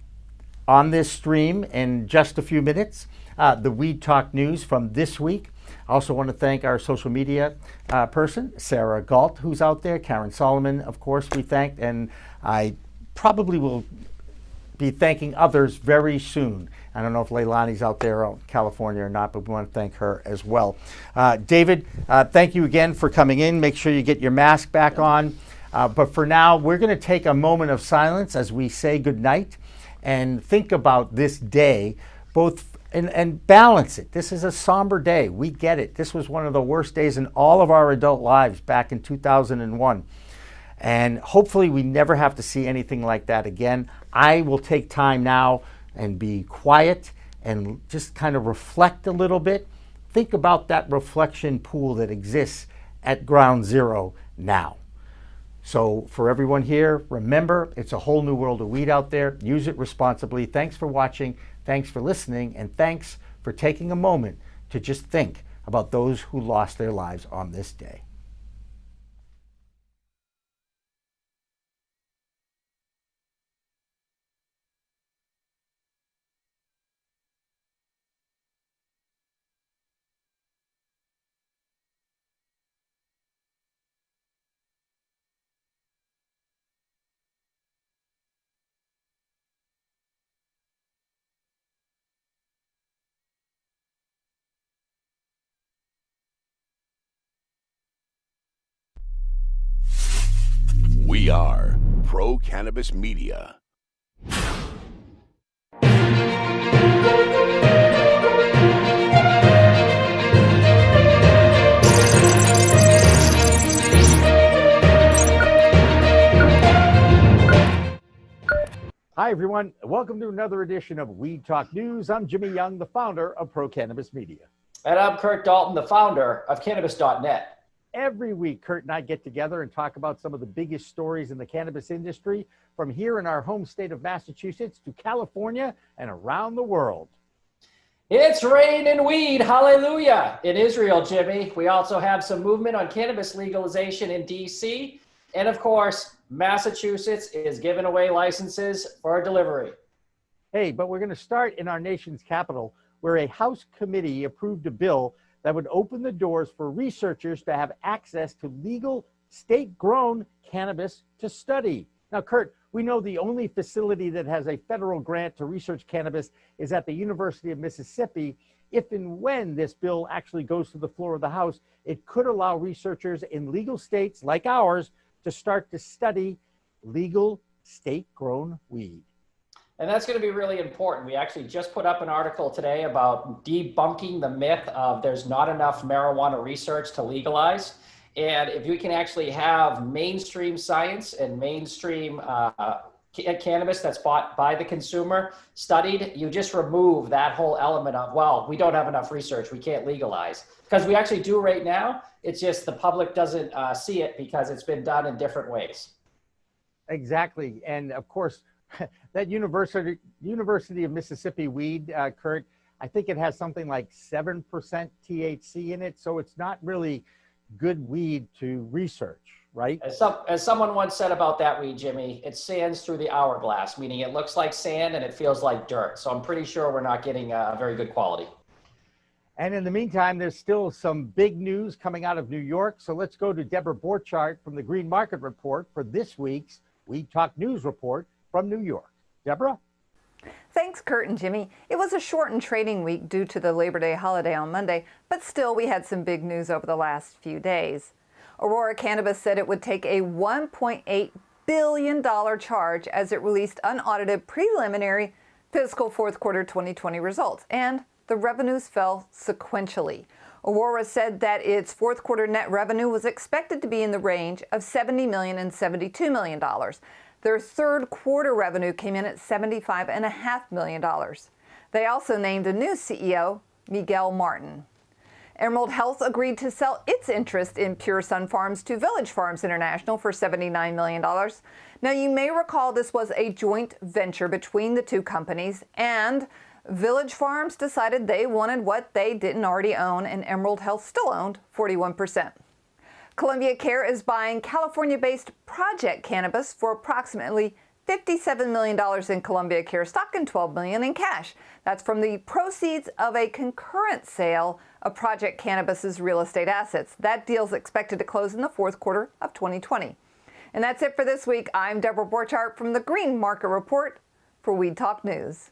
Speaker 2: on this stream in just a few minutes, the Weed Talk news from this week. I also want to thank our social media person, Sarah Galt, who's out there. Karen Solomon, of course, we thanked. And I probably will be thanking others very soon. I don't know if Leilani's out there in California or not, but we want to thank her as well. David, thank you again for coming in. Make sure you get your mask back on. But for now, we're going to take a moment of silence as we say goodnight and think about this day, both and balance it. This is a somber day. We get it. This was one of the worst days in all of our adult lives back in 2001. And hopefully we never have to see anything like that again. I will take time now and be quiet and just kind of reflect a little bit, think about that reflection pool that exists at ground zero now. So for everyone here, remember, it's a whole new world of weed out there. Use it responsibly. Thanks for watching. Thanks for listening. And thanks for taking a moment to just think about those who lost their lives on this day.
Speaker 10: We are Pro Cannabis Media.
Speaker 2: Hi, everyone. Welcome to another edition of Weed Talk News. I'm Jimmy Young, the founder of Pro Cannabis Media.
Speaker 6: And I'm Kurt Dalton, the founder of Cannabis.net.
Speaker 2: Every week, Kurt and I get together and talk about some of the biggest stories in the cannabis industry from here in our home state of Massachusetts to California and around the world.
Speaker 6: It's rain and weed, hallelujah, in Israel, Jimmy. We also have some movement on cannabis legalization in D.C. And of course, Massachusetts is giving away licenses for delivery.
Speaker 2: Hey, but we're going to start in our nation's capital, where a House committee approved a bill that would open the doors for researchers to have access to legal state-grown cannabis to study. Now, Kurt, we know the only facility that has a federal grant to research cannabis is at the University of Mississippi. If and when this bill actually goes to the floor of the House, it could allow researchers in legal states like ours to start to study legal state-grown weed.
Speaker 6: And that's going to be really important. We actually just put up an article today about debunking the myth of there's not enough marijuana research to legalize. And if we can actually have mainstream science and mainstream cannabis that's bought by the consumer studied, you just remove that whole element of, well, we don't have enough research, we can't legalize. Because we actually do right now, it's just the public doesn't see it because it's been done in different ways.
Speaker 2: Exactly. And of course, that University of Mississippi weed, Kurt, I think it has something like 7% THC in it. So it's not really good weed to research, right?
Speaker 6: As someone once said about that weed, Jimmy, it sands through the hourglass, meaning it looks like sand and it feels like dirt. So I'm pretty sure we're not getting a very good quality.
Speaker 2: And in the meantime, there's still some big news coming out of New York. So let's go to Deborah Borchardt from the Green Market Report for this week's Weed Talk News Report from New York. Deborah?
Speaker 11: Thanks, Kurt and Jimmy. It was a shortened trading week due to the Labor Day holiday on Monday, but still we had some big news over the last few days. Aurora Cannabis said it would take a $1.8 billion charge as it released unaudited preliminary fiscal fourth quarter 2020 results, and the revenues fell sequentially. Aurora said that its fourth quarter net revenue was expected to be in the range of $70 million and $72 million. Their third quarter revenue came in at $75.5 million. They also named a new CEO, Miguel Martin. Emerald Health agreed to sell its interest in Pure Sun Farms to Village Farms International for $79 million. Now, you may recall this was a joint venture between the two companies, and Village Farms decided they wanted what they didn't already own, and Emerald Health still owned 41%. Columbia Care is buying California-based Project Cannabis for approximately $57 million in Columbia Care stock and $12 million in cash. That's from the proceeds of a concurrent sale of Project Cannabis's real estate assets. That deal is expected to close in the fourth quarter of 2020. And that's it for this week. I'm Deborah Borchardt from the Green Market Report for Weed Talk News.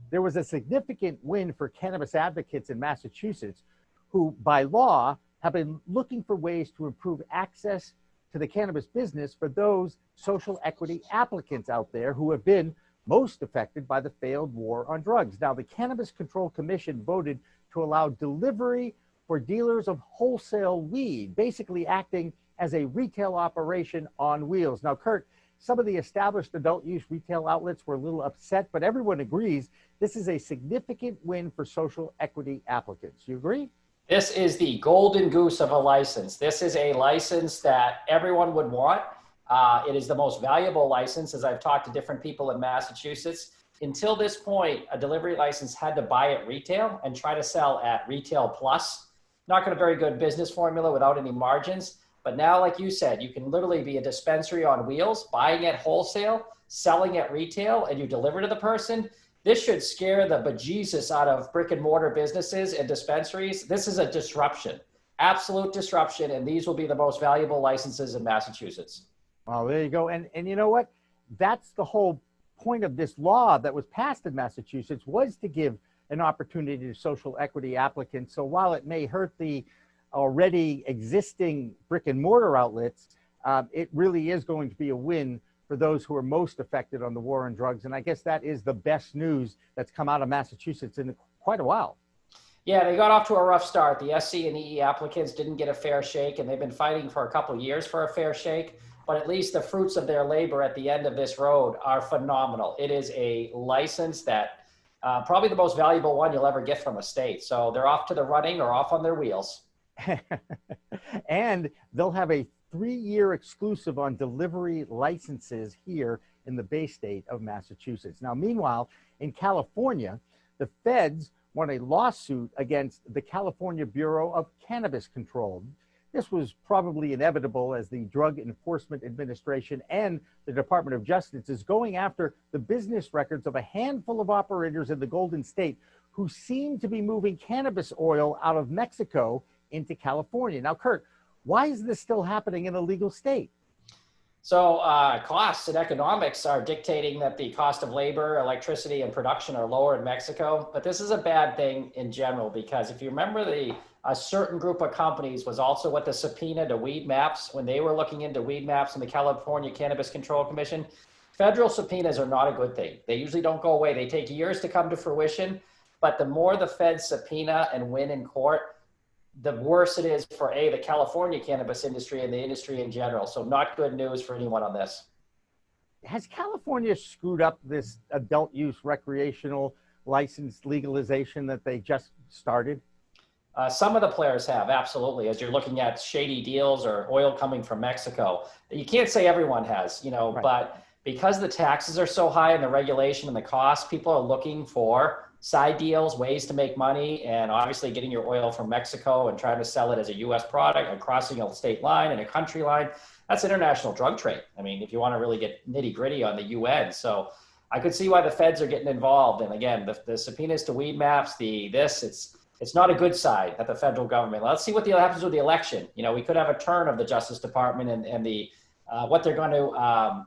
Speaker 2: There was a significant win for cannabis advocates in Massachusetts who, by law, have been looking for ways to improve access to the cannabis business for those social equity applicants out there who have been most affected by the failed war on drugs. Now, the Cannabis Control Commission voted to allow delivery for dealers of wholesale weed, basically acting as a retail operation on wheels. Now, Kurt, Some of the established adult use retail outlets were a little upset, but everyone agrees this is a significant win for social equity applicants. You agree?
Speaker 6: This is the golden goose of a license. This is a license that everyone would want. It is the most valuable license, as I've talked to different people in Massachusetts. Until this point, a delivery license had to buy at retail and try to sell at retail plus. Not going to very good business formula without any margins. But now, like you said, you can literally be a dispensary on wheels, buying at wholesale, selling at retail, and you deliver to the person. This should scare the bejesus out of brick and mortar businesses and dispensaries. This is a disruption, absolute disruption, and these will be the most valuable licenses in Massachusetts.
Speaker 2: Well, there you go. And you know what? That's the whole point of this law that was passed in Massachusetts, was to give an opportunity to social equity applicants. So while it may hurt the already existing brick and mortar outlets, it really is going to be a win for those who are most affected on the war on drugs. And I guess that is the best news that's come out of Massachusetts in quite a while.
Speaker 6: Yeah, they got off to a rough start. The SC and EE applicants didn't get a fair shake, and they've been fighting for a couple of years for a fair shake. But at least the fruits of their labor at the end of this road are phenomenal. It is a license that probably the most valuable one you'll ever get from a state. So they're off to the running or off on their wheels.
Speaker 2: And they'll have a 3-year exclusive on delivery licenses here in the Bay State of Massachusetts. Now, meanwhile, in California, the feds won a lawsuit against the California Bureau of Cannabis Control. This was probably inevitable, as the Drug Enforcement Administration and the Department of Justice is going after the business records of a handful of operators in the Golden State who seem to be moving cannabis oil out of Mexico into California. Now, Kurt, why is this still happening in a legal state?
Speaker 6: So costs and economics are dictating that the cost of labor, electricity, and production are lower in Mexico. But this is a bad thing in general, because if you remember, a certain group of companies was also what the subpoena to weed maps when they were looking into weed maps in the California Cannabis Control Commission. Federal subpoenas are not a good thing. They usually don't go away. They take years to come to fruition. But the more the feds subpoena and win in court, the worse it is for the California cannabis industry and the industry in general. So not good news for anyone on this.
Speaker 2: Has California screwed up this adult use recreational license legalization that they just started?
Speaker 6: Some of the players have, absolutely. As you're looking at shady deals or oil coming from Mexico, you can't say everyone has, right. But because the taxes are so high and the regulation and the cost, people are looking for side deals, ways to make money, and obviously getting your oil from Mexico and trying to sell it as a U.S. product and crossing a state line and a country line. That's international drug trade. I mean, if you want to really get nitty gritty on the UN. So I could see why the feds are getting involved. And again, the subpoenas to weed maps, it's not a good side at the federal government. Let's see what happens with the election. We could have a turn of the Justice Department and the what they're going to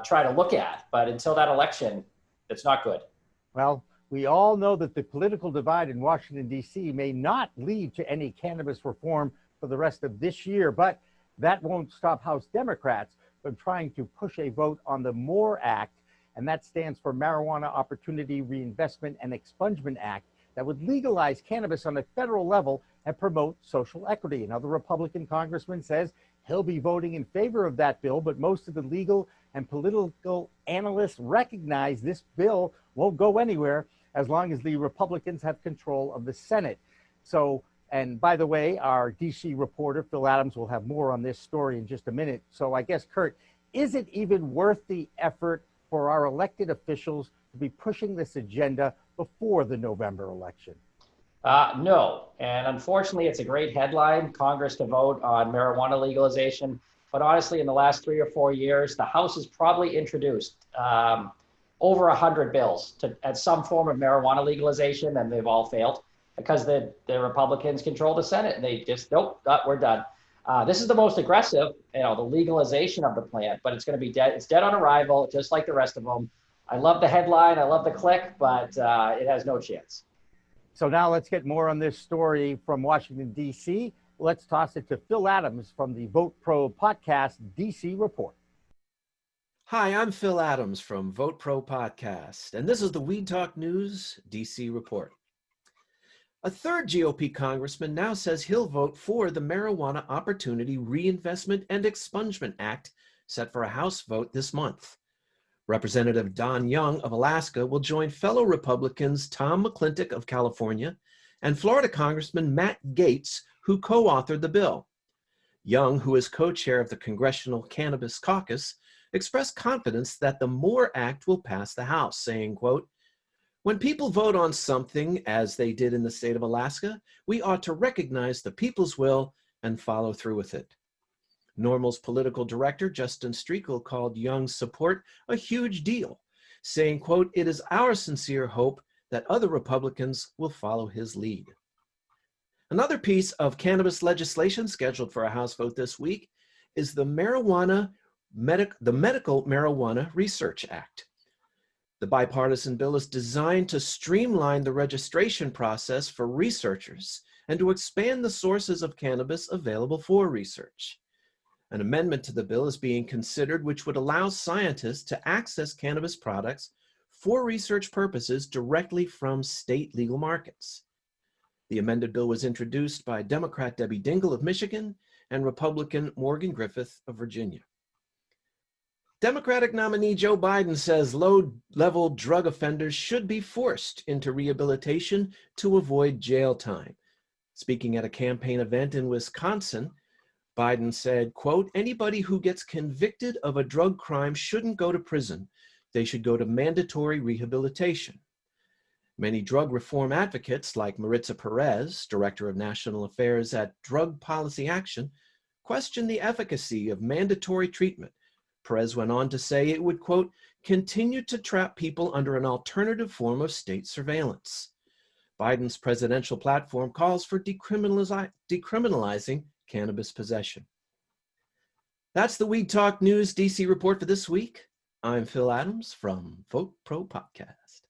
Speaker 6: try to look at. But until that election, it's not good.
Speaker 2: Well, we all know that the political divide in Washington, D.C. may not lead to any cannabis reform for the rest of this year, but that won't stop House Democrats from trying to push a vote on the MORE Act, and that stands for Marijuana Opportunity Reinvestment and Expungement Act, that would legalize cannabis on a federal level and promote social equity. Another Republican congressman says he'll be voting in favor of that bill, but most of the legal and political analysts recognize this bill won't go anywhere as long as the Republicans have control of the Senate. So, and by the way, our DC reporter, Phil Adams, will have more on this story in just a minute. So I guess, Kurt, is it even worth the effort for our elected officials to be pushing this agenda before the November election?
Speaker 6: No. And unfortunately, it's a great headline, Congress to vote on marijuana legalization. But honestly, in the last 3 or 4 years, the House has probably introduced over 100 bills at some form of marijuana legalization, and they've all failed because the Republicans control the Senate, and they just, nope, we're done. This is the most aggressive, the legalization of the plant, but it's going to be dead. It's dead on arrival, just like the rest of them. I love the headline, I love the click, but it has no chance.
Speaker 2: So now let's get more on this story from Washington, D.C. Let's toss it to Phil Adams from the Vote Pro Podcast DC Report.
Speaker 12: Hi, I'm Phil Adams from Vote Pro Podcast, and this is the Weed Talk News DC Report. A third GOP congressman now says he'll vote for the Marijuana Opportunity Reinvestment and Expungement Act set for a House vote this month. Representative Don Young of Alaska will join fellow Republicans Tom McClintock of California and Florida Congressman Matt Gaetz, who co-authored the bill. Young, who is co-chair of the Congressional Cannabis Caucus, expressed confidence that the MORE Act will pass the House, saying, quote, "When people vote on something, as they did in the state of Alaska, we ought to recognize the people's will and follow through with it." Normal's political director, Justin Streekel, called Young's support a huge deal, saying, quote, "It is our sincere hope that other Republicans will follow his lead." Another piece of cannabis legislation scheduled for a House vote this week is the Medical Marijuana Research Act. The bipartisan bill is designed to streamline the registration process for researchers and to expand the sources of cannabis available for research. An amendment to the bill is being considered which would allow scientists to access cannabis products for research purposes directly from state legal markets. The amended bill was introduced by Democrat Debbie Dingell of Michigan and Republican Morgan Griffith of Virginia. Democratic nominee Joe Biden says low-level drug offenders should be forced into rehabilitation to avoid jail time. Speaking at a campaign event in Wisconsin, Biden said, quote, "Anybody who gets convicted of a drug crime shouldn't go to prison. They should go to mandatory rehabilitation." Many drug reform advocates, like Maritza Perez, Director of National Affairs at Drug Policy Action, question the efficacy of mandatory treatment. Perez went on to say it would, quote, "continue to trap people under an alternative form of state surveillance." Biden's presidential platform calls for decriminalizing cannabis possession. That's the Weed Talk News DC report for this week. I'm Phil Adams from Vote Pro Podcast.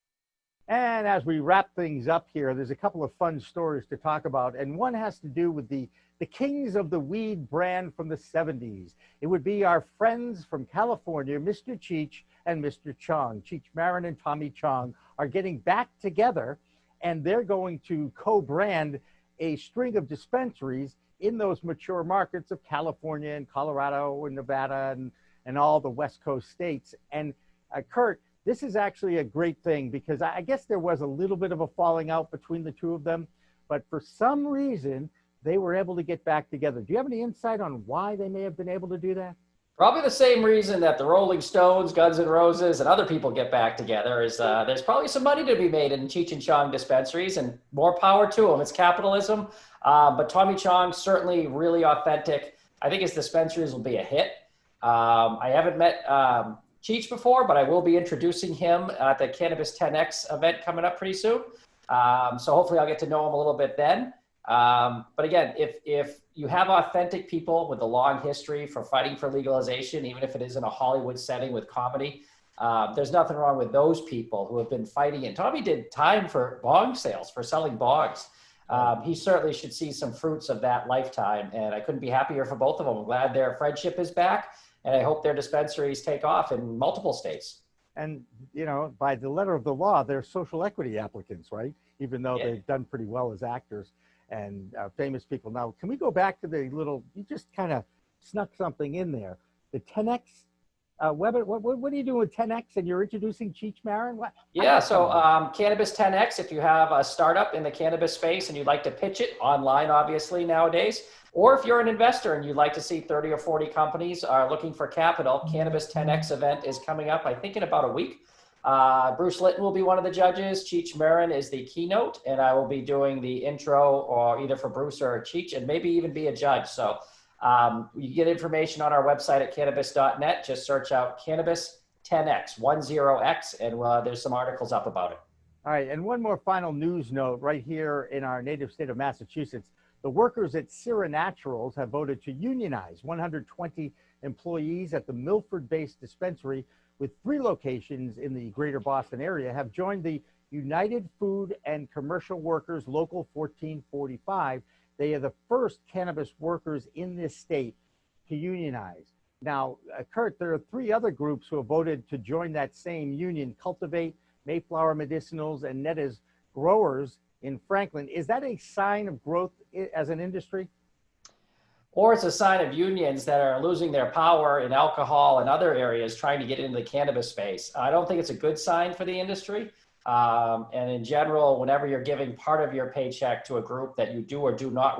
Speaker 2: And as we wrap things up here, there's a couple of fun stories to talk about, and one has to do with the kings of the weed brand from the 70s. It would be our friends from California, Mr. Cheech and Mr. Chong. Cheech Marin and Tommy Chong are getting back together, and they're going to co-brand a string of dispensaries in those mature markets of California and Colorado and Nevada and all the West Coast states. And Kurt, this is actually a great thing because I guess there was a little bit of a falling out between the two of them, but for some reason, they were able to get back together. Do you have any insight on why they may have been able to do that?
Speaker 6: Probably the same reason that the Rolling Stones, Guns N' Roses, and other people get back together is there's probably some money to be made in Cheech and Chong dispensaries, and more power to them. It's capitalism. But Tommy Chong, certainly really authentic. I think his dispensaries will be a hit. I haven't met Cheech before, but I will be introducing him at the Cannabis 10X event coming up pretty soon. So hopefully I'll get to know him a little bit then. But again, if you have authentic people with a long history for fighting for legalization, even if it is in a Hollywood setting with comedy, there's nothing wrong with those people who have been fighting it. Tommy did time for bong sales, for selling bongs. He certainly should see some fruits of that lifetime, and I couldn't be happier for both of them. I'm glad their friendship is back, and I hope their dispensaries take off in multiple states.
Speaker 2: And, you know, by the letter of the law, they're social equity applicants, right? Even though they've done pretty well as actors and famous people. Now, can we go back to the little, you just kind of snuck something in there. The 10X, what are you doing with 10X and you're introducing Cheech Marin?
Speaker 6: So Cannabis 10X, if you have a startup in the cannabis space and you'd like to pitch it online, obviously nowadays, or if you're an investor and you'd like to see 30 or 40 companies are looking for capital, Cannabis 10X event is coming up, I think in about a week. Bruce Litton will be one of the judges. Cheech Marin is the keynote, and I will be doing the intro or either for Bruce or Cheech, and maybe even be a judge. So you get information on our website at cannabis.net. Just search out Cannabis 10X, 10X, and there's some articles up about it.
Speaker 2: All right, and one more final news note right here in our native state of Massachusetts. The workers at Sira Naturals have voted to unionize 120 employees at the Milford-based dispensary with 3 locations in the greater Boston area have joined the United Food and Commercial Workers Local 1445. They are the first cannabis workers in this state to unionize. Now, Kurt, there are 3 other groups who have voted to join that same union: Cultivate, Mayflower Medicinals, and Netta's Growers in Franklin. Is that a sign of growth as an industry?
Speaker 6: or it's a sign of unions that are losing their power in alcohol and other areas trying to get into the cannabis space. I don't think it's a good sign for the industry. And in general, whenever you're giving part of your paycheck to a group that you do or do not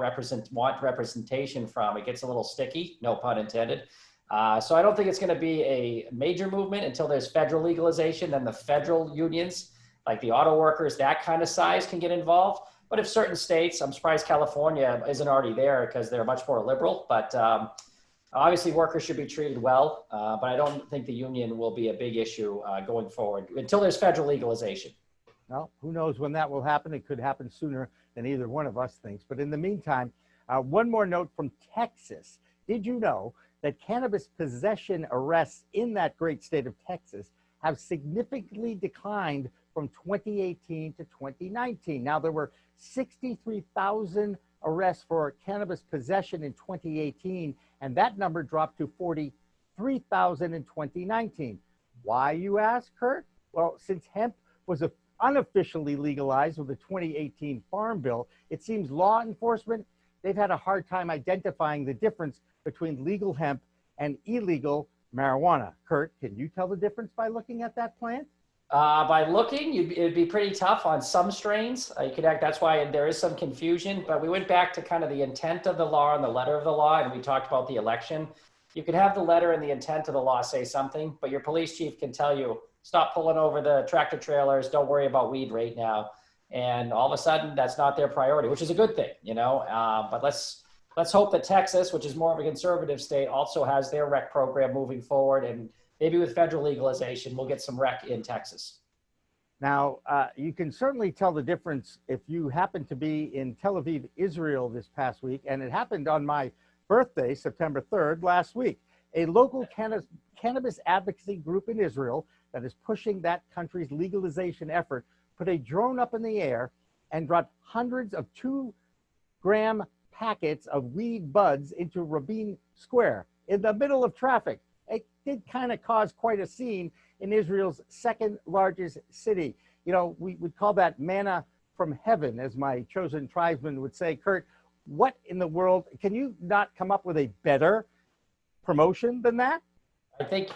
Speaker 6: want representation from, it gets a little sticky, no pun intended. So I don't think it's going to be a major movement until there's federal legalization. Then the federal unions, like the auto workers, that kind of size can get involved. But if certain states, I'm surprised California isn't already there because they're much more liberal. But obviously workers should be treated well. But I don't think the union will be a big issue going forward until there's federal legalization.
Speaker 2: Well, who knows when that will happen? It could happen sooner than either one of us thinks. But in the meantime, one more note from Texas. Did you know that cannabis possession arrests in that great state of Texas have significantly declined from 2018 to 2019? Now, there were 63,000 arrests for cannabis possession in 2018, and that number dropped to 43,000 in 2019. Why, you ask, Kurt? Well, since hemp was unofficially legalized with the 2018 Farm Bill, it seems law enforcement, they've had a hard time identifying the difference between legal hemp and illegal marijuana. Kurt, can you tell the difference by looking at that plant?
Speaker 6: By looking, it'd be pretty tough on some strains. That's why there is some confusion, but we went back to kind of the intent of the law and the letter of the law, and we talked about the election. You could have the letter and the intent of the law say something, but your police chief can tell you, stop pulling over the tractor trailers, don't worry about weed right now. And all of a sudden, that's not their priority, which is a good thing, but let's hope that Texas, which is more of a conservative state, also has their rec program moving forward. And maybe with federal legalization, we'll get some rec in Texas.
Speaker 2: Now, you can certainly tell the difference if you happen to be in Tel Aviv, Israel this past week, and it happened on my birthday, September 3rd, last week. A local cannabis advocacy group in Israel that is pushing that country's legalization effort put a drone up in the air and dropped hundreds of 2-gram packets of weed buds into Rabin Square in the middle of traffic. It did kind of cause quite a scene in Israel's second largest city. We would call that manna from heaven, as my chosen tribesman would say. Kurt, what in the world, can you not come up with a better promotion than that?
Speaker 6: I think,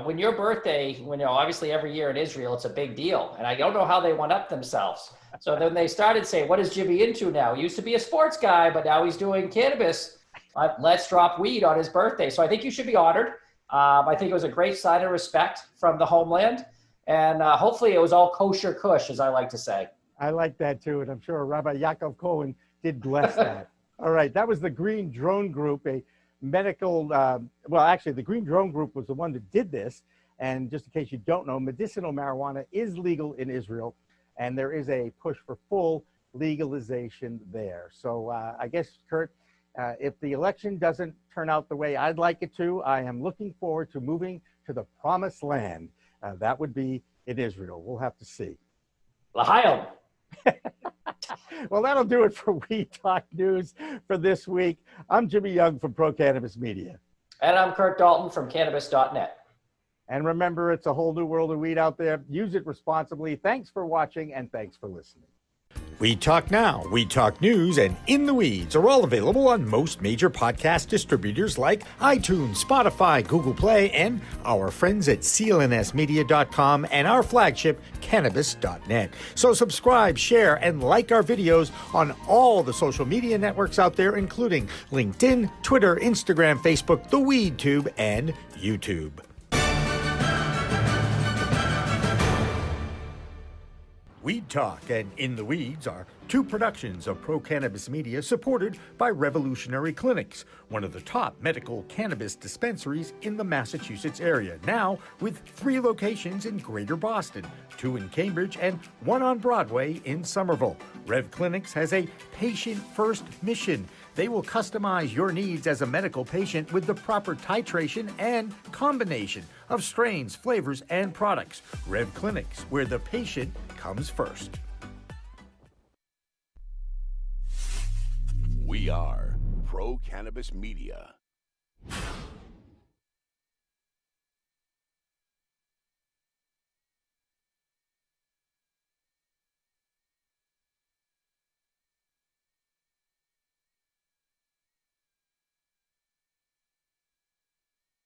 Speaker 6: when your birthday, obviously every year in Israel, it's a big deal. And I don't know how they one up themselves. So then they started saying, what is Jimmy into now? He used to be a sports guy, but now he's doing cannabis. Let's drop weed on his birthday. So I think you should be honored. I think it was a great sign of respect from the homeland. And hopefully it was all kosher kush, as I like to say.
Speaker 2: I like that too. And I'm sure Rabbi Yaakov Cohen did bless that. All right. That was the Green Drone Group, a medical, the Green Drone Group was the one that did this. And just in case you don't know, medicinal marijuana is legal in Israel, and there is a push for full legalization there. So I guess, Kurt, if the election doesn't turn out the way I'd like it to, I am looking forward to moving to the promised land. That would be in Israel. We'll have to see.
Speaker 6: L'chaim.
Speaker 2: Well, that'll do it for Weed Talk News for this week. I'm Jimmy Young from Pro Cannabis Media.
Speaker 6: And I'm Kurt Dalton from Cannabis.net.
Speaker 2: And remember, it's a whole new world of weed out there. Use it responsibly. Thanks for watching, and thanks for listening.
Speaker 13: Weed Talk Now, Weed Talk News, and In the Weeds are all available on most major podcast distributors like iTunes, Spotify, Google Play, and our friends at clnsmedia.com and our flagship, Cannabis.net. So subscribe, share, and like our videos on all the social media networks out there, including LinkedIn, Twitter, Instagram, Facebook, the WeedTube, and YouTube. Weed Talk and In the Weeds are two productions of Pro Cannabis Media supported by Revolutionary Clinics, one of the top medical cannabis dispensaries in the Massachusetts area, now with 3 locations in Greater Boston, 2 in Cambridge, and 1 on Broadway in Somerville. Rev Clinics has a patient-first mission. They will customize your needs as a medical patient with the proper titration and combination of strains, flavors, and products. Rev Clinics, where the patient comes first.
Speaker 10: We are Pro Cannabis Media.